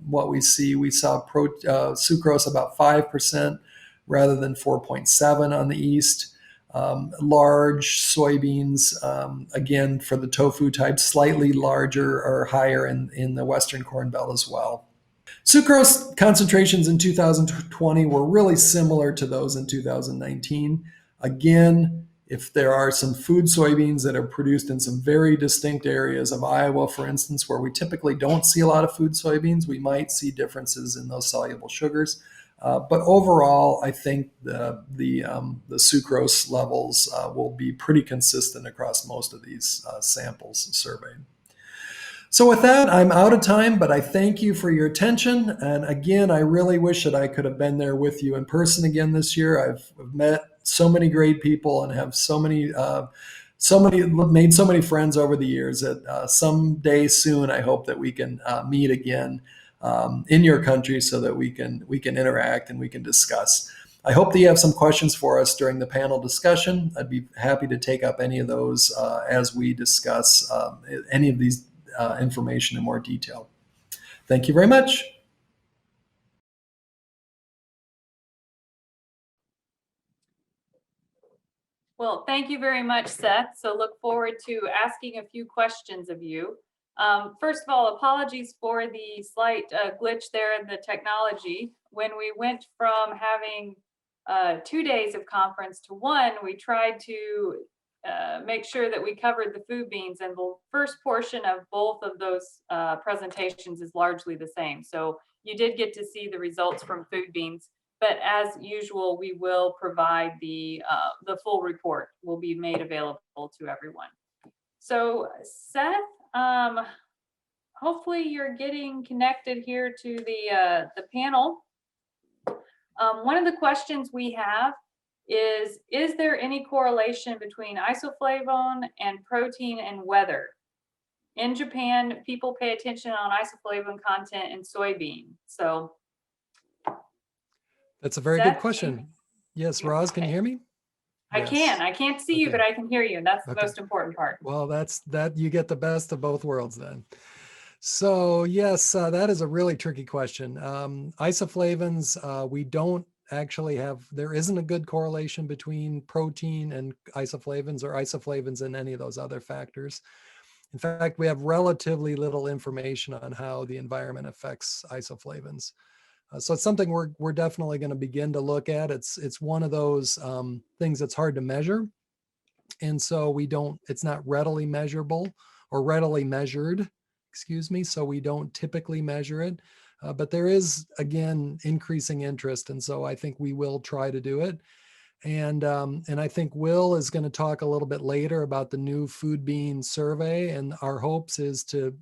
What we see, we saw sucrose about 5% rather than 4.7 on the East. Large soybeans, again, for the tofu type, slightly larger or higher in the Western Corn Belt as well. Sucrose concentrations in 2020 were really similar to those in 2019. Again, if there are some food soybeans that are produced in some very distinct areas of Iowa, for instance, where we typically don't see a lot of food soybeans, we might see differences in those soluble sugars. But overall, I think the sucrose levels will be pretty consistent across most of these samples surveyed. So with that, I'm out of time, but I thank you for your attention. And again, I really wish that I could have been there with you in person again this year. I've met so many great people and have made so many friends over the years that someday soon, I hope that we can meet again in your country so that we can interact and we can discuss. I hope that you have some questions for us during the panel discussion. I'd be happy to take up any of those as we discuss any of these information in more detail. Thank you very much. Well, thank you very much, Seth. So look forward to asking a few questions of you. First of all, apologies for the slight glitch there in the technology. When we went from having 2 days of conference to one, we tried to make sure that we covered the food beans, and the first portion of both of those presentations is largely the same. So you did get to see the results from food beans, but as usual, we will provide the full report will be made available to everyone. So Seth, hopefully you're getting connected here to the panel. One of the questions we have is there any correlation between isoflavone and protein and weather? In Japan, people pay attention on isoflavone content in soybean. So that's a very good question. Yes, Roz, can you hear me? I can. I can't see you, but I can hear you. That's the most important part. Well, you get the best of both worlds then. So yes, that is a really tricky question. Isoflavones, we don't actually there isn't a good correlation between protein and isoflavones or isoflavones and any of those other factors. In fact, we have relatively little information on how the environment affects isoflavones. So it's something we're definitely going to begin to look at. It's one of those things that's hard to measure. And so it's not readily measurable or readily measured, excuse me, so we don't typically measure it. But there is, again, increasing interest, and so I think we will try to do it. And I think Will is going to talk a little bit later about the new food bean survey, and our hopes is to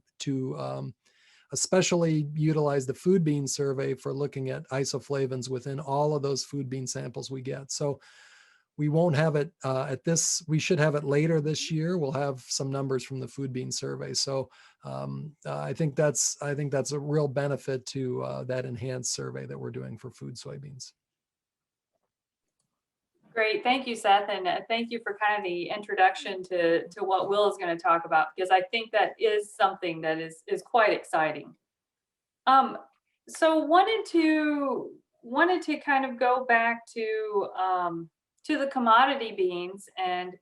especially utilize the food bean survey for looking at isoflavones within all of those food bean samples we get. So we won't have it we should have it later this year. We'll have some numbers from the food bean survey. So I think that's a real benefit to that enhanced survey that we're doing for food soybeans. Great, thank you, Seth, and thank you for kind of the introduction to what Will is going to talk about, because I think that is something that is quite exciting. So wanted to kind of go back to the commodity beans and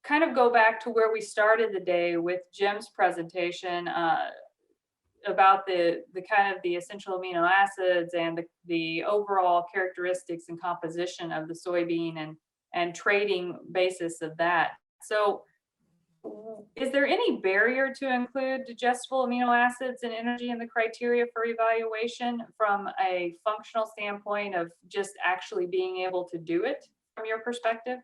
kind of go back to where we started the day with Jim's presentation about the kind of the essential amino acids and the overall characteristics and composition of the soybean and trading basis of that. So is there any barrier to include digestible amino acids and energy in the criteria for evaluation from a functional standpoint of just actually being able to do it from your perspective?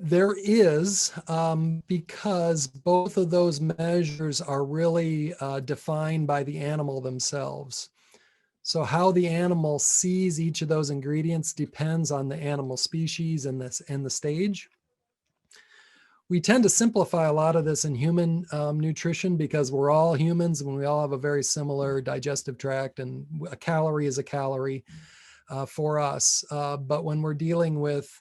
There is, because both of those measures are really defined by the animal themselves. So how the animal sees each of those ingredients depends on the animal species and the stage. We tend to simplify a lot of this in human nutrition because we're all humans and we all have a very similar digestive tract, and a calorie is a calorie for us. But when we're dealing with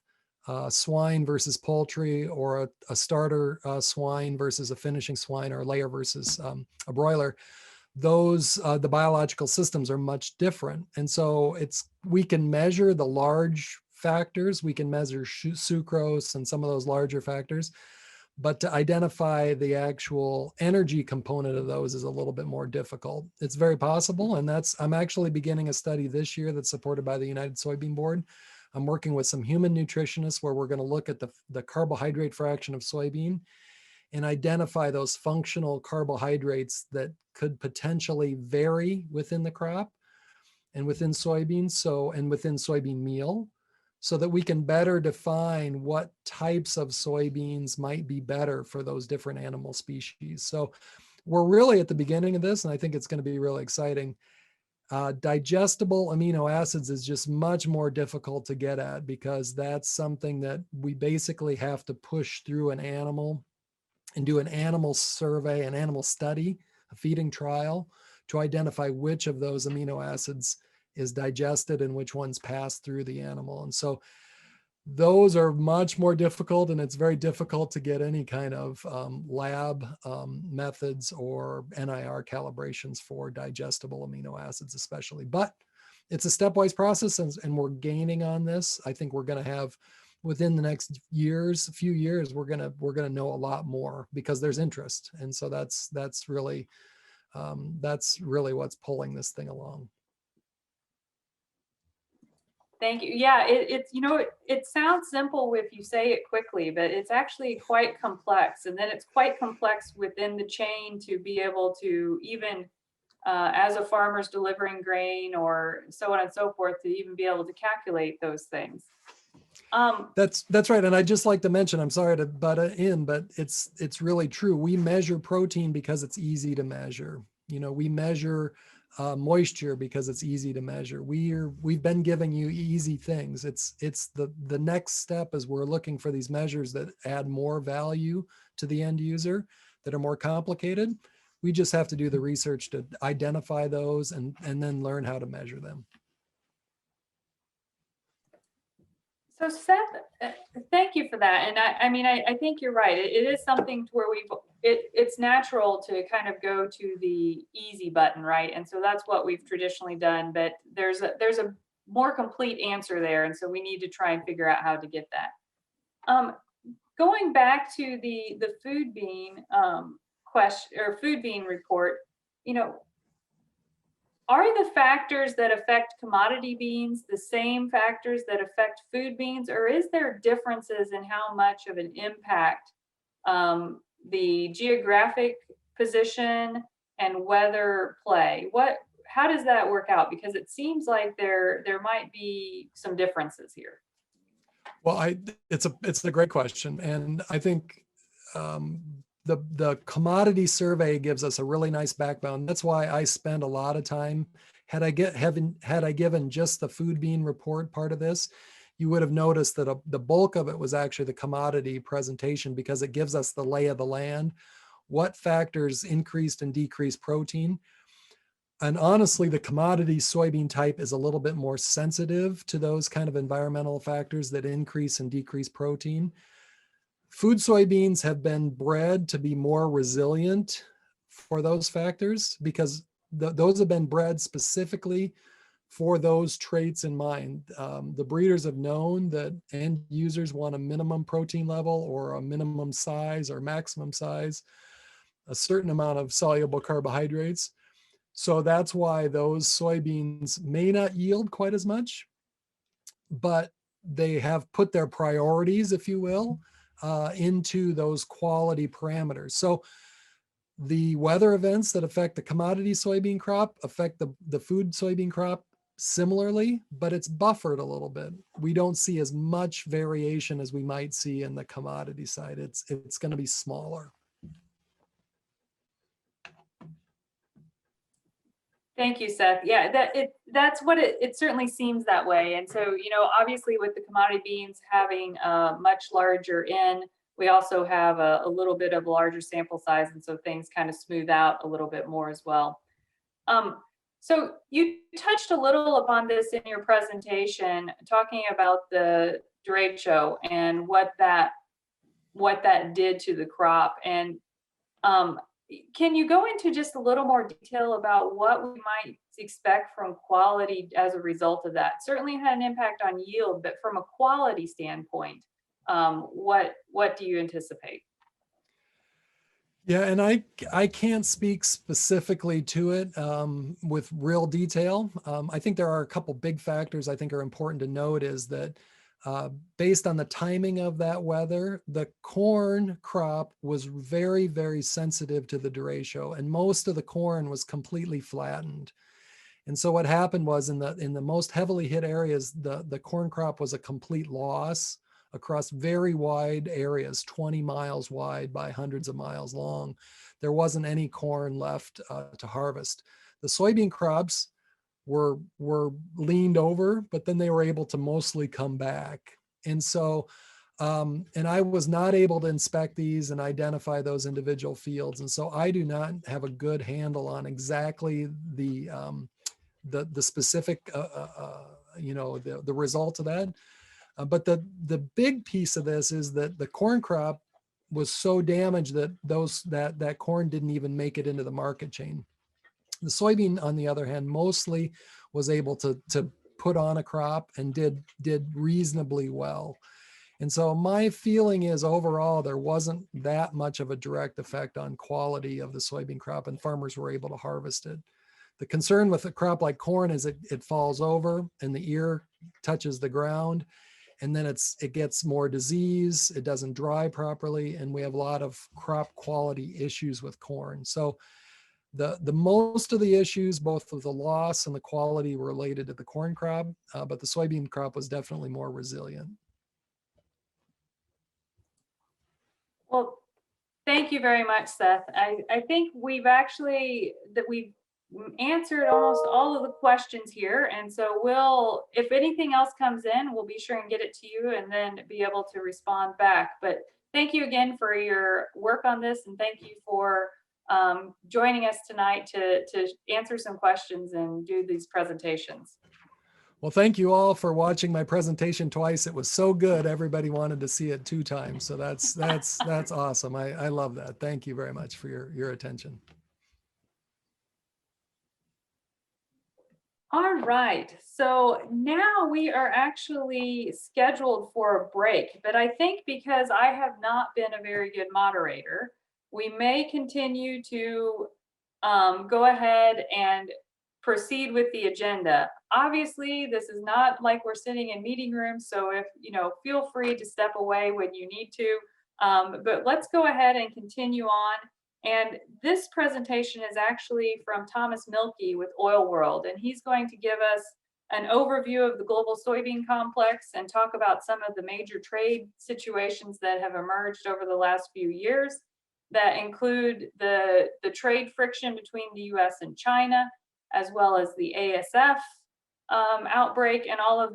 swine versus poultry, or a starter swine versus a finishing swine, or a layer versus a broiler, those the biological systems are much different. And so we can measure the large factors, we can measure sucrose and some of those larger factors, but to identify the actual energy component of those is a little bit more difficult. It's very possible, and I'm actually beginning a study this year that's supported by the United Soybean Board. I'm working with some human nutritionists where we're going to look at the carbohydrate fraction of soybean and identify those functional carbohydrates that could potentially vary within the crop and within soybeans, and within soybean meal, so that we can better define what types of soybeans might be better for those different animal species. So we're really at the beginning of this, and I think it's going to be really exciting. Digestible amino acids is just much more difficult to get at, because that's something that we basically have to push through an animal and do an animal survey, an animal study, a feeding trial, to identify which of those amino acids is digested and which ones pass through the animal. And so those are much more difficult, and it's very difficult to get any kind of lab methods or NIR calibrations for digestible amino acids especially. But it's a stepwise process, and we're gaining on this. I think we're going to have, within the next few years, we're going to know a lot more because there's interest. And so that's really what's pulling this thing along. Thank you. Yeah, it sounds simple if you say it quickly, but it's actually quite complex. And then it's quite complex within the chain to be able to even, as a farmer's delivering grain or so on and so forth, to even be able to calculate those things. That's right. And I'd just like to mention, I'm sorry to butt in, but it's really true. We measure protein because it's easy to measure. We measure moisture because it's easy to measure. We've been giving you easy things. It's the next step is we're looking for these measures that add more value to the end user, that are more complicated. We just have to do the research to identify those and then learn how to measure them. So Seth, thank you for that. And I think you're right. It is something to where it's natural to kind of go to the easy button, right? And so that's what we've traditionally done, but there's a more complete answer there. And so we need to try and figure out how to get that. Going back to the food bean question, or food bean report, are the factors that affect commodity beans the same factors that affect food beans, or is there differences in how much of an impact the geographic position and weather play? How does that work out? Because it seems like there might be some differences here. Well, it's a great question, and I think the commodity survey gives us a really nice backbone. That's why I spend a lot of time. Had I given just the food bean report part of this, you would have noticed that the bulk of it was actually the commodity presentation, because it gives us the lay of the land, what factors increased and decreased protein. And honestly, the commodity soybean type is a little bit more sensitive to those kind of environmental factors that increase and decrease protein. Food soybeans have been bred to be more resilient for those factors, because those have been bred specifically for those traits in mind. The breeders have known that end users want a minimum protein level or a minimum size or maximum size, a certain amount of soluble carbohydrates. So that's why those soybeans may not yield quite as much, but they have put their priorities, if you will, into those quality parameters. So the weather events that affect the commodity soybean crop affect the food soybean crop similarly, but it's buffered a little bit. We don't see as much variation as we might see in the commodity side. It's going to be smaller. Thank you, Seth. Yeah, that's what it certainly seems that way. And so, obviously with the commodity beans having a much larger N, we also have a little bit of a larger sample size. And so things kind of smooth out a little bit more as well. So you touched a little upon this in your presentation, talking about the derecho and what that did to the crop. And can you go into just a little more detail about what we might expect from quality as a result of that? Certainly had an impact on yield, but from a quality standpoint, what do you anticipate? Yeah, and I can't speak specifically to it with real detail. I think there are a couple big factors I think are important to note, is that based on the timing of that weather, the corn crop was very, very sensitive to the derecho, and most of the corn was completely flattened. And so what happened was in the most heavily hit areas, the corn crop was a complete loss across very wide areas, 20 miles wide by hundreds of miles long. There wasn't any corn left to harvest. The soybean crops were leaned over, but then they were able to mostly come back. And so, and I was not able to inspect these and identify those individual fields. And so I do not have a good handle on exactly the specific, the result of that. But the big piece of this is that the corn crop was so damaged that that corn didn't even make it into the market chain. The soybean, on the other hand, mostly was able to put on a crop and did reasonably well. And so my feeling is overall, there wasn't that much of a direct effect on quality of the soybean crop, and farmers were able to harvest it. The concern with a crop like corn is it falls over and the ear touches the ground, and then it gets more disease, it doesn't dry properly, and we have a lot of crop quality issues with corn. So the most of the issues, both of the loss and the quality, were related to the corn crop, but the soybean crop was definitely more resilient. Well, thank you very much, Seth. I think we've answered almost all of the questions here. And so if anything else comes in, we'll be sure and get it to you and then be able to respond back. But thank you again for your work on this. And thank you for joining us tonight to answer some questions and do these presentations. Well, thank you all for watching my presentation twice. It was so good. Everybody wanted to see it 2 times. So that's awesome. I love that. Thank you very much for your attention. All right, so now we are actually scheduled for a break, but I think because I have not been a very good moderator, we may continue to go ahead and proceed with the agenda. Obviously, this is not like we're sitting in meeting rooms, so if feel free to step away when you need to. But let's go ahead and continue on. And this presentation is actually from Thomas Milkey with Oil World, and he's going to give us an overview of the global soybean complex and talk about some of the major trade situations that have emerged over the last few years that include the trade friction between the US and China, as well as the ASF outbreak and all of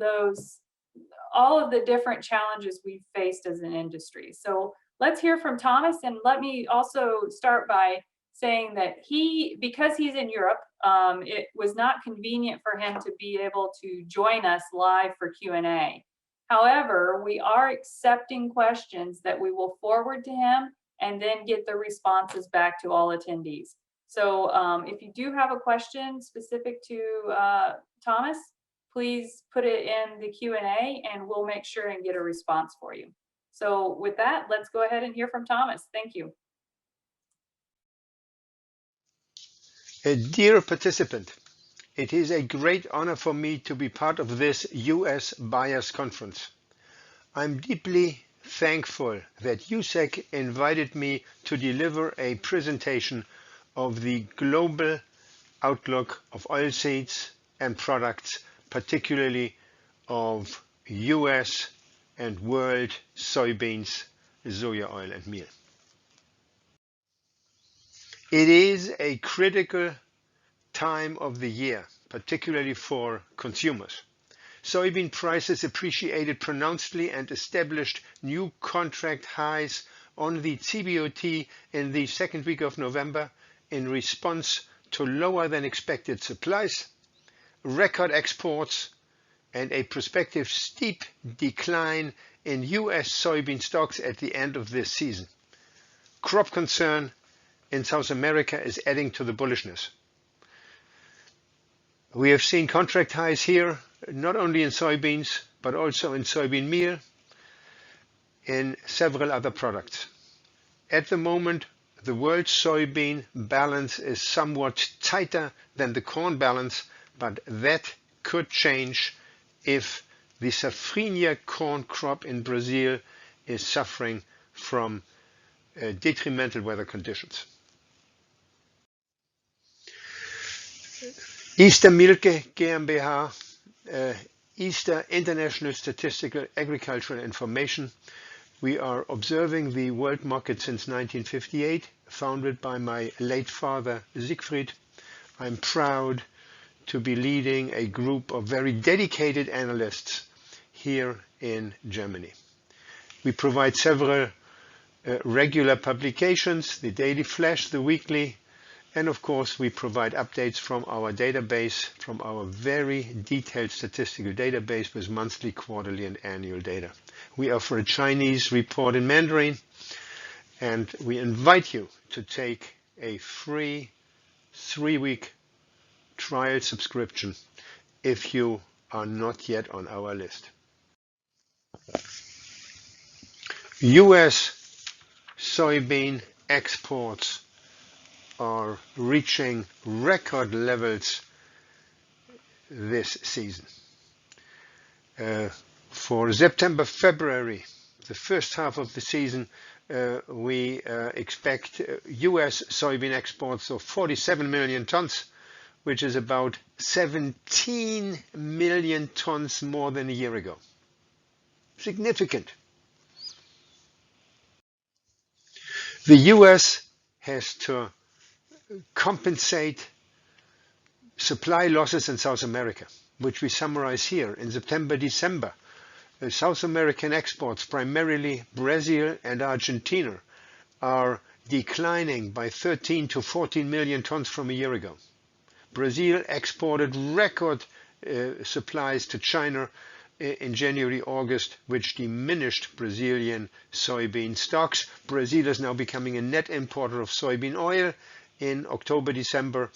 the different challenges we've faced as an industry. So let's hear from Thomas, and let me also start by saying that because he's in Europe, it was not convenient for him to be able to join us live for Q&A. However, we are accepting questions that we will forward to him and then get the responses back to all attendees. So if you do have a question specific to Thomas, please put it in the Q&A and we'll make sure and get a response for you. So with that, let's go ahead and hear from Thomas. Thank you. Dear participant, it is a great honor for me to be part of this US Buyers Conference. I'm deeply thankful that Ussec invited me to deliver a presentation of the global outlook of oilseeds and products, particularly of US and world soybeans, soya oil and meal. It is a critical time of the year, particularly for consumers. Soybean prices appreciated pronouncedly and established new contract highs on the CBOT in the second week of November in response to lower than expected supplies, record exports, and a prospective steep decline in US soybean stocks at the end of this season. Crop concern in South America is adding to the bullishness. We have seen contract highs here, not only in soybeans, but also in soybean meal, in several other products. At the moment, the world soybean balance is somewhat tighter than the corn balance, but that could change if the safrinha corn crop in Brazil is suffering from detrimental weather conditions. Easter Milke GmbH, Easter International Statistical Agricultural Information. We are observing the world market since 1958, founded by my late father Siegfried. I'm proud to be leading a group of very dedicated analysts here in Germany. We provide several regular publications, the Daily Flash, the Weekly, and of course we provide updates from our database, from our very detailed statistical database with monthly, quarterly, and annual data. We offer a Chinese report in Mandarin, and we invite you to take a free 3-week trial subscription if you are not yet on our list. US soybean exports are reaching record levels this season. For September, February, the first half of the season, we expect US soybean exports of 47 million tons, which is about 17 million tons more than a year ago. Significant. The US has to compensate supply losses in South America, which we summarize here. In September, December, South American exports, primarily Brazil and Argentina, are declining by 13 to 14 million tons from a year ago. Brazil exported record supplies to China in January, August, which diminished Brazilian soybean stocks. Brazil is now becoming a net importer of soybean oil in October, December,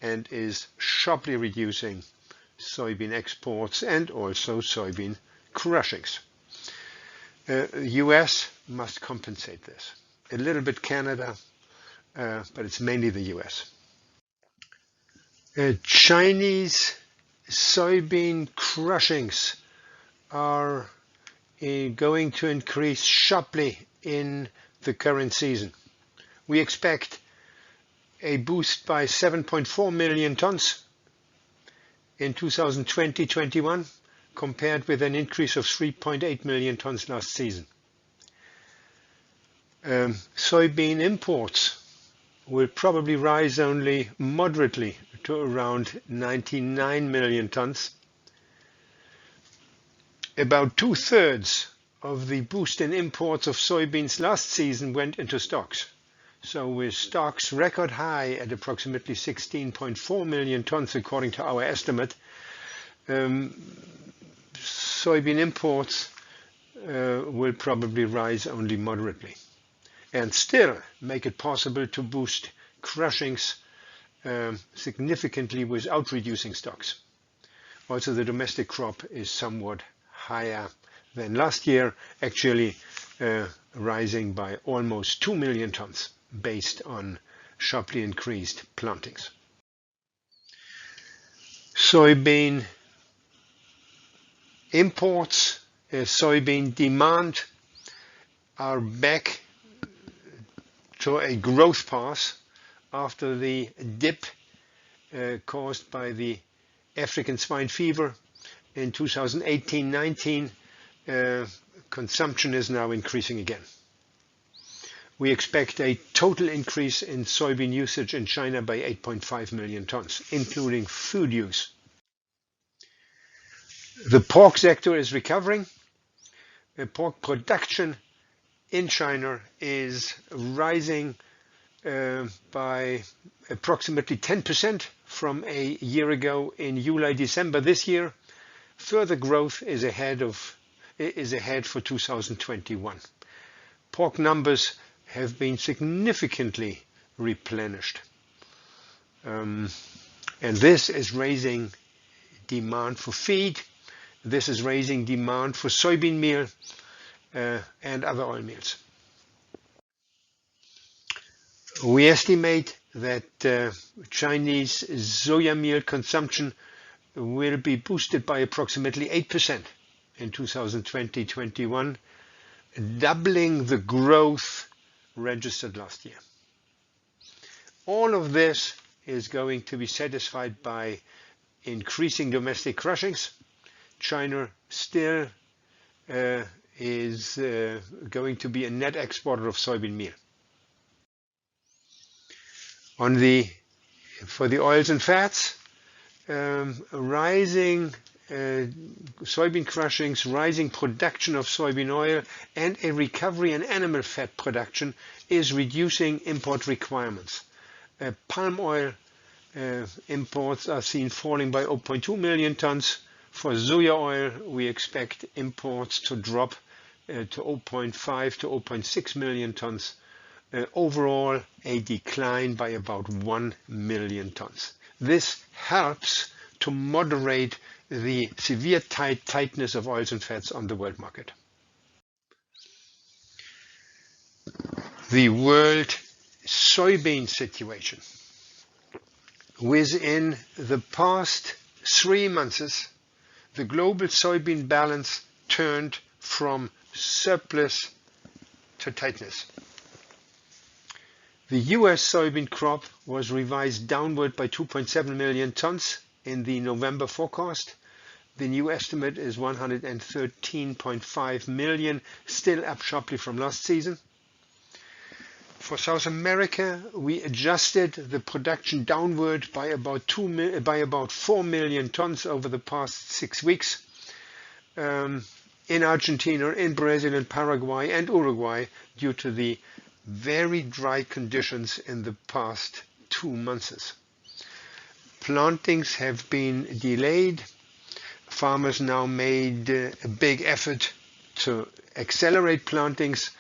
and is sharply reducing soybean exports and also soybean crushings. US must compensate this. A little bit Canada, but it's mainly the US. Chinese soybean crushings are going to increase sharply in the current season. We expect a boost by 7.4 million tons in 2020-21 compared with an increase of 3.8 million tons last season. Soybean imports will probably rise only moderately to around 99 million tons. About 2/3 of the boost in imports of soybeans last season went into stocks. So with stocks record high at approximately 16.4 million tons according to our estimate, soybean imports will probably rise only moderately and still make it possible to boost crushings significantly without reducing stocks. Also, the domestic crop is somewhat higher than last year, actually rising by almost 2 million tons based on sharply increased plantings. Soybean imports, soybean demand are back to a growth path after the dip caused by the African swine fever in 2018-19. Consumption is now increasing again. We expect a total increase in soybean usage in China by 8.5 million tons, including food use. The pork sector is recovering. Pork production in China is rising by approximately 10% from a year ago in July-December this year. Further growth is ahead for 2021. Pork numbers have been significantly replenished. And this is raising demand for feed. This is raising demand for soybean meal and other oil meals. We estimate that Chinese soya meal consumption will be boosted by approximately 8% in 2020-21, doubling the growth registered last year. All of this is going to be satisfied by increasing domestic crushings. China still is going to be a net exporter of soybean meal. For the oils and fats, rising soybean crushings, rising production of soybean oil, and a recovery in animal fat production is reducing import requirements. Palm oil imports are seen falling by 0.2 million tons. For soya oil, we expect imports to drop to 0.5 to 0.6 million tons. Overall, a decline by about 1 million tons. This helps to moderate the severe tightness of oils and fats on the world market. The world soybean situation. Within the past 3 months, the global soybean balance turned from surplus to tightness. The US soybean crop was revised downward by 2.7 million tons in the November forecast. The new estimate is 113.5 million, still up sharply from last season. For South America, we adjusted the production downward by about 4 million tons over the past 6 weeks. In Argentina, in Brazil, in Paraguay, and Uruguay, due to the very dry conditions in the past 2 months. Plantings have been delayed. Farmers now made a big effort to accelerate plantings.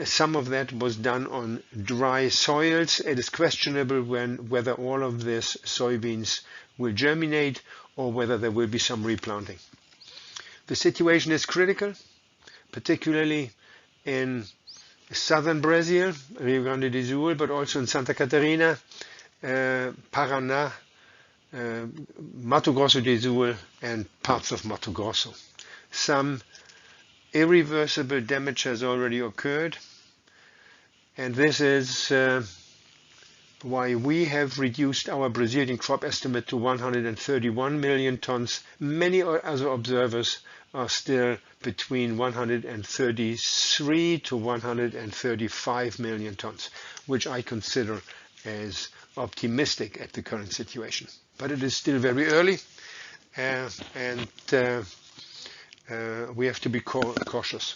Some of that was done on dry soils. It is questionable whether all of this soybeans will germinate or whether there will be some replanting. The situation is critical, particularly in southern Brazil, Rio Grande do Sul, but also in Santa Catarina, Paraná, Mato Grosso do Sul, and parts of Mato Grosso. Some irreversible damage has already occurred. And this is why we have reduced our Brazilian crop estimate to 131 million tons. Many other observers are still between 133 to 135 million tons, which I consider as optimistic at the current situation. But it is still very early, and we have to be cautious.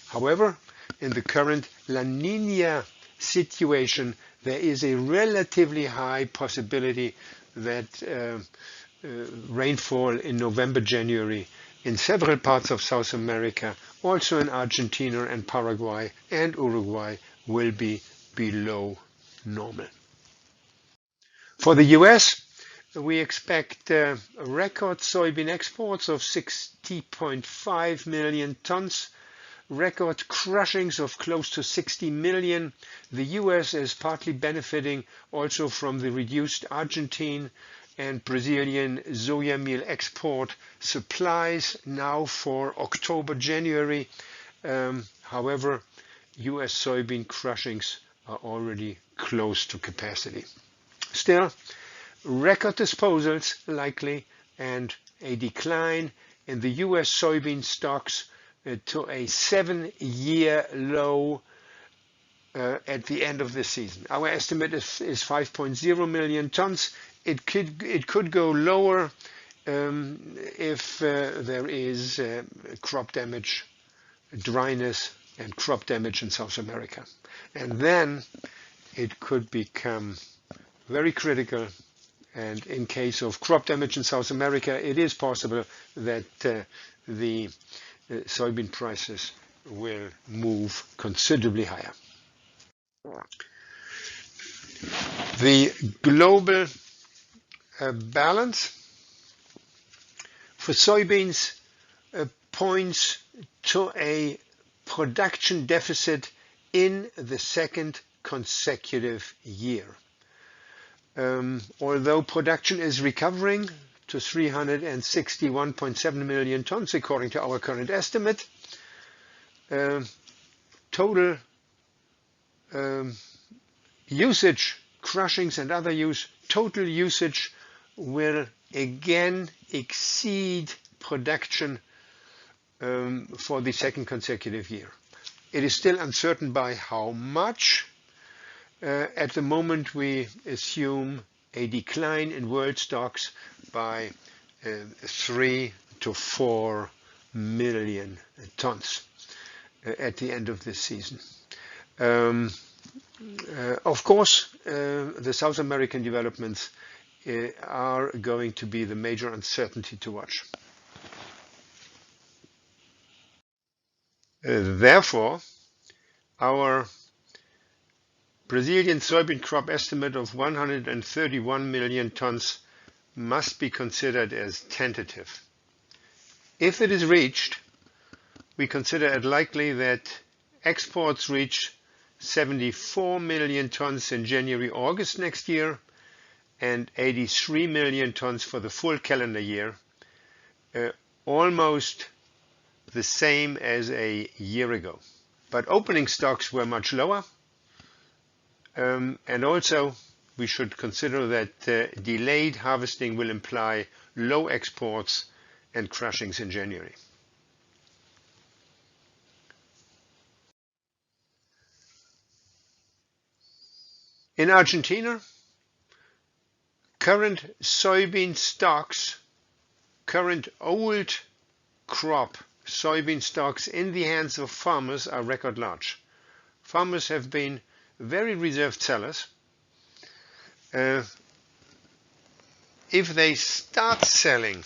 However, in the current La Niña situation, there is a relatively high possibility that rainfall in November, January in several parts of South America, also in Argentina and Paraguay and Uruguay, will be below normal. For the US, we expect record soybean exports of 60.5 million tons, record crushings of close to 60 million. The US is partly benefiting also from the reduced Argentine and Brazilian soya meal export supplies now for October, January. However, US soybean crushings are already close to capacity. Still, record disposals likely, and a decline in the US soybean stocks to a 7-year low at the end of this season. Our estimate is 5.0 million tons. It could go lower if there is crop damage, dryness, and crop damage in South America. And then it could become very critical. And in case of crop damage in South America, it is possible that the soybean prices will move considerably higher. The global balance for soybeans points to a production deficit in the second consecutive year. Although production is recovering to 361.7 million tons according to our current estimate, total usage, crushings and other use, total usage will again exceed production for the second consecutive year. It is still uncertain by how much. At the moment, we assume a decline in world stocks by 3 to 4 million tons at the end of this season. Of course, the South American developments are going to be the major uncertainty to watch. Therefore, our Brazilian soybean crop estimate of 131 million tons must be considered as tentative. If it is reached, we consider it likely that exports reach 74 million tons in January-August next year and 83 million tons for the full calendar year, almost the same as a year ago. But opening stocks were much lower. And also, we should consider that delayed harvesting will imply low exports and crushings in January. In Argentina, current soybean stocks, current old crop soybean stocks in the hands of farmers are record large. Farmers have been very reserved sellers. If they start selling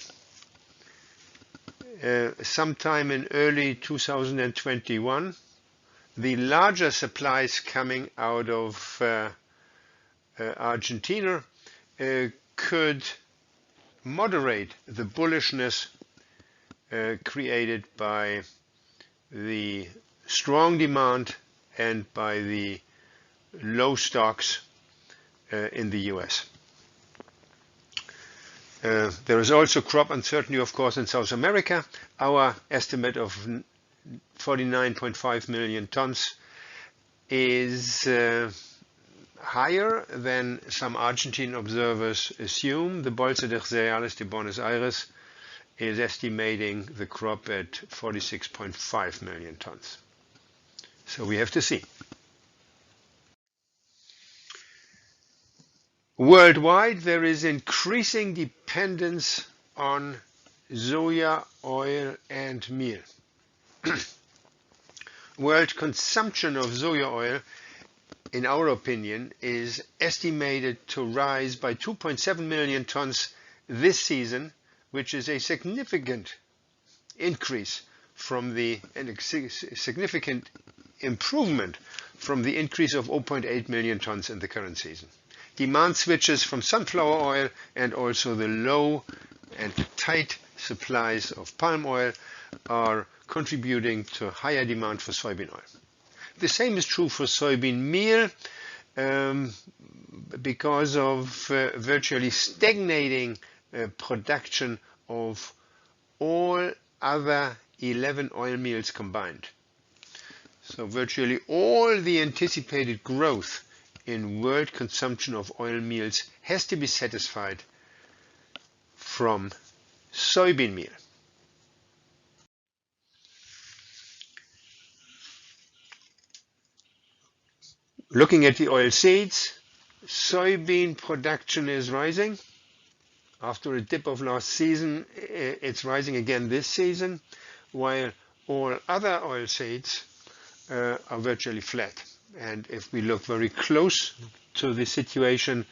sometime in early 2021, the larger supplies coming out of Argentina could moderate the bullishness created by the strong demand and by the low stocks in the US. There is also crop uncertainty, of course, in South America. Our estimate of 49.5 million tons is higher than some Argentine observers assume. The Bolsa de Cereales de Buenos Aires is estimating the crop at 46.5 million tons. So we have to see. Worldwide, there is increasing dependence on soya oil and meal. World consumption of soya oil, in our opinion, is estimated to rise by 2.7 million tons this season, which is a significant increase from significant improvement from the increase of 0.8 million tons in the current season. Demand switches from sunflower oil and also the low and tight supplies of palm oil are contributing to higher demand for soybean oil. The same is true for soybean meal because of virtually stagnating production of all other 11 oil meals combined. So virtually all the anticipated growth in world consumption of oil meals has to be satisfied from soybean meal. Looking at the oil seeds, soybean production is rising. After a dip of last season, it's rising again this season, while all other oil seeds are virtually flat. And if we look very close to the situation,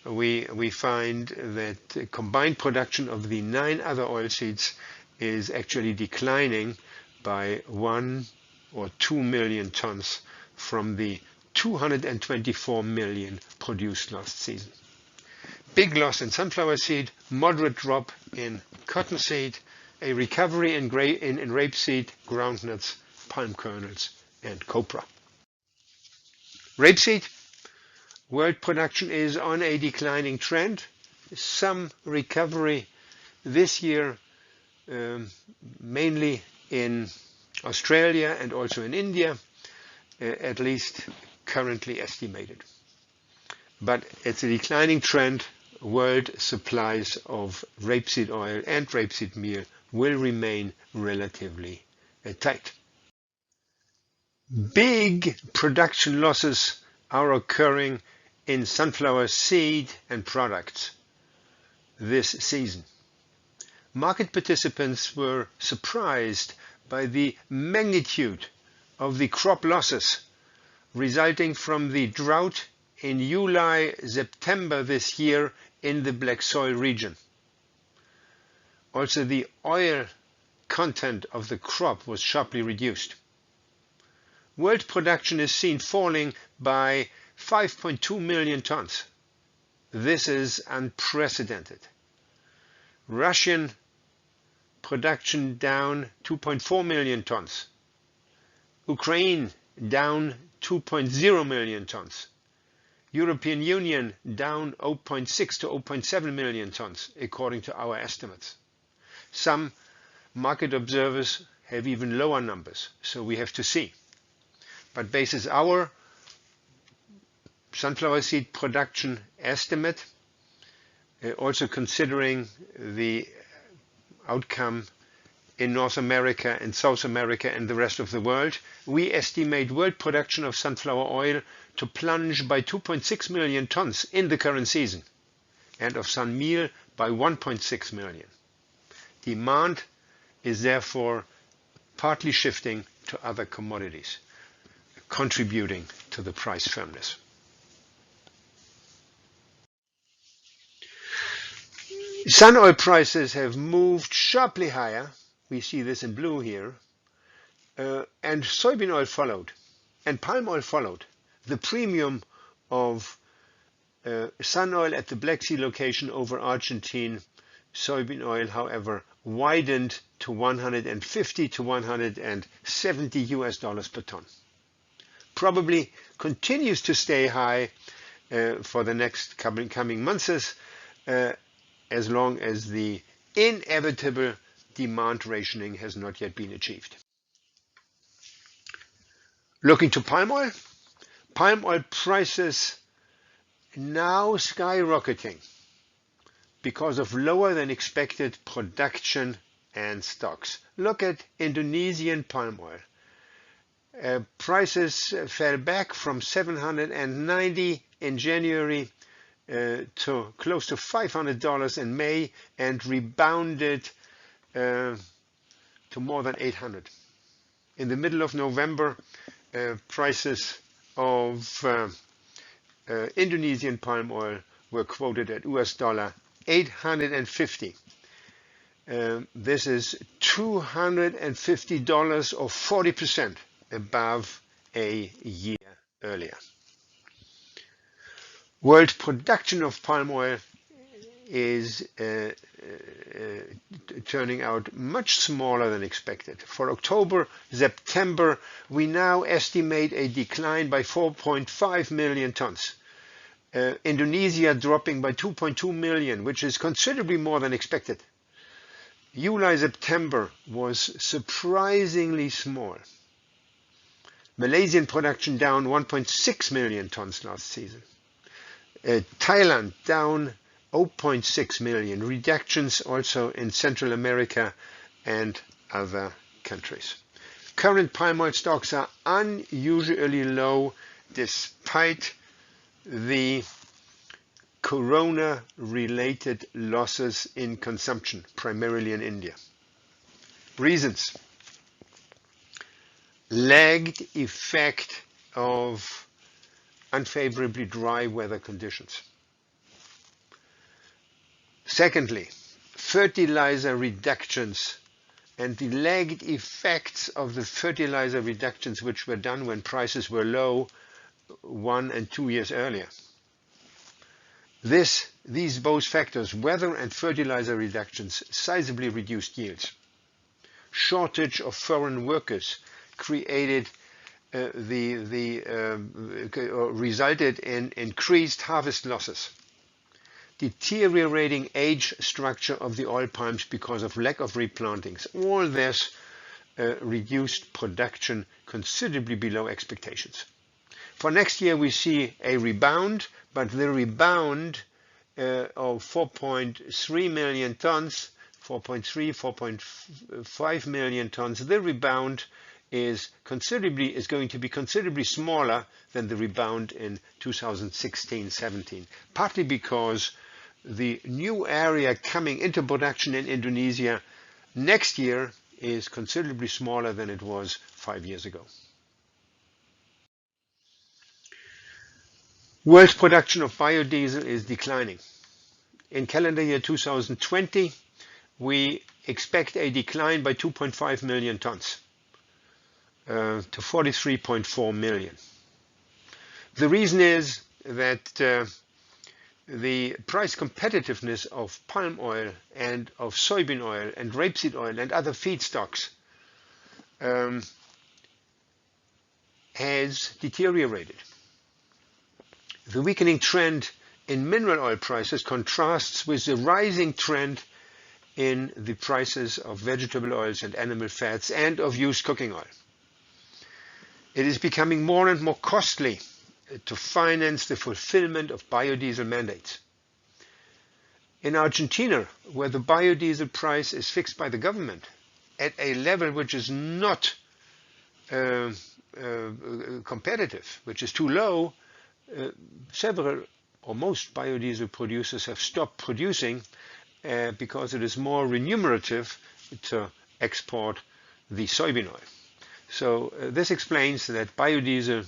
we find that combined production of the 9 other oil seeds is actually declining by 1 or 2 million tons from the 224 million produced last season. Big loss in sunflower seed, moderate drop in cottonseed, a recovery in rapeseed, groundnuts, palm kernels, and copra. Rapeseed, world production is on a declining trend. Some recovery this year, mainly in Australia and also in India, at least currently estimated. But it's a declining trend. World supplies of rapeseed oil and rapeseed meal will remain relatively tight. Big production losses are occurring in sunflower seed and products this season. Market participants were surprised by the magnitude of the crop losses resulting from the drought in July-September this year in the black soil region. Also, the oil content of the crop was sharply reduced. World production is seen falling by 5.2 million tons. This is unprecedented. Russian production down 2.4 million tons. Ukraine down 2.0 million tons. European Union down 0.6 to 0.7 million tons, according to our estimates. Some market observers have even lower numbers, so we have to see. But basis our sunflower seed production estimate, also considering the outcome in North America and South America and the rest of the world, we estimate world production of sunflower oil to plunge by 2.6 million tons in the current season, and of sun meal by 1.6 million. Demand is therefore partly shifting to other commodities, contributing to the price firmness. Sun oil prices have moved sharply higher. We see this in blue here. And soybean oil followed, and palm oil followed. The premium of sun oil at the Black Sea location over Argentine soybean oil, however, widened to 150 to 170 US dollars per ton. Probably continues to stay high for the next coming months, as long as the inevitable demand rationing has not yet been achieved. Looking to palm oil prices now skyrocketing because of lower than expected production and stocks. Look at Indonesian palm oil. Prices fell back from 790 in January to close to $500 in May and rebounded to more than 800. In the middle of November, prices of Indonesian palm oil were quoted at US dollar 850. This is $250 or 40% above a year earlier. World production of palm oil is turning out much smaller than expected. For October, September, we now estimate a decline by 4.5 million tons. Indonesia dropping by 2.2 million, which is considerably more than expected. July, September was surprisingly small. Malaysian production down 1.6 million tons last season. Thailand down 0.6 million. Reductions also in Central America and other countries. Current palm oil stocks are unusually low despite the corona-related losses in consumption, primarily in India. Reasons: lagged effect of unfavorably dry weather conditions. Secondly, fertilizer reductions and the lagged effects of the fertilizer reductions which were done when prices were low 1 and 2 years earlier. These both factors, weather and fertilizer reductions, sizably reduced yields. Shortage of foreign workers created resulted in increased harvest losses. Deteriorating age structure of the oil palms because of lack of replantings. All this reduced production considerably below expectations. For next year, we see a rebound, but the rebound of 4.3 million tons, 4.5 million tons, the rebound is going to be considerably smaller than the rebound in 2016-17, partly because the new area coming into production in Indonesia next year is considerably smaller than it was 5 years ago. World production of biodiesel is declining. In calendar year 2020, we expect a decline by 2.5 million tons to 43.4 million. The reason is that the price competitiveness of palm oil and of soybean oil and rapeseed oil and other feedstocks has deteriorated. The weakening trend in mineral oil prices contrasts with the rising trend in the prices of vegetable oils and animal fats and of used cooking oil. It is becoming more and more costly to finance the fulfillment of biodiesel mandates. In Argentina, where the biodiesel price is fixed by the government at a level which is not competitive, which is too low, several or most biodiesel producers have stopped producing because it is more remunerative to export the soybean oil. So this explains that biodiesel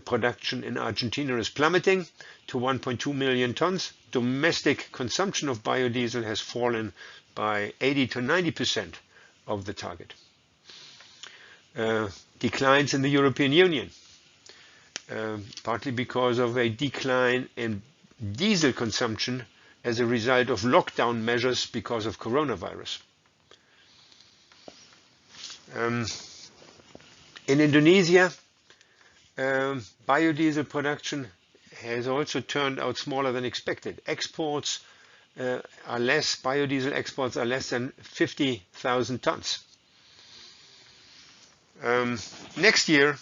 production in Argentina is plummeting to 1.2 million tons. Domestic consumption of biodiesel has fallen by 80 to 90% of the target. Declines in the European Union, partly because of a decline in diesel consumption as a result of lockdown measures because of coronavirus. In Indonesia, biodiesel production has also turned out smaller than expected. Exports are less, biodiesel exports are less than 50,000 tons. Next year,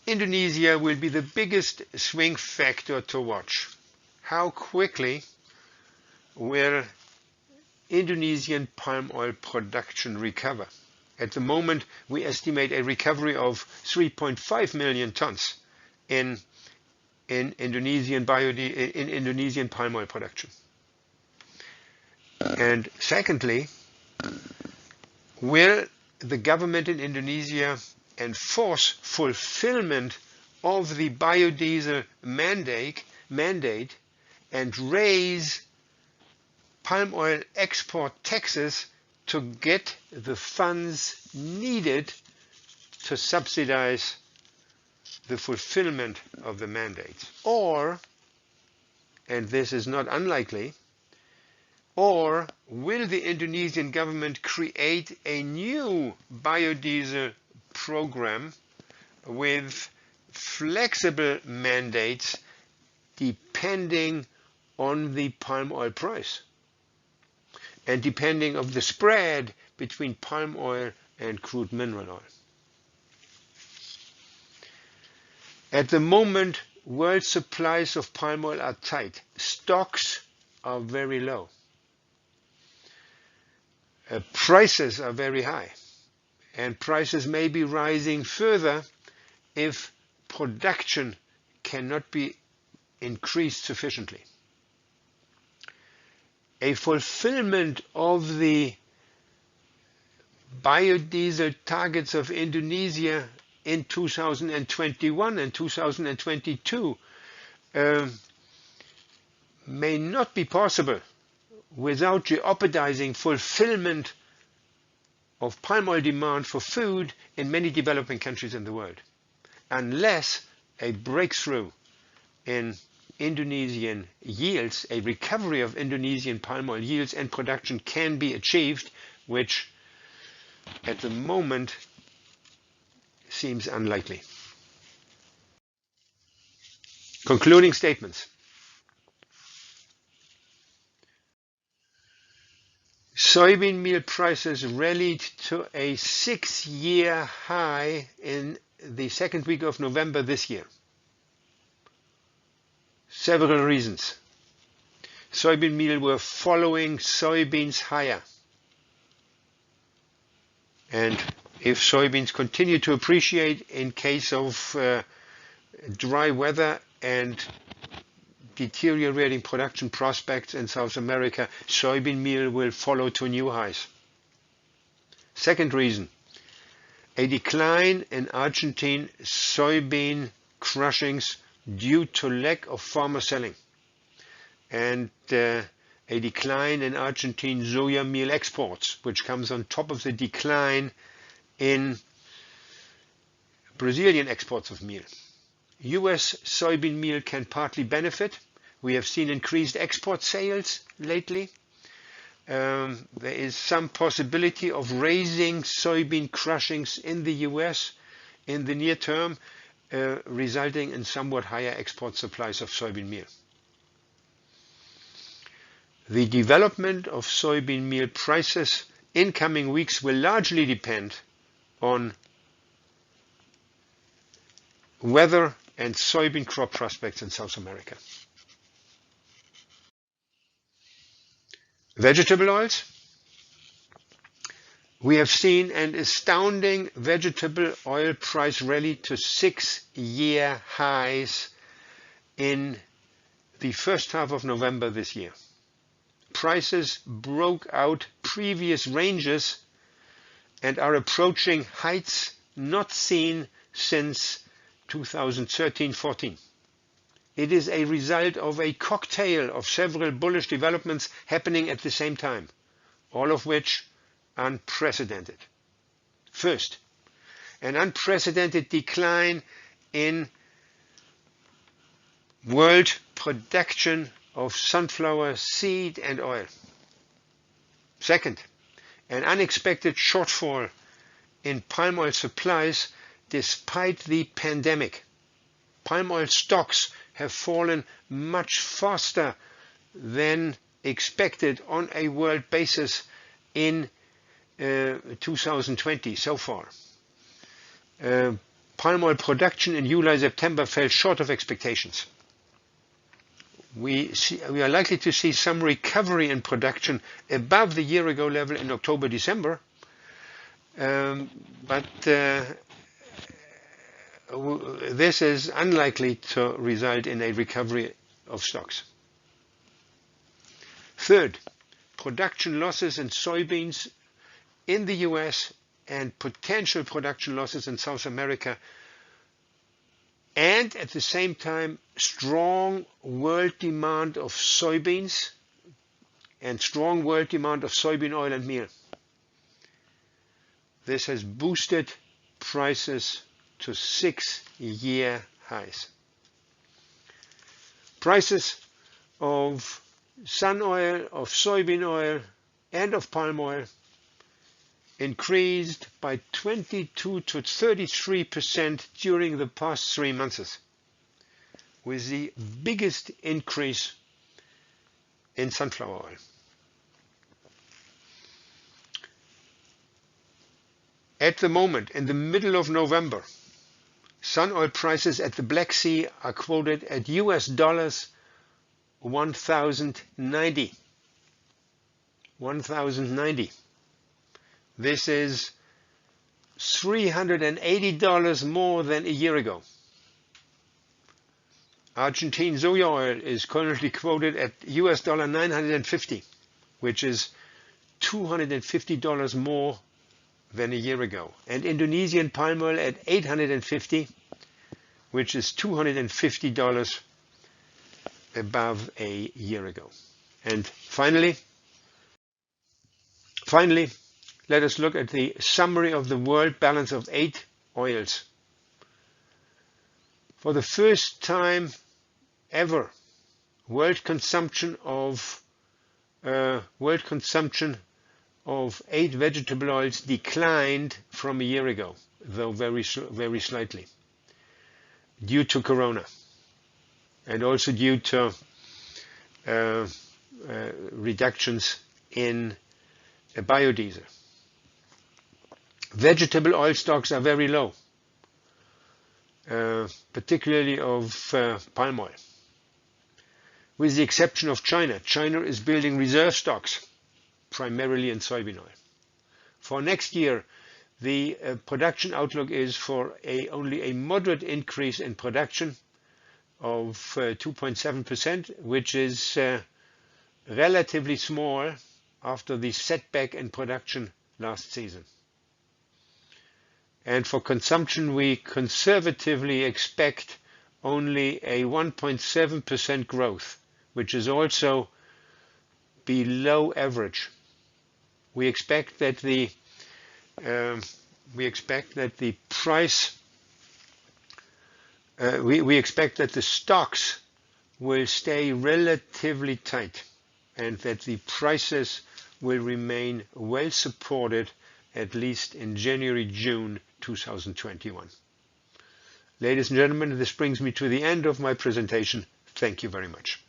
Indonesia will be the biggest swing factor to watch. How quickly will Indonesian palm oil production recover? At the moment, we estimate a recovery of 3.5 million tons in Indonesian palm oil production. And secondly, will the government in Indonesia enforce fulfillment of the biodiesel mandate and raise palm oil export taxes to get the funds needed to subsidize the fulfillment of the mandates? Or, and this is not unlikely, or will the Indonesian government create a new biodiesel program with flexible mandates depending on the palm oil price and depending on the spread between palm oil and crude mineral oil? At the moment, world supplies of palm oil are tight. Stocks are very low. Prices are very high. And prices may be rising further if production cannot be increased sufficiently. A fulfillment of the biodiesel targets of Indonesia in 2021 and 2022 may not be possible without jeopardizing fulfillment of palm oil demand for food in many developing countries in the world, unless a breakthrough in Indonesian yields, a recovery of Indonesian palm oil yields and production can be achieved, which at the moment seems unlikely. Concluding statements. Soybean meal prices rallied to a 6-year high in the second week of November this year. Several reasons. Soybean meal were following soybeans higher. And if soybeans continue to appreciate in case of dry weather and deteriorating production prospects in South America, soybean meal will follow to new highs. Second reason, a decline in Argentine soybean crushings due to lack of farmer selling, and a decline in Argentine soya meal exports, which comes on top of the decline in Brazilian exports of meal. US soybean meal can partly benefit. We have seen increased export sales lately. There is some possibility of raising soybean crushings in the US in the near term, resulting in somewhat higher export supplies of soybean meal. The development of soybean meal prices in coming weeks will largely depend on weather and soybean crop prospects in South America. Vegetable oils. We have seen an astounding vegetable oil price rally to 6-year highs in the first half of November this year. Prices broke out previous ranges and are approaching heights not seen since 2013-14. It is a result of a cocktail of several bullish developments happening at the same time, all of which unprecedented. First, an unprecedented decline in world production of sunflower seed and oil. Second, an unexpected shortfall in palm oil supplies despite the pandemic. Palm oil stocks have fallen much faster than expected on a world basis in 2020 so far. palm oil production in July-September fell short of expectations. We are likely to see some recovery in production above the year-ago level in October-December, but this is unlikely to result in a recovery of stocks. Third, production losses in soybeans in the US and potential production losses in South America, and at the same time strong world demand of soybeans and strong world demand of soybean oil and meal. This has boosted prices to 6-year highs. Prices of sun oil, of soybean oil, and of palm oil increased by 22 to 33% during the past 3 months, with the biggest increase in sunflower oil. At the moment, in the middle of November, sun oil prices at the Black Sea are quoted at US dollars 1,090. 1,090. This is $380 more than a year ago. Argentine soya oil is currently quoted at US dollar 950, which is $250 more than a year ago. And Indonesian palm oil at 850, which is $250 above a year ago. And finally, let us look at the summary of the world balance of 8 oils. For the first time ever, world consumption of 8 vegetable oils declined from a year ago, though very slightly, due to Corona, and also due to reductions in biodiesel. Vegetable oil stocks are very low, particularly of palm oil. With the exception of China. China is building reserve stocks, primarily in soybean oil. For next year, the production outlook is for only a moderate increase in production of 2.7%, which is relatively small after the setback in production last season. And for consumption, we conservatively expect only a 1.7% growth, which is also below average. We expect that the stocks will stay relatively tight, and that the prices will remain well supported at least in January, June 2021. Ladies and gentlemen, this brings me to the end of my presentation. Thank you very much.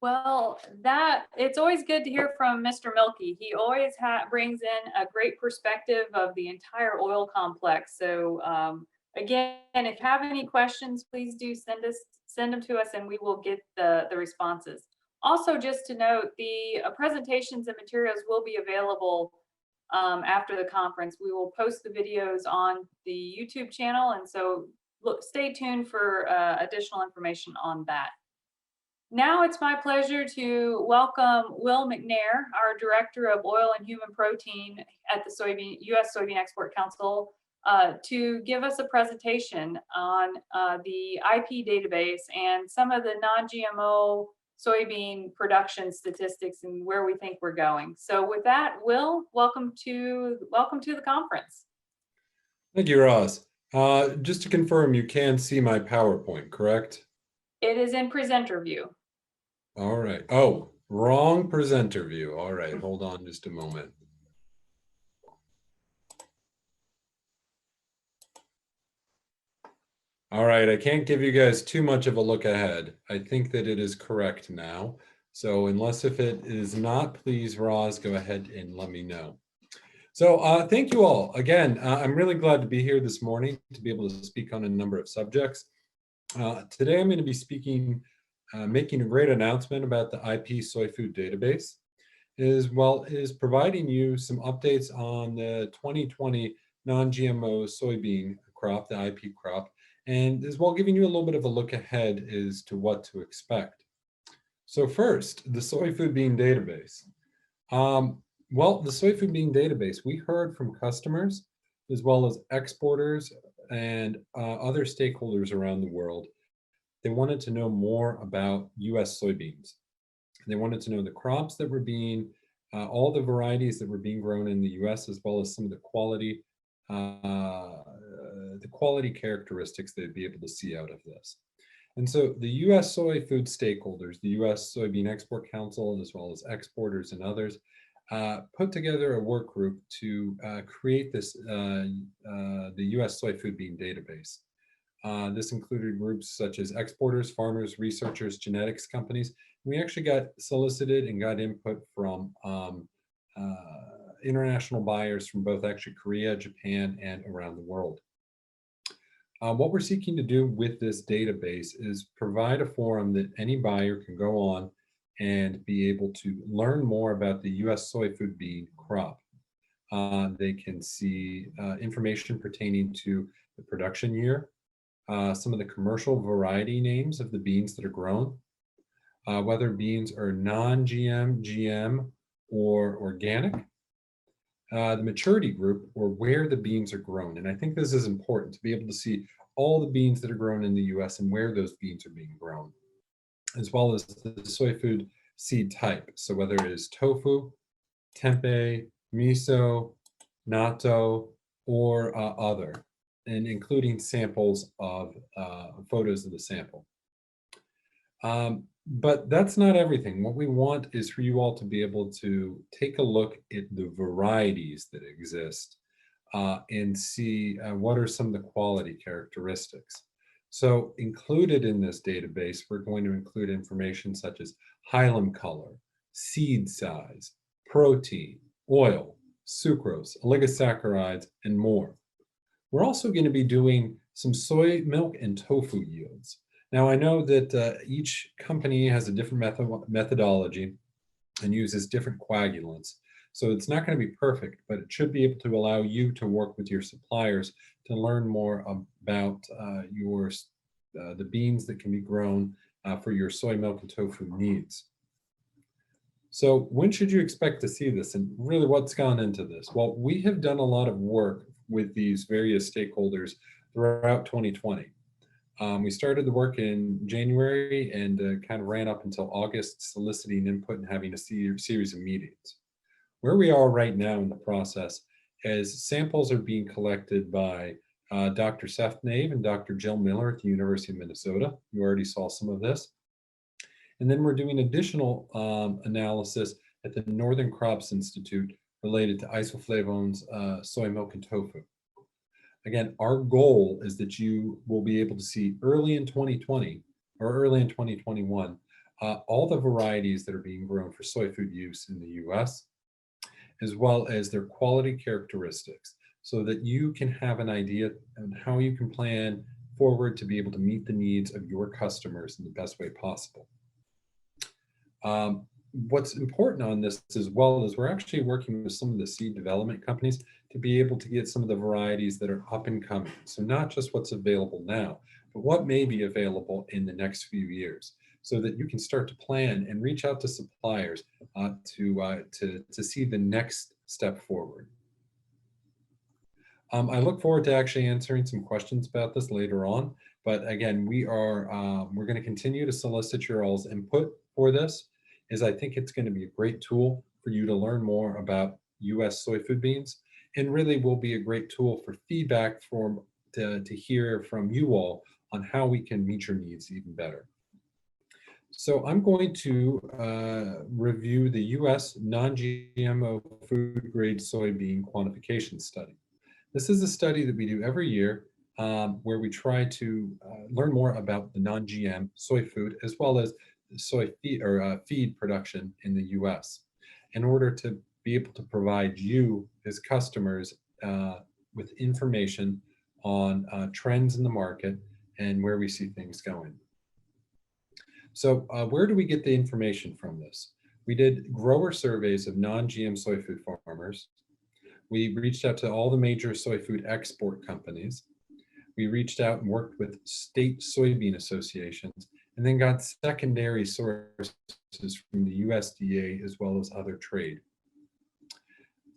Well, it's always good to hear from Mr. Milkey. He always brings in a great perspective of the entire oil complex. So again, if you have any questions, please do send them to us, and we will get the responses. Also, just to note, the presentations and materials will be available after the conference. We will post the videos on the YouTube channel, and so stay tuned for additional information on that. Now it's my pleasure to welcome Will McNair, our Director of Oil and Human Protein at the U.S. Soybean Export Council, to give us a presentation on the IP database and some of the non-GMO soybean production statistics and where we think we're going. So with that, Will, welcome to the conference. Thank you, Roz. Just to confirm, you can see my PowerPoint, correct? It is in presenter view. All right. Oh, wrong presenter view. All right, hold on just a moment. All right, I can't give you guys too much of a look ahead. I think that it is correct now. So unless if it is not, please, Roz, go ahead and let me know. So thank you all. Again, I'm really glad to be here this morning to be able to speak on a number of subjects. Today I'm going to be speaking, making a great announcement about the IP Soy Food Database, as well as providing you some updates on the 2020 non-GMO soybean crop, the IP crop, and as well giving you a little bit of a look ahead as to what to expect. So first, the Soy Food Bean Database. Well, the Soy Food Bean Database, we heard from customers as well as exporters and other stakeholders around the world. They wanted to know more about US soybeans. They wanted to know the crops that were being, all the varieties that were being grown in the US, as well as some of the quality characteristics they'd be able to see out of this. And so the US soy food stakeholders, the US Soybean Export Council, as well as exporters and others, put together a work group to create this, the US Soy Food Bean Database. This included groups such as exporters, farmers, researchers, genetics companies. We actually got solicited and got input from international buyers from both actually Korea, Japan, and around the world. What we're seeking to do with this database is provide a forum that any buyer can go on and be able to learn more about the US soy food bean crop. They can see information pertaining to the production year, some of the commercial variety names of the beans that are grown, whether beans are non-GM, GM, or organic, the maturity group, or where the beans are grown. And I think this is important to be able to see all the beans that are grown in the US and where those beans are being grown, as well as the soy food seed type. So whether it is tofu, tempeh, miso, natto, or other, and including samples of photos of the sample. But that's not everything. What we want is for you all to be able to take a look at the varieties that exist and see what are some of the quality characteristics. So included in this database, we're going to include information such as hilum color, seed size, protein, oil, sucrose, oligosaccharides, and more. We're also going to be doing some soy milk and tofu yields. Now, I know that each company has a different methodology and uses different coagulants. So it's not going to be perfect, but it should be able to allow you to work with your suppliers to learn more about the beans that can be grown for your soy milk and tofu needs. So when should you expect to see this, and really what's gone into this? Well, we have done a lot of work with these various stakeholders throughout 2020. We started the work in January and kind of ran up until August, soliciting input and having a series of meetings. Where we are right now in the process is samples are being collected by Dr. Seth Nave and Dr. Jill Miller at the University of Minnesota. You already saw some of this. And then we're doing additional analysis at the Northern Crops Institute related to isoflavones, soy milk, and tofu. Again, our goal is that you will be able to see early in 2020 or early in 2021 all the varieties that are being grown for soy food use in the US, as well as their quality characteristics, so that you can have an idea on how you can plan forward to be able to meet the needs of your customers in the best way possible. What's important on this as well is we're actually working with some of the seed development companies to be able to get some of the varieties that are up and coming. So not just what's available now, but what may be available in the next few years, so that you can start to plan and reach out to suppliers to see the next step forward. I look forward to actually answering some questions about this later on. But again, we're going to continue to solicit your all's input for this, as I think it's going to be a great tool for you to learn more about US soy food beans, and really will be a great tool for feedback to hear from you all on how we can meet your needs even better. So I'm going to review the US non-GMO food grade soybean quantification study. This is a study that we do every year where we try to learn more about the non-GM soy food as well as soy feed or feed production in the U.S. in order to be able to provide you as customers with information on trends in the market and where we see things going. So where do we get the information from this? We did grower surveys of non-GM soy food farmers. We reached out to all the major soy food export companies. We reached out and worked with state soybean associations, and then got secondary sources from the USDA as well as other trade.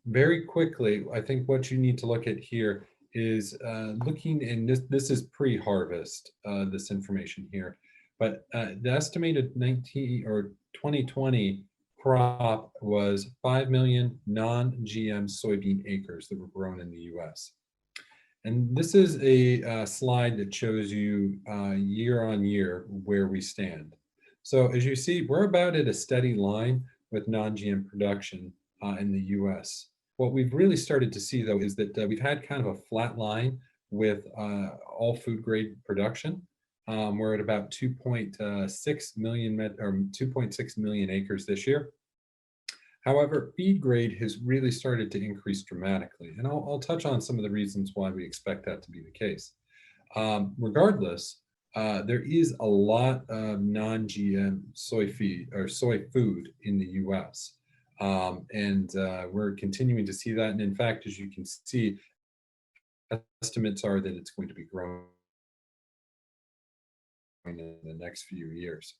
Very quickly, I think what you need to look at here is looking, and this is pre-harvest, this information here, but the estimated 2020 crop was 5 million non-GM soybean acres that were grown in the US. And this is a slide that shows you year on year where we stand. So as you see, we're about at a steady line with non-GM production in the US. What we've really started to see, though, is that we've had kind of a flat line with all food grade production. We're at about 2.6 million acres this year. However, feed grade has really started to increase dramatically, and I'll touch on some of the reasons why we expect that to be the case. Regardless, there is a lot of non-GM soy feed or soy food in the U.S. And we're continuing to see that. And in fact, as you can see, estimates are that it's going to be growing in the next few years.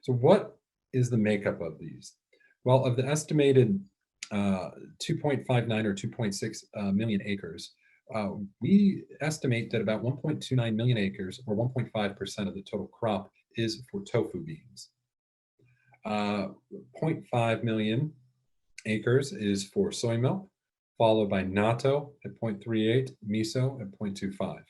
So what is the makeup of these? Well, of the estimated 2.59 or 2.6 million acres, we estimate that about 1.29 million acres, or 1.5% of the total crop, is for tofu beans. 0.5 million acres is for soy milk, followed by natto at 0.38, miso at 0.25.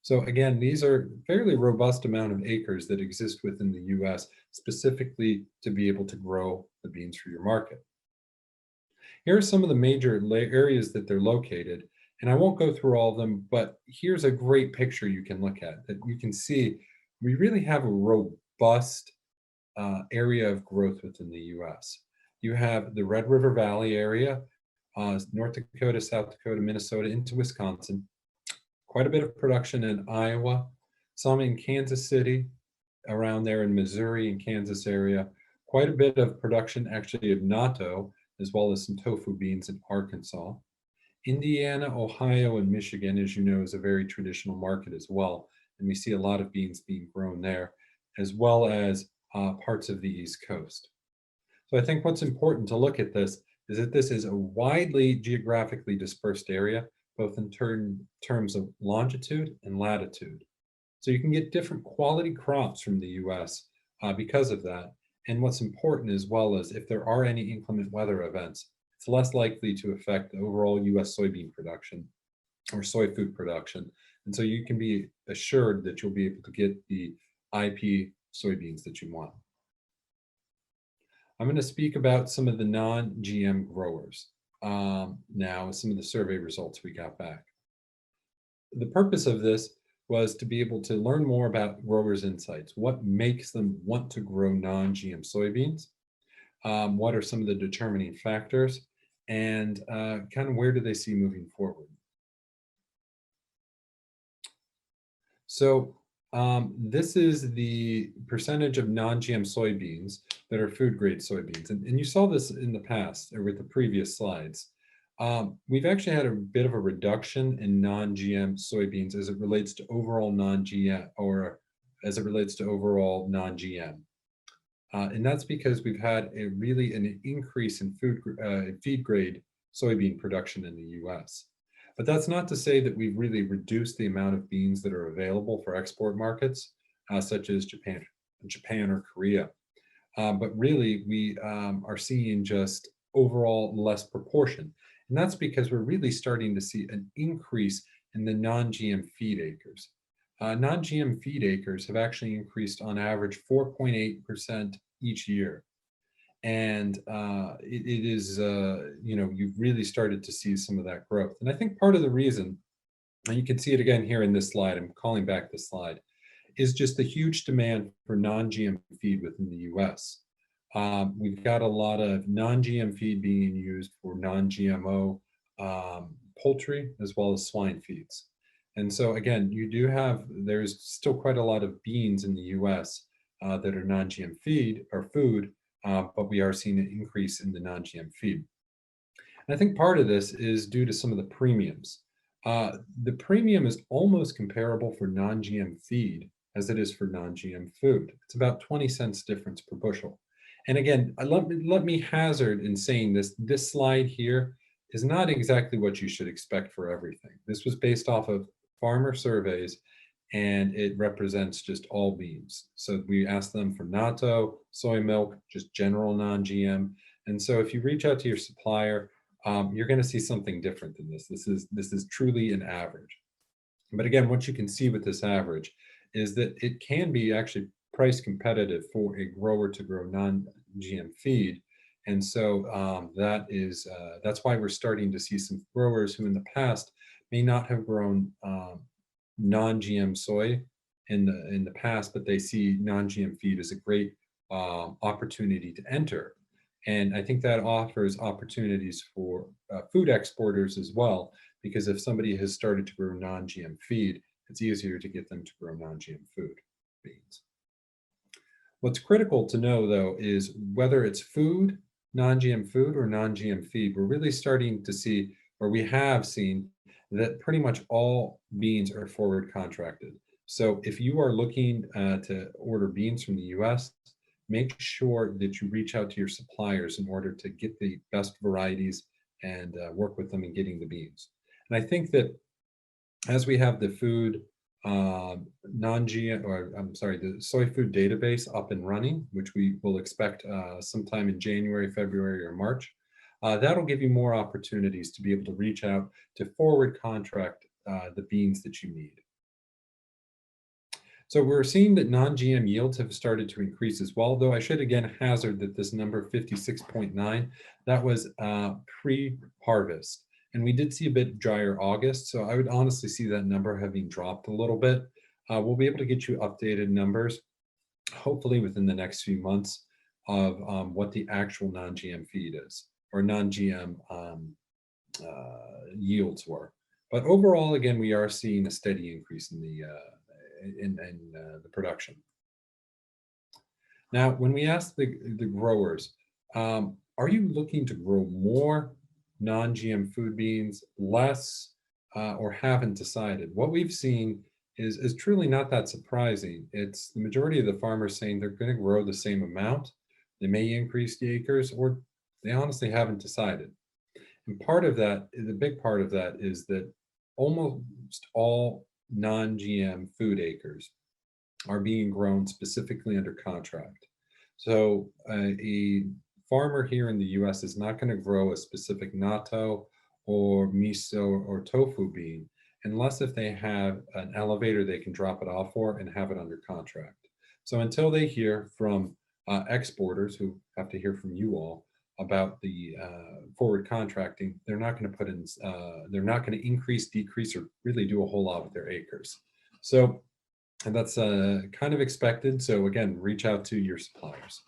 So again, these are fairly robust amount of acres that exist within the US specifically to be able to grow the beans for your market. Here are some of the major areas that they're located, and I won't go through all of them, but here's a great picture you can look at that you can see we really have a robust area of growth within the US. You have the Red River Valley area, North Dakota, South Dakota, Minnesota, into Wisconsin. Quite a bit of production in Iowa, some in Kansas City, around there in Missouri and Kansas area. Quite a bit of production actually of natto, as well as some tofu beans in Arkansas. Indiana, Ohio, and Michigan, as you know, is a very traditional market as well. And we see a lot of beans being grown there, as well as parts of the East Coast. So I think what's important to look at this is that this is a widely geographically dispersed area, both in terms of longitude and latitude. So you can get different quality crops from the US because of that. And what's important as well is if there are any inclement weather events, it's less likely to affect the overall US soybean production or soy food production. And so you can be assured that you'll be able to get the IP soybeans that you want. I'm going to speak about some of the non-GM growers. Now, some of the survey results we got back. The purpose of this was to be able to learn more about growers' insights. What makes them want to grow non-GM soybeans? What are some of the determining factors? And kind of where do they see moving forward? So this is the percentage of non-GM soybeans that are food grade soybeans. And you saw this in the past or with the previous slides. We've actually had a bit of a reduction in non-GM soybeans as it relates to overall non-GM or as it relates to overall non-GM. And that's because we've had an increase in feed grade soybean production in the US. But that's not to say that we've really reduced the amount of beans that are available for export markets, such as Japan or Korea. But really, we are seeing just overall less proportion. And that's because we're really starting to see an increase in the non-GM feed acres. Non-GM feed acres have actually increased on average 4.8% each year. And it is, you've really started to see some of that growth. And I think part of the reason and you can see it again here in this slide, I'm calling back this slide, is just the huge demand for non-GM feed within the US. We've got a lot of non-GM feed being used for non-GMO poultry as well as swine feeds. And so again, there's still quite a lot of beans in the US that are non-GM feed or food, but we are seeing an increase in the non-GM feed. And I think part of this is due to some of the premiums. The premium is almost comparable for non-GM feed as it is for non-GM food. It's about 20 cents difference per bushel. And again, let me hazard in saying this slide here is not exactly what you should expect for everything. This was based off of farmer surveys, and it represents just all beans. So we asked them for natto, soy milk, just general non-GM. And so if you reach out to your supplier, you're going to see something different than this. This is truly an average. But again, what you can see with this average is that it can be actually price competitive for a grower to grow non-GM feed. And so that's why we're starting to see some growers who in the past may not have grown non-GM soy in the past, but they see non-GM feed as a great opportunity to enter. And I think that offers opportunities for food exporters as well, because if somebody has started to grow non-GM feed, it's easier to get them to grow non-GM food beans. What's critical to know, though, is whether it's food, non-GM food, or non-GM feed, we're really starting to see, or we have seen, that pretty much all beans are forward contracted. So if you are looking to order beans from the US, make sure that you reach out to your suppliers in order to get the best varieties and work with them in getting the beans. And I think that as we have the food the soy food database up and running, which we will expect sometime in January, February, or March, that'll give you more opportunities to be able to reach out to forward contract the beans that you need. So we're seeing that non-GM yields have started to increase as well, though I should again hazard that this number 56.9, that was pre-harvest. And we did see a bit drier August, so I would honestly see that number having dropped a little bit. We'll be able to get you updated numbers, hopefully within the next few months, of what the actual non-GM feed is, or non-GM yields were. But overall, again, we are seeing a steady increase in the production. Now, when we ask the growers, are you looking to grow more non-GM food beans, less, or haven't decided? What we've seen is truly not that surprising. It's the majority of the farmers saying they're going to grow the same amount. They may increase the acres, or they honestly haven't decided. And part of that, the big part of that, is that almost all non-GM food acres are being grown specifically under contract. So a farmer here in the US is not going to grow a specific natto or miso or tofu bean unless if they have an elevator they can drop it off for and have it under contract. So until they hear from exporters, who have to hear from you all about the forward contracting, they're not going to put in, they're not going to increase, decrease, or really do a whole lot with their acres. So, and that's kind of expected. So again, reach out to your suppliers.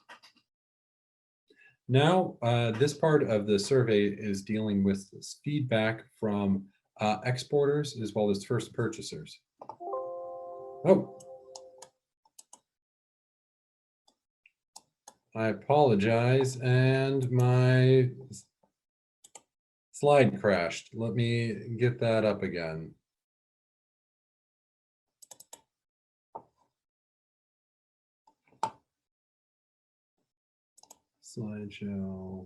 Now, this part of the survey is dealing with this feedback from exporters as well as first purchasers. Oh, I apologize, and my slide crashed. Let me get that up again. Slideshow.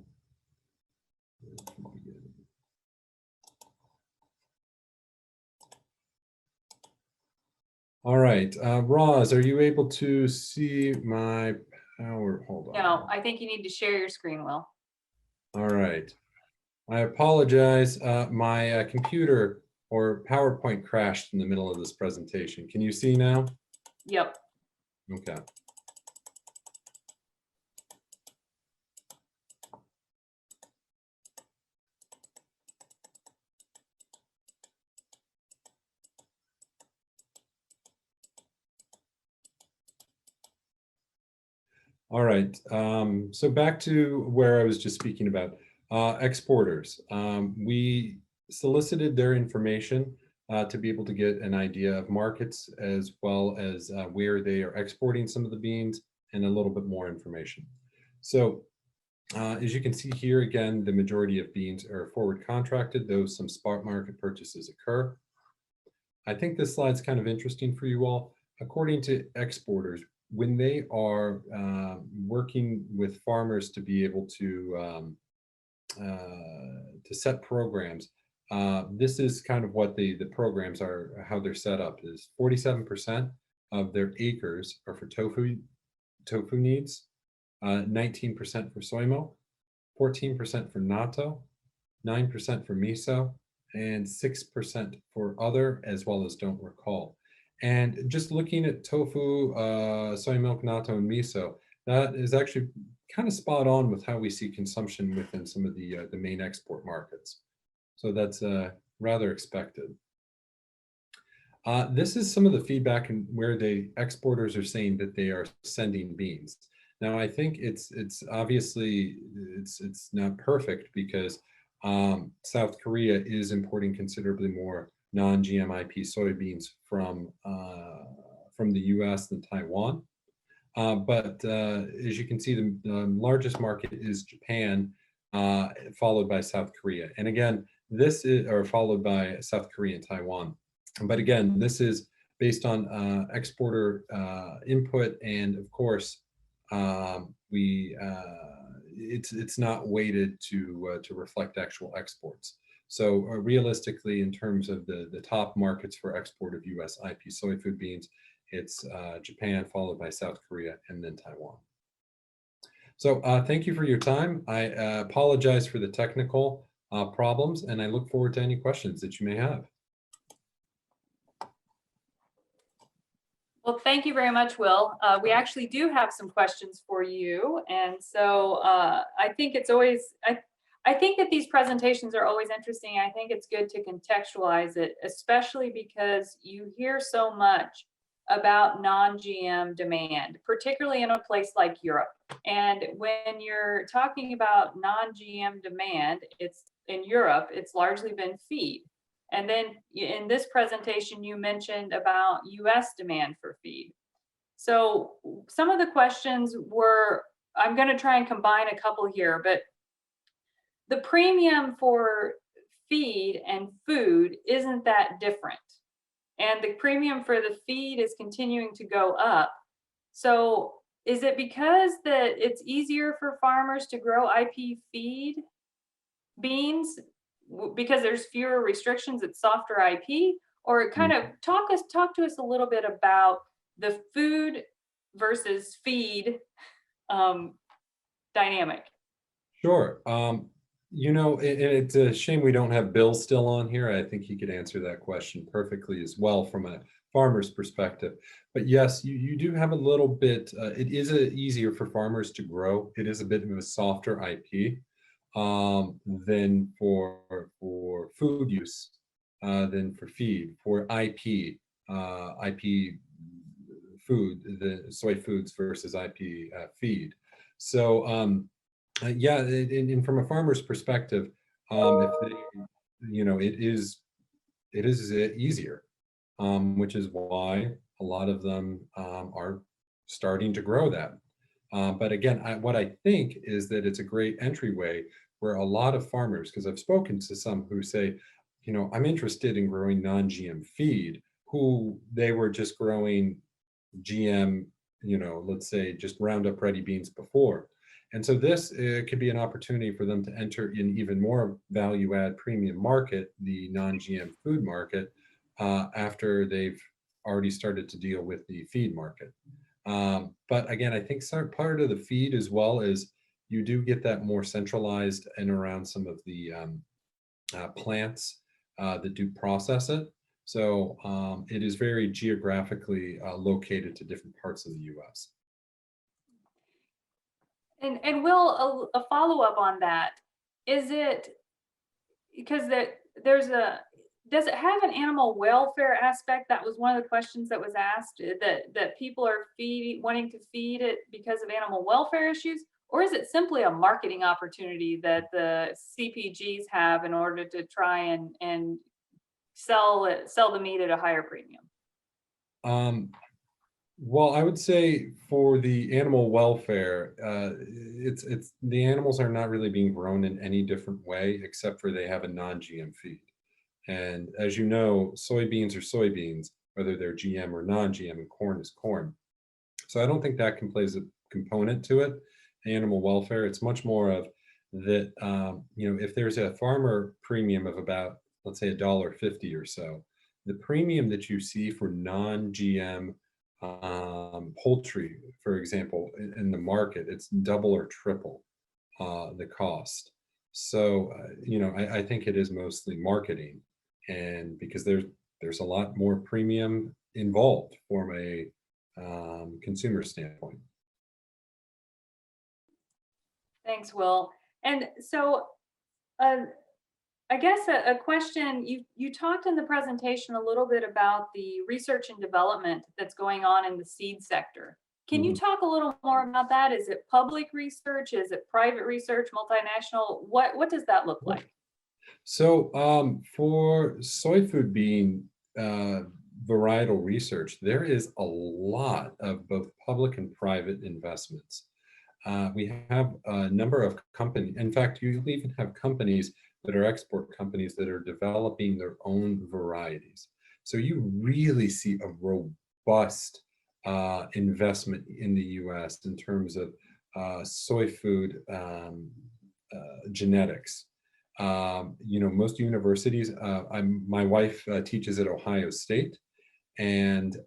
All right, Roz, are you able to see my power? Hold on. No, I think you need to share your screen, Will. All right. I apologize. My computer or PowerPoint crashed in the middle of this presentation. Can you see now? Yep. Okay. All right. So back to where I was just speaking about exporters. We solicited their information to be able to get an idea of markets as well as where they are exporting some of the beans and a little bit more information. So as you can see here, again, the majority of beans are forward contracted, though some spot market purchases occur. I think this slide's kind of interesting for you all. According to exporters, when they are working with farmers to be able to set programs, this is kind of what the programs are, how they're set up is 47% of their acres are for tofu needs, 19% for soy milk, 14% for natto, 9% for miso, and 6% for other, as well as don't recall. And just looking at tofu, soy milk, natto, and miso, that is actually kind of spot on with how we see consumption within some of the main export markets. So that's rather expected. This is some of the feedback and where the exporters are saying that they are sending beans. Now, I think it's obviously it's not perfect because South Korea is importing considerably more non-GM IP soybeans from the U.S. than Taiwan. But as you can see, the largest market is Japan, followed by South Korea. And again, this is followed by South Korea and Taiwan. But again, this is based on exporter input, and of course, it's not weighted to reflect actual exports. So realistically, in terms of the top markets for export of U.S. IP soy food beans, it's Japan, followed by South Korea, and then Taiwan. So thank you for your time. I apologize for the technical problems, and I look forward to any questions that you may have. Well, thank you very much, Will. We actually do have some questions for you. And so I think it's always, I think that these presentations are always interesting. I think it's good to contextualize it, especially because you hear so much about non-GM demand, particularly in a place like Europe. And when you're talking about non-GM demand, it's in Europe, it's largely been feed. And then in this presentation, you mentioned about US demand for feed. So some of the questions were, I'm going to try and combine a couple here, but the premium for feed and food isn't that different. And the premium for the feed is continuing to go up. So is it because that it's easier for farmers to grow IP feed beans because there's fewer restrictions, it's softer IP? Or kind of talk to us a little bit about the food versus feed dynamic. Sure. You know, it's a shame we don't have Bill still on here. I think he could answer that question perfectly as well from a farmer's perspective. But yes, you do have a little bit, it is easier for farmers to grow. It is a bit of a softer IP than for food use, than for feed. For IP food, the soy foods versus IP feed. So yeah, and from a farmer's perspective, if they, you know, it is easier, which is why a lot of them are starting to grow that. But again, what I think is that it's a great entryway where a lot of farmers, because I've spoken to some who say, you know, I'm interested in growing non-GM feed, who they were just growing GM, you know, let's say just Roundup Ready beans before. And so this could be an opportunity for them to enter in even more value add premium market, the non-GM food market, after they've already started to deal with the feed market. But again, I think part of the feed as well is you do get that more centralized and around some of the plants that do process it. So it is very geographically located to different parts of the US. And Will, a follow-up on that, is it because there's does it have an animal welfare aspect? That was one of the questions that was asked, that people are wanting to feed it because of animal welfare issues, or is it simply a marketing opportunity that the CPGs have in order to try and sell the meat at a higher premium? Well, I would say for the animal welfare, it's the animals are not really being grown in any different way except for they have a non-GM feed. And as you know, soybeans are soybeans, whether they're GM or non-GM, and corn is corn. So I don't think that plays a component to it, animal welfare. It's much more of that, if there's a farmer premium of about, let's say, $1.50 or so, the premium that you see for non-GM poultry, for example, in the market, it's double or triple the cost. So, I think it is mostly marketing, and because there's a lot more premium involved from a consumer standpoint. Thanks, Will. And so, I guess a question, you talked in the presentation a little bit about the research and development that's going on in the seed sector. Can you talk a little more about that? Is it public research? Is it private research, multinational? What does that look like? So for soy food bean varietal research, there is a lot of both public and private investments. We have a number of companies. In fact, you even have companies that are export companies that are developing their own varieties. So you really see a robust investment in the U.S. in terms of soy food genetics. Most universities, my wife teaches at Ohio State, and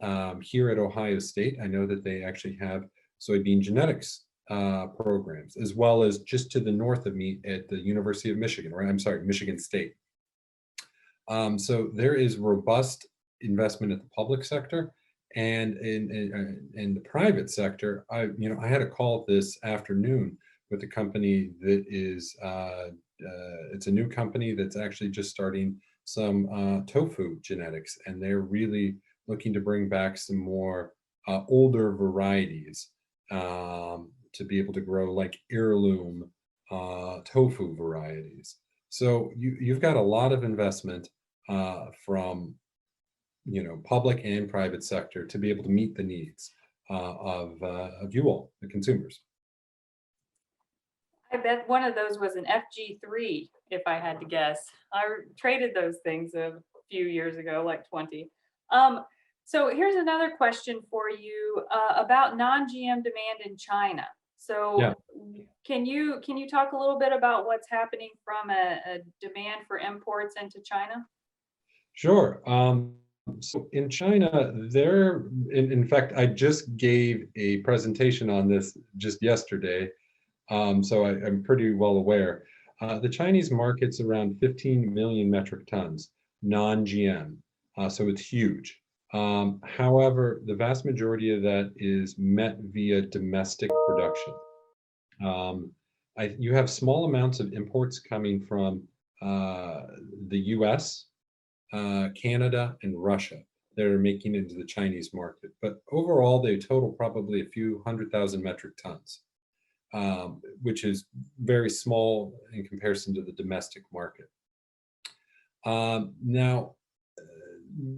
here at Ohio State, I know that they actually have soybean genetics programs, as well as just to the north of me at the University of Michigan, or I'm sorry, Michigan State. So there is robust investment at the public sector, and in the private sector. I had a call this afternoon with a company that is it's a new company that's actually just starting some tofu genetics, and they're really looking to bring back some more older varieties to be able to grow like heirloom tofu varieties. So you've got a lot of investment from public and private sector to be able to meet the needs of you all, the consumers. I bet one of those was an FG3, if I had to guess. I traded those things a few years ago, like 20. So here's another question for you about non-GM demand in China. So yeah. Can you talk a little bit about what's happening from a demand for imports into China? Sure. So in China, in fact, I just gave a presentation on this just yesterday. So I'm pretty well aware. The Chinese market's around 15 million metric tons, non-GM. So it's huge. However, the vast majority of that is met via domestic production. You have small amounts of imports coming from the US, Canada, and Russia that are making it into the Chinese market. But overall, they total probably a few 100,000 metric tons, which is very small in comparison to the domestic market. Now,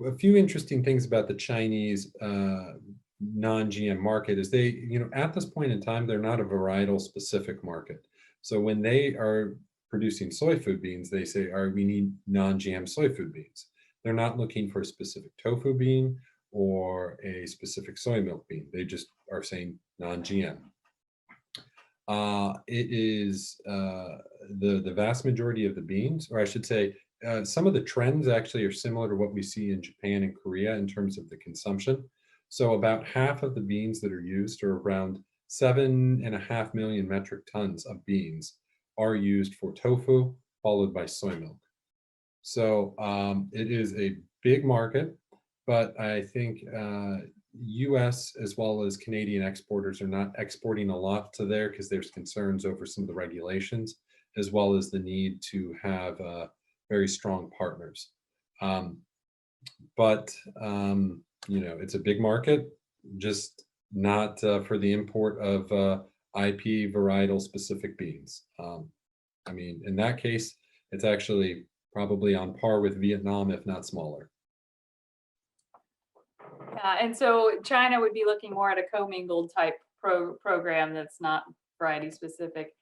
a few interesting things about the Chinese non-GM market is they, at this point in time, they're not a varietal specific market. So when they are producing soy food beans, they say, we need non-GM soy food beans. They're not looking for a specific tofu bean or a specific soy milk bean. They just are saying non-GM. It is the vast majority of the beans, or I should say, some of the trends actually are similar to what we see in Japan and Korea in terms of the consumption. So about half of the beans that are used, or around 7.5 million metric tons of beans, are used for tofu, followed by soy milk. So it is a big market, but I think US as well as Canadian exporters are not exporting a lot to there because there's concerns over some of the regulations, as well as the need to have very strong partners. But it's a big market, just not for the import of IP varietal specific beans. In that case, it's actually probably on par with Vietnam, if not smaller. Yeah, and so China would be looking more at a commingled type program that's not variety specific.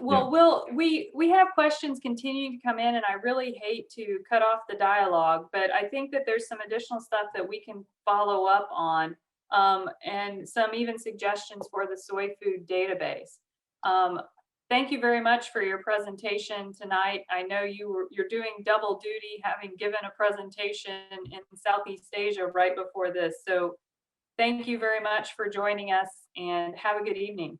Well, we have questions continuing to come in, and I really hate to cut off the dialogue, but I think that there's some additional stuff that we can follow up on, and some even suggestions for the soy food database. Thank you very much for your presentation tonight. I know you're doing double duty, having given a presentation in Southeast Asia right before this. So thank you very much for joining us, and have a good evening.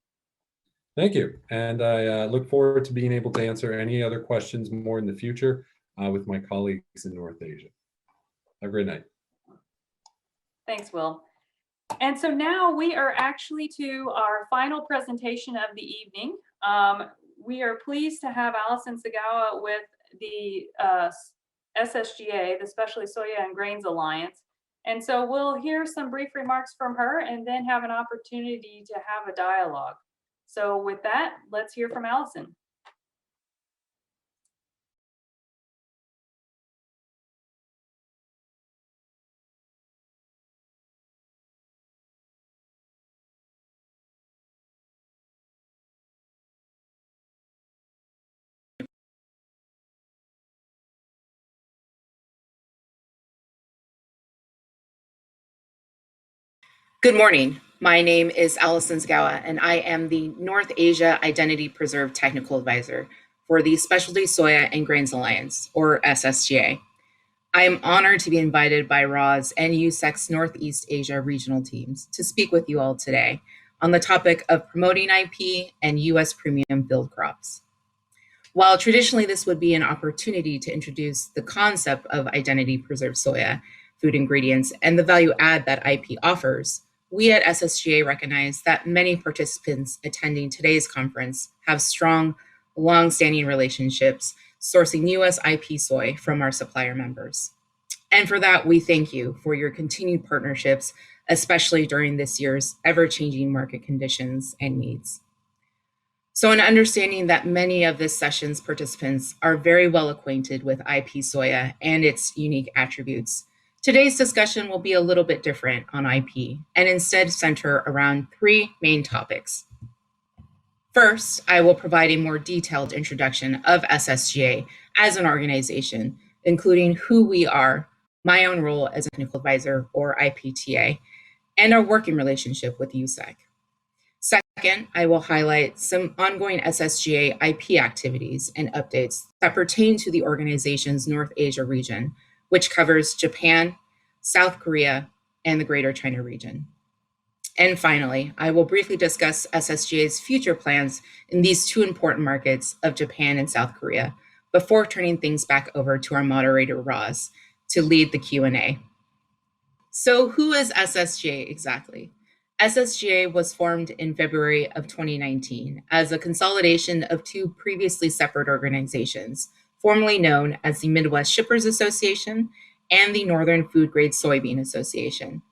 Thank you. And I look forward to being able to answer any other questions more in the future with my colleagues in North Asia. Have a great night. Thanks, Will. And so now we are actually to our final presentation of the evening. We are pleased to have Allison Sagawa with the SSGA, the Specialty Soya and Grains Alliance. And so we'll hear some brief remarks from her and then have an opportunity to have a dialogue. So with that, let's hear from Allison. Good morning. My name is Allison Sagawa, and I am the North Asia Identity Preserve Technical Advisor for the Specialty Soya and Grains Alliance, or SSGA. I am honored to be invited by RAW's and Ussec's Northeast Asia regional teams to speak with you all today on the topic of promoting IP and U.S. premium field crops. While traditionally this would be an opportunity to introduce the concept of identity preserved soya, food ingredients, and the value add that IP offers, we at SSGA recognize that many participants attending today's conference have strong, long-standing relationships sourcing U.S. IP soy from our supplier members. And for that, we thank you for your continued partnerships, especially during this year's ever-changing market conditions and needs. So in understanding that many of this session's participants are very well acquainted with IP soya and its unique attributes, today's discussion will be a little bit different on IP and instead center around three main topics. First, I will provide a more detailed introduction of SSGA as an organization, including who we are, my own role as a technical advisor or IPTA, and our working relationship with Ussec. Second, I will highlight some ongoing SSGA IP activities and updates that pertain to the organization's North Asia region, which covers Japan, South Korea, and the Greater China region. And finally, I will briefly discuss SSGA's future plans in these two important markets of Japan and South Korea before turning things back over to our moderator, Roz, to lead the Q&A. So who is SSGA exactly? SSGA was formed in February of 2019 as a consolidation of two previously separate organizations, formerly known as the Midwest Shippers Association and the Northern Food Grade Soybean Association.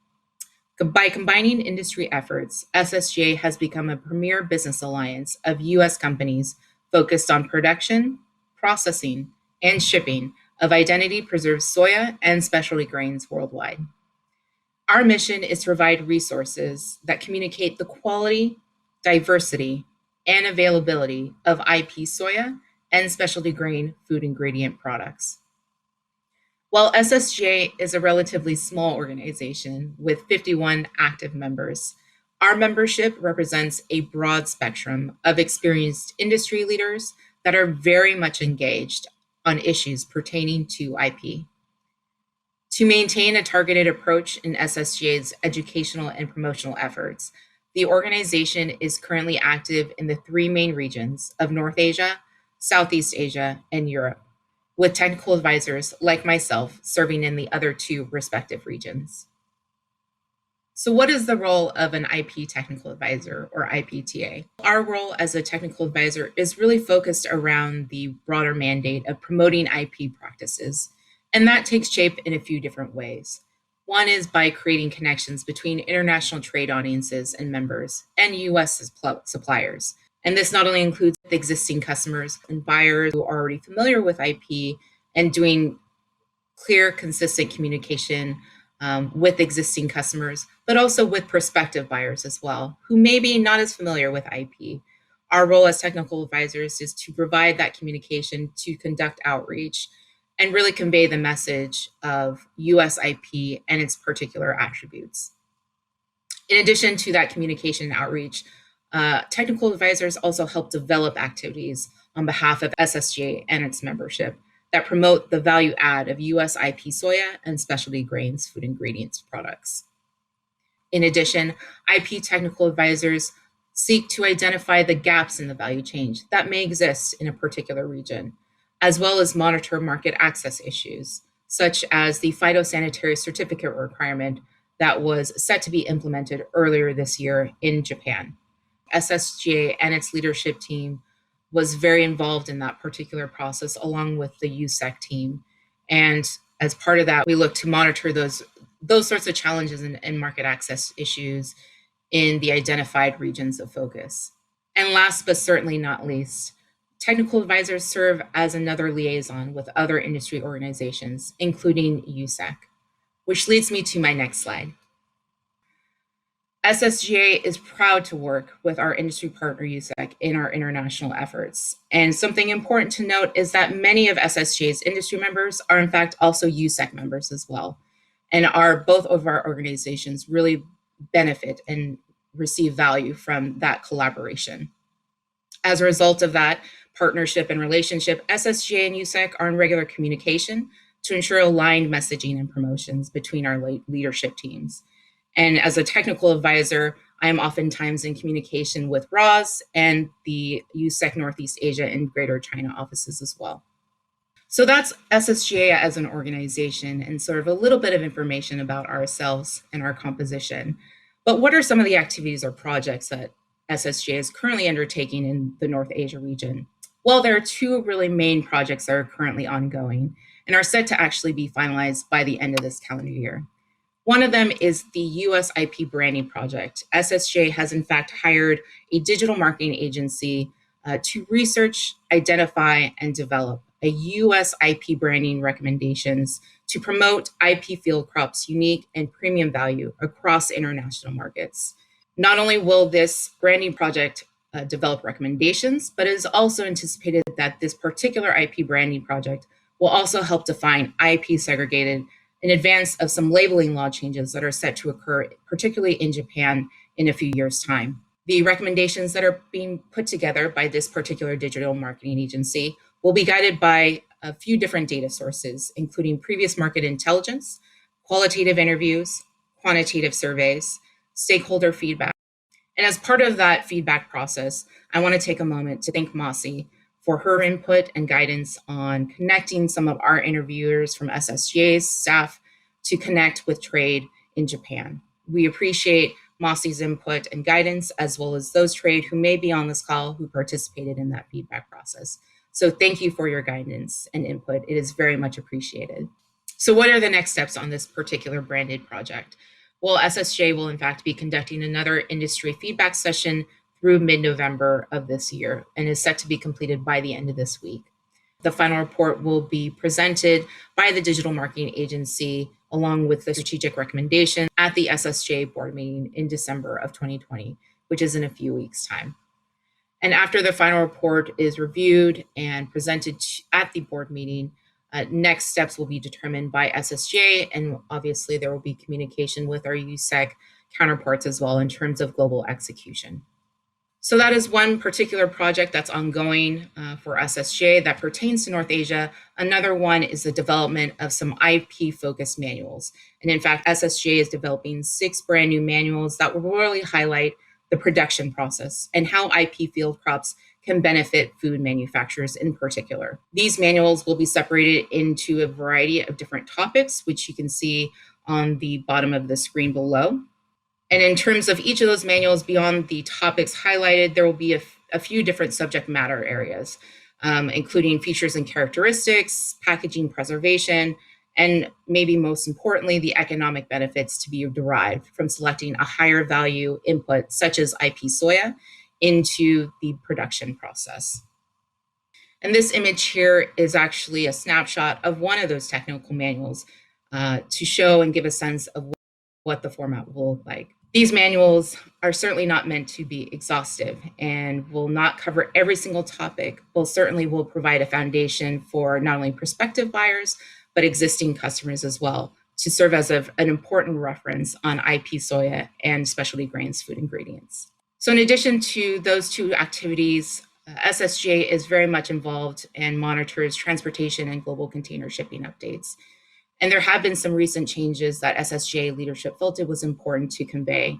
By combining industry efforts, SSGA has become a premier business alliance of U.S. companies focused on production, processing, and shipping of identity preserved soya and specialty grains worldwide. Our mission is to provide resources that communicate the quality, diversity, and availability of IP soya and specialty grain food ingredient products. While SSGA is a relatively small organization with 51 active members, our membership represents a broad spectrum of experienced industry leaders that are very much engaged on issues pertaining to IP. To maintain a targeted approach in SSGA's educational and promotional efforts, the organization is currently active in the three main regions of North Asia, Southeast Asia, and Europe, with technical advisors like myself serving in the other two respective regions. So what is the role of an IP technical advisor or IPTA? Our role as a technical advisor is really focused around the broader mandate of promoting IP practices, And that takes shape in a few different ways. One is by creating connections between international trade audiences and members and US suppliers. And this not only includes the existing customers and buyers who are already familiar with IP and doing clear, consistent communication with existing customers, but also with prospective buyers as well, who may be not as familiar with IP. Our role as technical advisors is to provide that communication, to conduct outreach, and really convey the message of US IP and its particular attributes. In addition to that communication and outreach, technical advisors also help develop activities on behalf of SSGA and its membership that promote the value add of US IP soya and specialty grains food ingredients products. In addition, IP technical advisors seek to identify the gaps in the value chain that may exist in a particular region, as well as monitor market access issues, such as the phytosanitary certificate requirement that was set to be implemented earlier this year in Japan. SSGA and its leadership team was very involved in that particular process, along with the Ussec team. And as part of that, we look to monitor those sorts of challenges and market access issues in the identified regions of focus. And last but certainly not least, technical advisors serve as another liaison with other industry organizations, including Ussec, which leads me to my next slide. SSGA is proud to work with our industry partner Ussec in our international efforts. And something important to note is that many of SSGA's industry members are in fact also Ussec members as well. And both of our organizations really benefit and receive value from that collaboration. As a result of that partnership and relationship, SSGA and Ussec are in regular communication to ensure aligned messaging and promotions between our leadership teams. And as a technical advisor, I am oftentimes in communication with ROS and the Ussec Northeast Asia and Greater China offices as well. So that's SSGA as an organization and sort of a little bit of information about ourselves and our composition. But what are some of the activities or projects that SSGA is currently undertaking in the North Asia region? Well, there are two really main projects that are currently ongoing and are set to actually be finalized by the end of this calendar year. One of them is the US IP branding project. SSGA has in fact hired a digital marketing agency to research, identify, and develop a US IP branding recommendations to promote IP field crops' unique and premium value across international markets. Not only will this branding project develop recommendations, but it is also anticipated that this particular IP branding project will also help define IP segregated in advance of some labeling law changes that are set to occur, particularly in Japan in a few years' time. The recommendations that are being put together by this particular digital marketing agency will be guided by a few different data sources, including previous market intelligence, qualitative interviews, quantitative surveys, stakeholder feedback. And as part of that feedback process, I want to take a moment to thank Mossy for her input and guidance on connecting some of our interviewers from SSGA's staff to connect with trade in Japan. We appreciate Mossy's input and guidance, as well as those trade who may be on this call who participated in that feedback process. So thank you for your guidance and input. It is very much appreciated. So what are the next steps on this particular branded project? Well, SSGA will in fact be conducting another industry feedback session through mid-November of this year and is set to be completed by the end of this week. The final report will be presented by the digital marketing agency along with the strategic recommendation at the SSGA board meeting in December of 2020, which is in a few weeks' time. And after the final report is reviewed and presented at the board meeting, next steps will be determined by SSGA, and obviously there will be communication with our Ussec counterparts as well in terms of global execution. So that is one particular project that's ongoing for SSGA that pertains to North Asia. Another one is the development of some IP-focused manuals. And in fact, SSGA is developing 6 brand new manuals that will really highlight the production process and how IP field crops can benefit food manufacturers in particular. These manuals will be separated into a variety of different topics, which you can see on the bottom of the screen below. And in terms of each of those manuals, beyond the topics highlighted, there will be a few different subject matter areas, including features and characteristics, packaging preservation, and maybe most importantly, the economic benefits to be derived from selecting a higher value input such as IP soya into the production process. And this image here is actually a snapshot of one of those technical manuals to show and give a sense of what the format will look like. These manuals are certainly not meant to be exhaustive and will not cover every single topic, but certainly will provide a foundation for not only prospective buyers, but existing customers as well, to serve as an important reference on IP soya and specialty grains food ingredients. So in addition to those two activities, SSGA is very much involved and monitors transportation and global container shipping updates. And there have been some recent changes that SSGA leadership felt it was important to convey.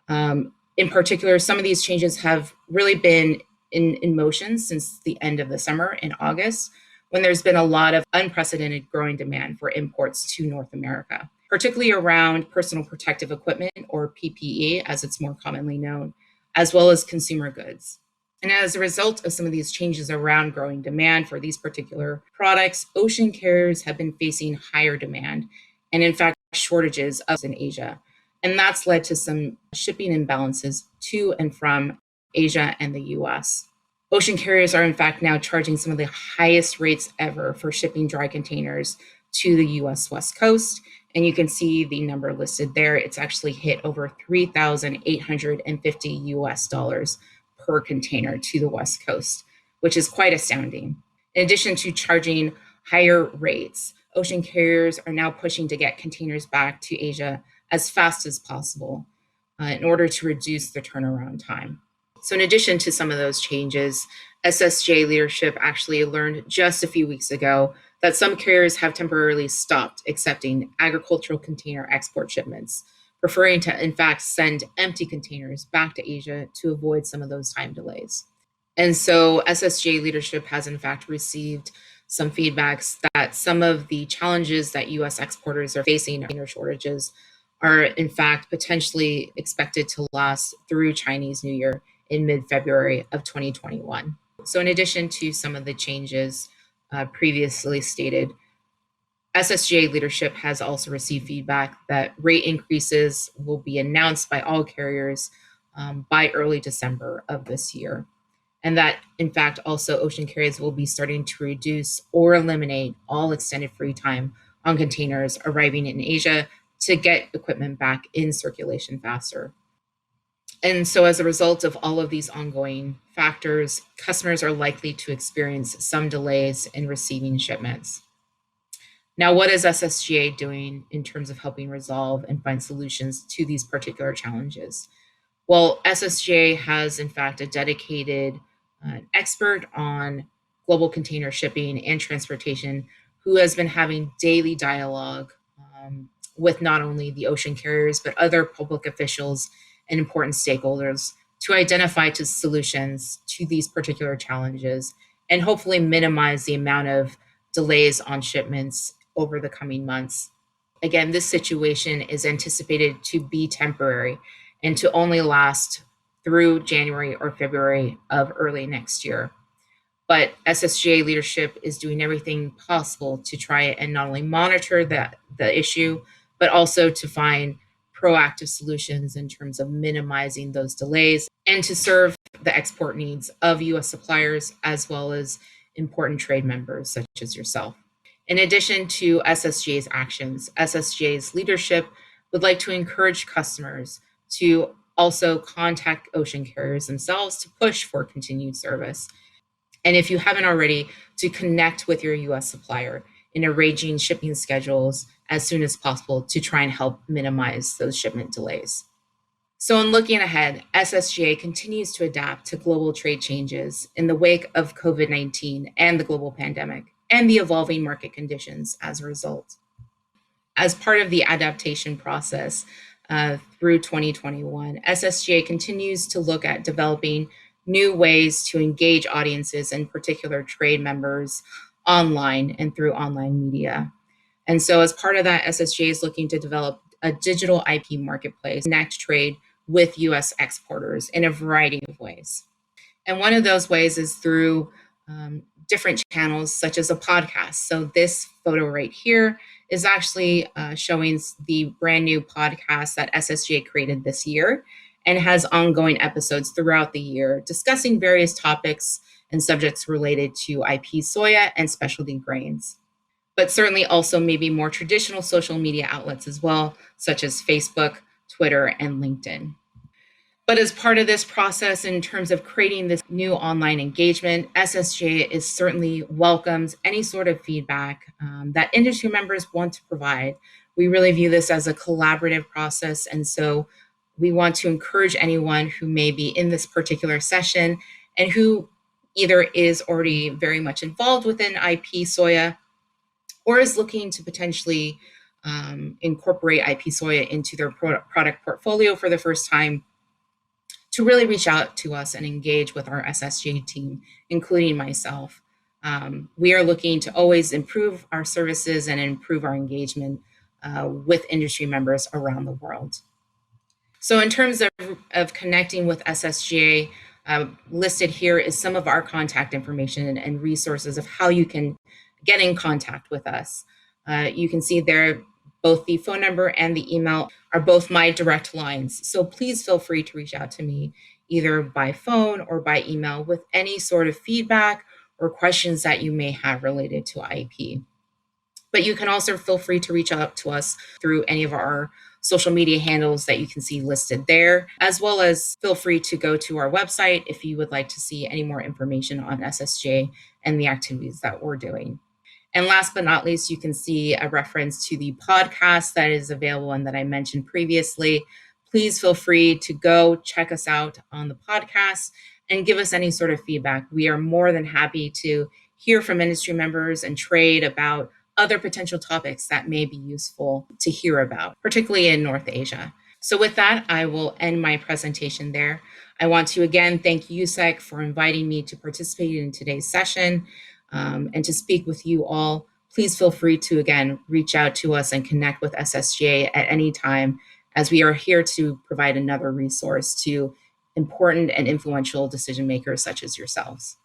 In particular, some of these changes have really been in motion since the end of the summer in August, when there's been a lot of unprecedented growing demand for imports to North America, particularly around personal protective equipment, or PPE, as it's more commonly known, as well as consumer goods. And as a result of some of these changes around growing demand for these particular products, ocean carriers have been facing higher demand and, in fact, shortages in Asia. And that's led to some shipping imbalances to and from Asia and the US. Ocean carriers are, in fact, now charging some of the highest rates ever for shipping dry containers to the US West Coast. And you can see the number listed there. It's actually hit over $3,850 US per container to the West Coast, which is quite astounding. In addition to charging higher rates, ocean carriers are now pushing to get containers back to Asia as fast as possible in order to reduce the turnaround time. So in addition to some of those changes, SSJ leadership actually learned just a few weeks ago that some carriers have temporarily stopped accepting agricultural container export shipments, preferring to, in fact, send empty containers back to Asia to avoid some of those time delays. And so SSJ leadership has, in fact, received some feedbacks that some of the challenges that U.S. exporters are facing, container shortages, are, in fact, potentially expected to last through Chinese New Year in mid-February of 2021. So in addition to some of the changes previously stated, SSJ leadership has also received feedback that rate increases will be announced by all carriers by early December of this year. And that, in fact, also ocean carriers will be starting to reduce or eliminate all extended free time on containers arriving in Asia to get equipment back in circulation faster. And so as a result of all of these ongoing factors, customers are likely to experience some delays in receiving shipments. Now, what is SSGA doing in terms of helping resolve and find solutions to these particular challenges? Well, SSGA has, in fact, a dedicated expert on global container shipping and transportation who has been having daily dialogue with not only the ocean carriers, but other public officials and important stakeholders to identify solutions to these particular challenges and hopefully minimize the amount of delays on shipments over the coming months. Again, this situation is anticipated to be temporary and to only last through January or February of early next year. But SSGA leadership is doing everything possible to try and not only monitor the issue, but also to find proactive solutions in terms of minimizing those delays and to serve the export needs of U.S. suppliers as well as important trade members such as yourself. In addition to SSGA's actions, SSGA's leadership would like to encourage customers to also contact ocean carriers themselves to push for continued service. And if you haven't already, to connect with your U.S. supplier in arranging shipping schedules as soon as possible to try and help minimize those shipment delays. So in looking ahead, SSGA continues to adapt to global trade changes in the wake of COVID-19 and the global pandemic and the evolving market conditions as a result. As part of the adaptation process through 2021, SSGA continues to look at developing new ways to engage audiences, in particular trade members, online and through online media. And so as part of that, SSGA is looking to develop a digital IP marketplace, connect trade with US exporters in a variety of ways. And one of those ways is through different channels such as a podcast. So this photo right here is actually showing the brand new podcast that SSGA created this year and has ongoing episodes throughout the year discussing various topics and subjects related to IP soya and specialty grains, but certainly also maybe more traditional social media outlets as well, such as Facebook, Twitter, and LinkedIn. But as part of this process, in terms of creating this new online engagement, SSJ is certainly welcomes any sort of feedback that industry members want to provide. We really view this as a collaborative process, and so we want to encourage anyone who may be in this particular session and who either is already very much involved within IP soya or is looking to potentially incorporate IP soya into their product portfolio for the first time, to really reach out to us and engage with our SSJ team, including myself. We are looking to always improve our services and improve our engagement with industry members around the world. So in terms of connecting with SSGA, listed here is some of our contact information and resources of how you can get in contact with us. You can see there both the phone number and the email are both my direct lines. So please feel free to reach out to me either by phone or by email with any sort of feedback or questions that you may have related to IP. But you can also feel free to reach out to us through any of our social media handles that you can see listed there, as well as feel free to go to our website if you would like to see any more information on SSJ and the activities that we're doing. And last but not least, you can see a reference to the podcast that is available and that I mentioned previously. Please feel free to go check us out on the podcast and give us any sort of feedback. We are more than happy to hear from industry members and trade about other potential topics that may be useful to hear about, particularly in North Asia. So with that, I will end my presentation there. I want to again thank Ussec for inviting me to participate in today's session and to speak with you all. Please feel free to again reach out to us and connect with SSGA at any time, as we are here to provide another resource to important and influential decision makers such as yourselves.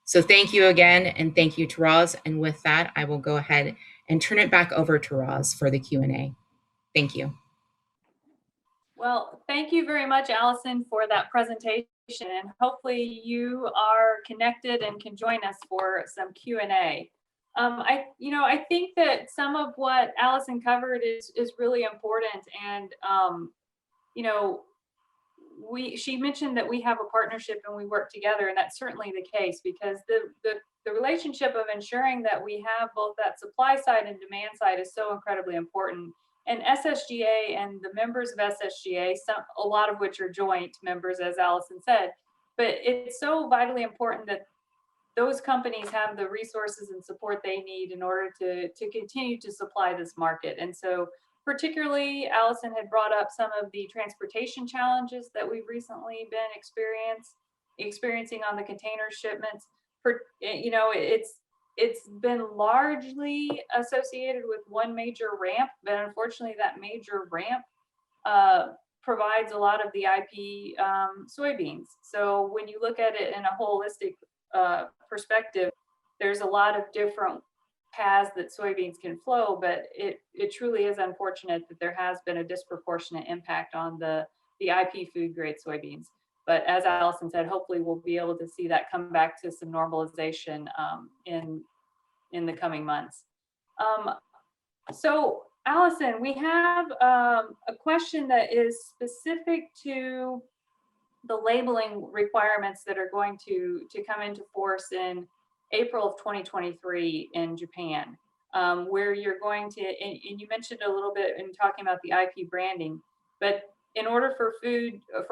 So thank you again, and thank you to Roz. And with that, I will go ahead and turn it back over to Roz for the Q&A. Thank you. Well, thank you very much, Allison, for that presentation. And hopefully you are connected and can join us for some Q&A. I think that some of what Allison covered is really important. And, she mentioned that we have a partnership and we work together, and that's certainly the case, because the relationship of ensuring that we have both that supply side and demand side is so incredibly important. And SSGA and the members of SSGA, a lot of which are joint members, as Allison said, but it's so vitally important that those companies have the resources and support they need in order to continue to supply this market. And so particularly, Allison had brought up some of the transportation challenges that we've recently been experiencing on the container shipments. It's been largely associated with one major ramp, but unfortunately that major ramp provides a lot of the IP soybeans. So when you look at it in a holistic perspective, there's a lot of different paths that soybeans can flow, but it truly is unfortunate that there has been a disproportionate impact on the IP food grade soybeans. But as Allison said, hopefully we'll be able to see that come back to some normalization in the coming months. So Allison, we have a question that is specific to the labeling requirements that are going to come into force in April of 2023 in Japan, where you're going to, and you mentioned a little bit in talking about the IP branding, but in order for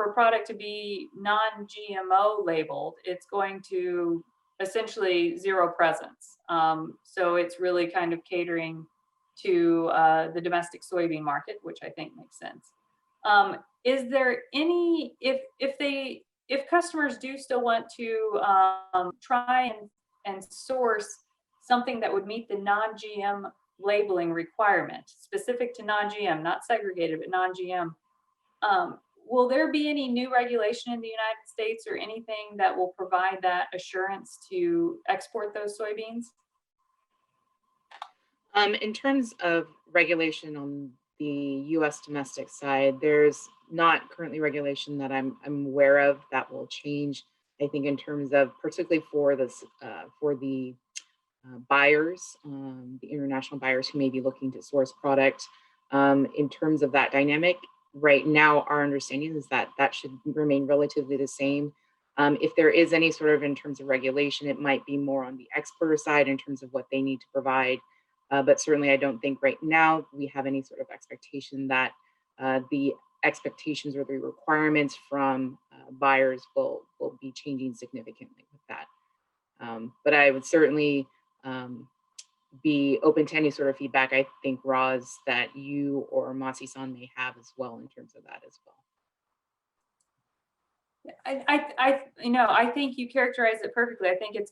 a product to be non-GMO labeled, it's going to essentially zero presence. So it's really kind of catering to the domestic soybean market, which I think makes sense. Is there any, if customers do still want to try and source something that would meet the non-GM labeling requirement, specific to non-GM, not segregated, but non-GM, will there be any new regulation in the United States or anything that will provide that assurance to export those soybeans? In terms of regulation on the U.S. domestic side, there's not currently regulation that I'm aware of that will change. I think in terms of particularly for this for the buyers, the international buyers who may be looking to source product. In terms of that dynamic, right now our understanding is that that should remain relatively the same. If there is any sort of in terms of regulation, it might be more on the exporter side in terms of what they need to provide. But certainly I don't think right now we have any sort of expectation that the expectations or the requirements from buyers will be changing significantly with that. But I would certainly be open to any sort of feedback, I think, Roz, that you or Masi-san may have as well in terms of that as well. I think you characterize it perfectly. I think it's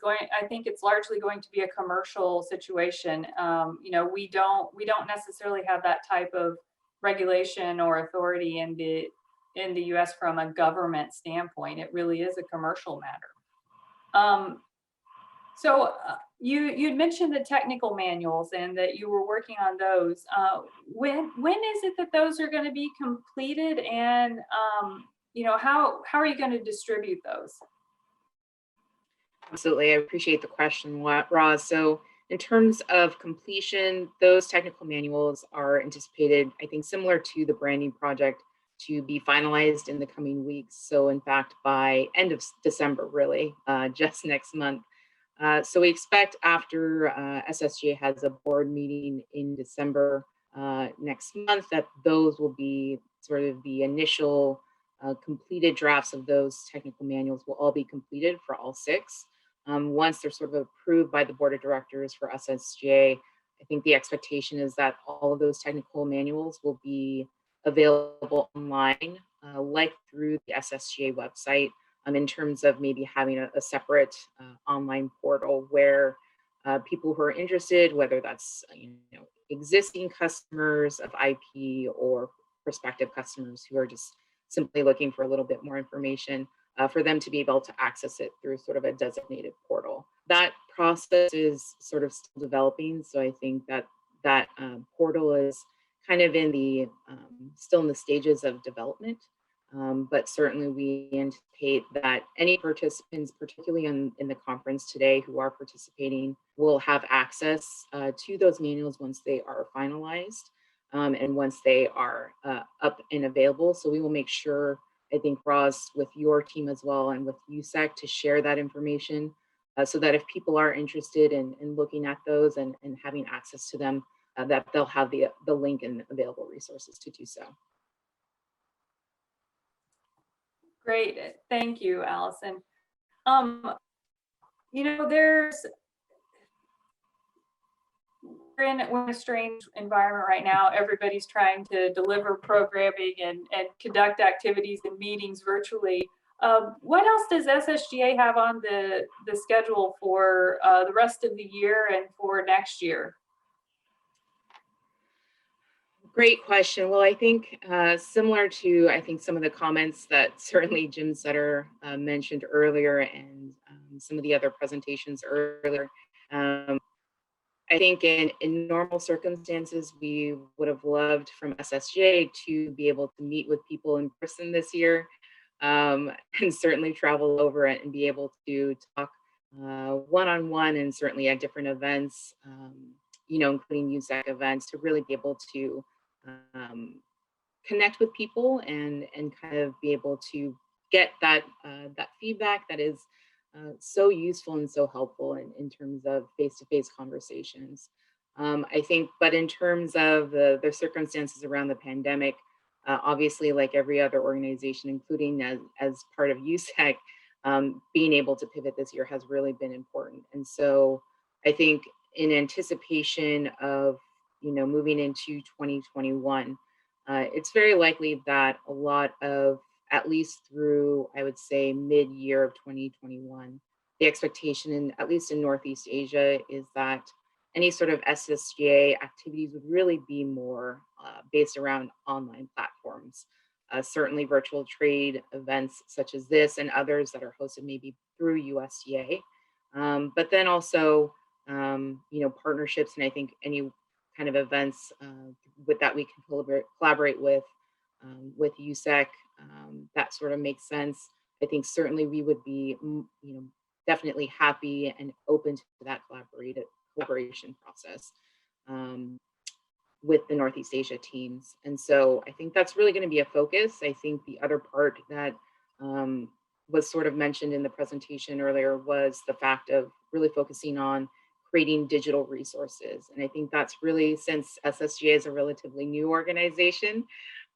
largely going to be a commercial situation. We don't necessarily have that type of regulation or authority in the U.S. from a government standpoint. It really is a commercial matter. So you'd mentioned the technical manuals and that you were working on those. When is it that those are going to be completed, and how are you going to distribute those? Absolutely, I appreciate the question, Roz. So in terms of completion, those technical manuals are anticipated, I think, similar to the branding project, to be finalized in the coming weeks. So in fact, by end of December, really, just next month. So we expect after SSGA has a board meeting in December next month that those will be sort of the initial completed drafts of those technical manuals will all be completed for all 6. Once they're sort of approved by the board of directors for SSGA, I think the expectation is that all of those technical manuals will be available online, like through the SSGA website, in terms of maybe having a separate online portal where people who are interested, whether that's existing customers of IP or prospective customers who are just simply looking for a little bit more information, for them to be able to access it through sort of a designated portal. That process is sort of still developing, so I think that portal is kind of in the still in the stages of development. But certainly we anticipate that any participants, particularly in the conference today who are participating, will have access to those manuals once they are finalized and once they are up and available. So we will make sure, I think, Roz, with your team as well and with Ussec to share that information so that if people are interested in looking at those and having access to them, that they'll have the link and available resources to do so. Great, thank you, Allison. We're in a strange environment right now. Everybody's trying to deliver programming and conduct activities and meetings virtually. What else does SSGA have on the schedule for the rest of the year and for next year? Great question. Well, I think similar to, I think, some of the comments that certainly Jim Sutter mentioned earlier and some of the other presentations earlier, I think in normal circumstances, we would have loved from SSGA to be able to meet with people in person this year and certainly travel over and be able to talk one-on-one and certainly at different events, including Ussec events, to really be able to connect with people and kind of be able to get that feedback that is so useful and so helpful in terms of face-to-face conversations. I think, but in terms of the circumstances around the pandemic, obviously, like every other organization, including as part of Ussec, being able to pivot this year has really been important. And so I think in anticipation of moving into 2021, it's very likely that a lot of, at least through, I would say, mid-year of 2021, the expectation, at least in Northeast Asia, is that any sort of SSGA activities would really be more based around online platforms. Certainly virtual trade events such as this and others that are hosted maybe through USDA. But then also, partnerships, and I think any kind of events with that we can collaborate with Ussec. That sort of makes sense. I think certainly we would be, definitely happy and open to that collaboration process with the Northeast Asia teams. And so I think that's really going to be a focus. I think the other part that was sort of mentioned in the presentation earlier was the fact of really focusing on creating digital resources. And I think that's really, since SSGA is a relatively new organization,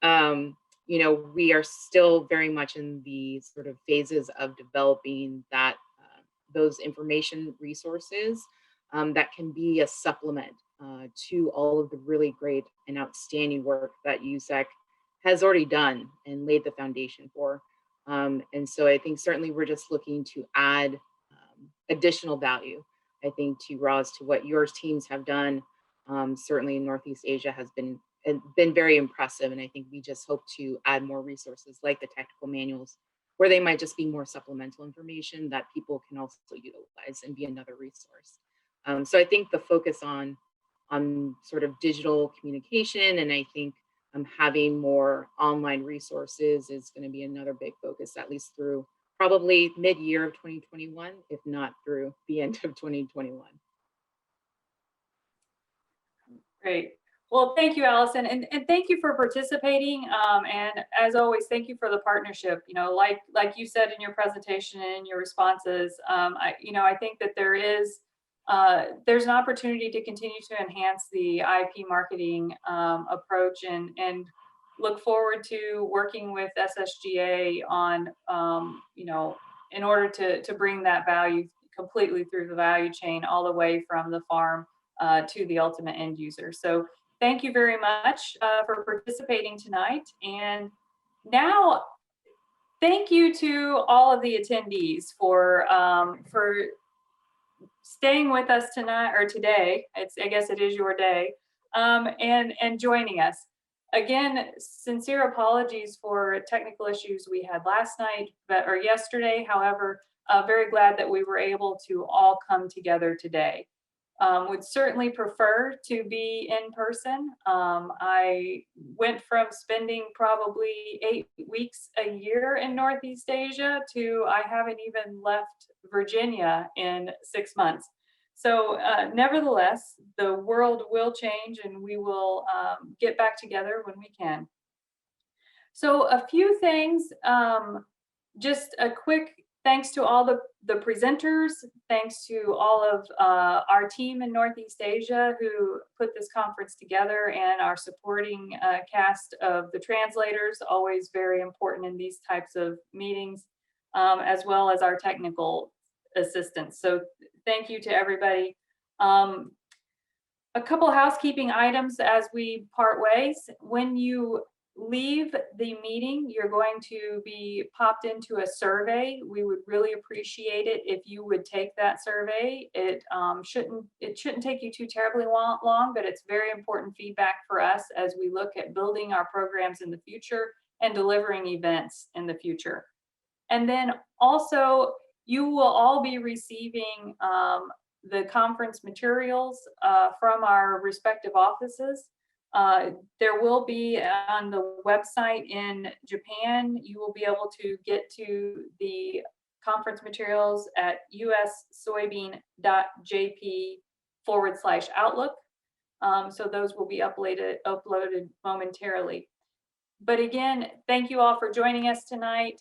we are still very much in the sort of phases of developing that those information resources that can be a supplement to all of the really great and outstanding work that Ussec has already done and laid the foundation for. And so I think certainly we're just looking to add additional value, I think, to Roz, to what your teams have done. Certainly in Northeast Asia has been very impressive. And I think we just hope to add more resources like the technical manuals, where they might just be more supplemental information that people can also utilize and be another resource. So I think the focus on sort of digital communication, and I think having more online resources is going to be another big focus, at least through probably mid-year of 2021, if not through the end of 2021. Great. Well, thank you, Allison, and thank you for participating. And as always, thank you for the partnership. Like you said in your presentation and your responses, I think that there's an opportunity to continue to enhance the IP marketing approach, and look forward to working with SSGA on, in order to bring that value completely through the value chain, all the way from the farm to the ultimate end user. So thank you very much for participating tonight. And now, thank you to all of the attendees for staying with us tonight, or today. I guess it is your day, and joining us. Again, sincere apologies for technical issues we had last night or yesterday. However, very glad that we were able to all come together today. Would certainly prefer to be in person. I went from spending probably 8 weeks a year in Northeast Asia to I haven't even left Virginia in 6 months. So nevertheless, the world will change, and we will get back together when we can. So a few things, just a quick thanks to all the presenters, thanks to all of our team in Northeast Asia who put this conference together, and our supporting cast of the translators, always very important in these types of meetings, as well as our technical assistants. So thank you to everybody. A couple housekeeping items as we part ways. When you leave the meeting, you're going to be popped into a survey. We would really appreciate it if you would take that survey. It shouldn't take you too terribly long, but it's very important feedback for us as we look at building our programs in the future and delivering events in the future. And then also, you will all be receiving the conference materials from our respective offices. There will be on the website in Japan, you will be able to get to the conference materials at ussoybean.jp/outlook. So those will be uploaded momentarily. But again, thank you all for joining us tonight.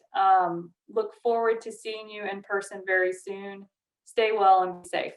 Look forward to seeing you in person very soon. Stay well and be safe.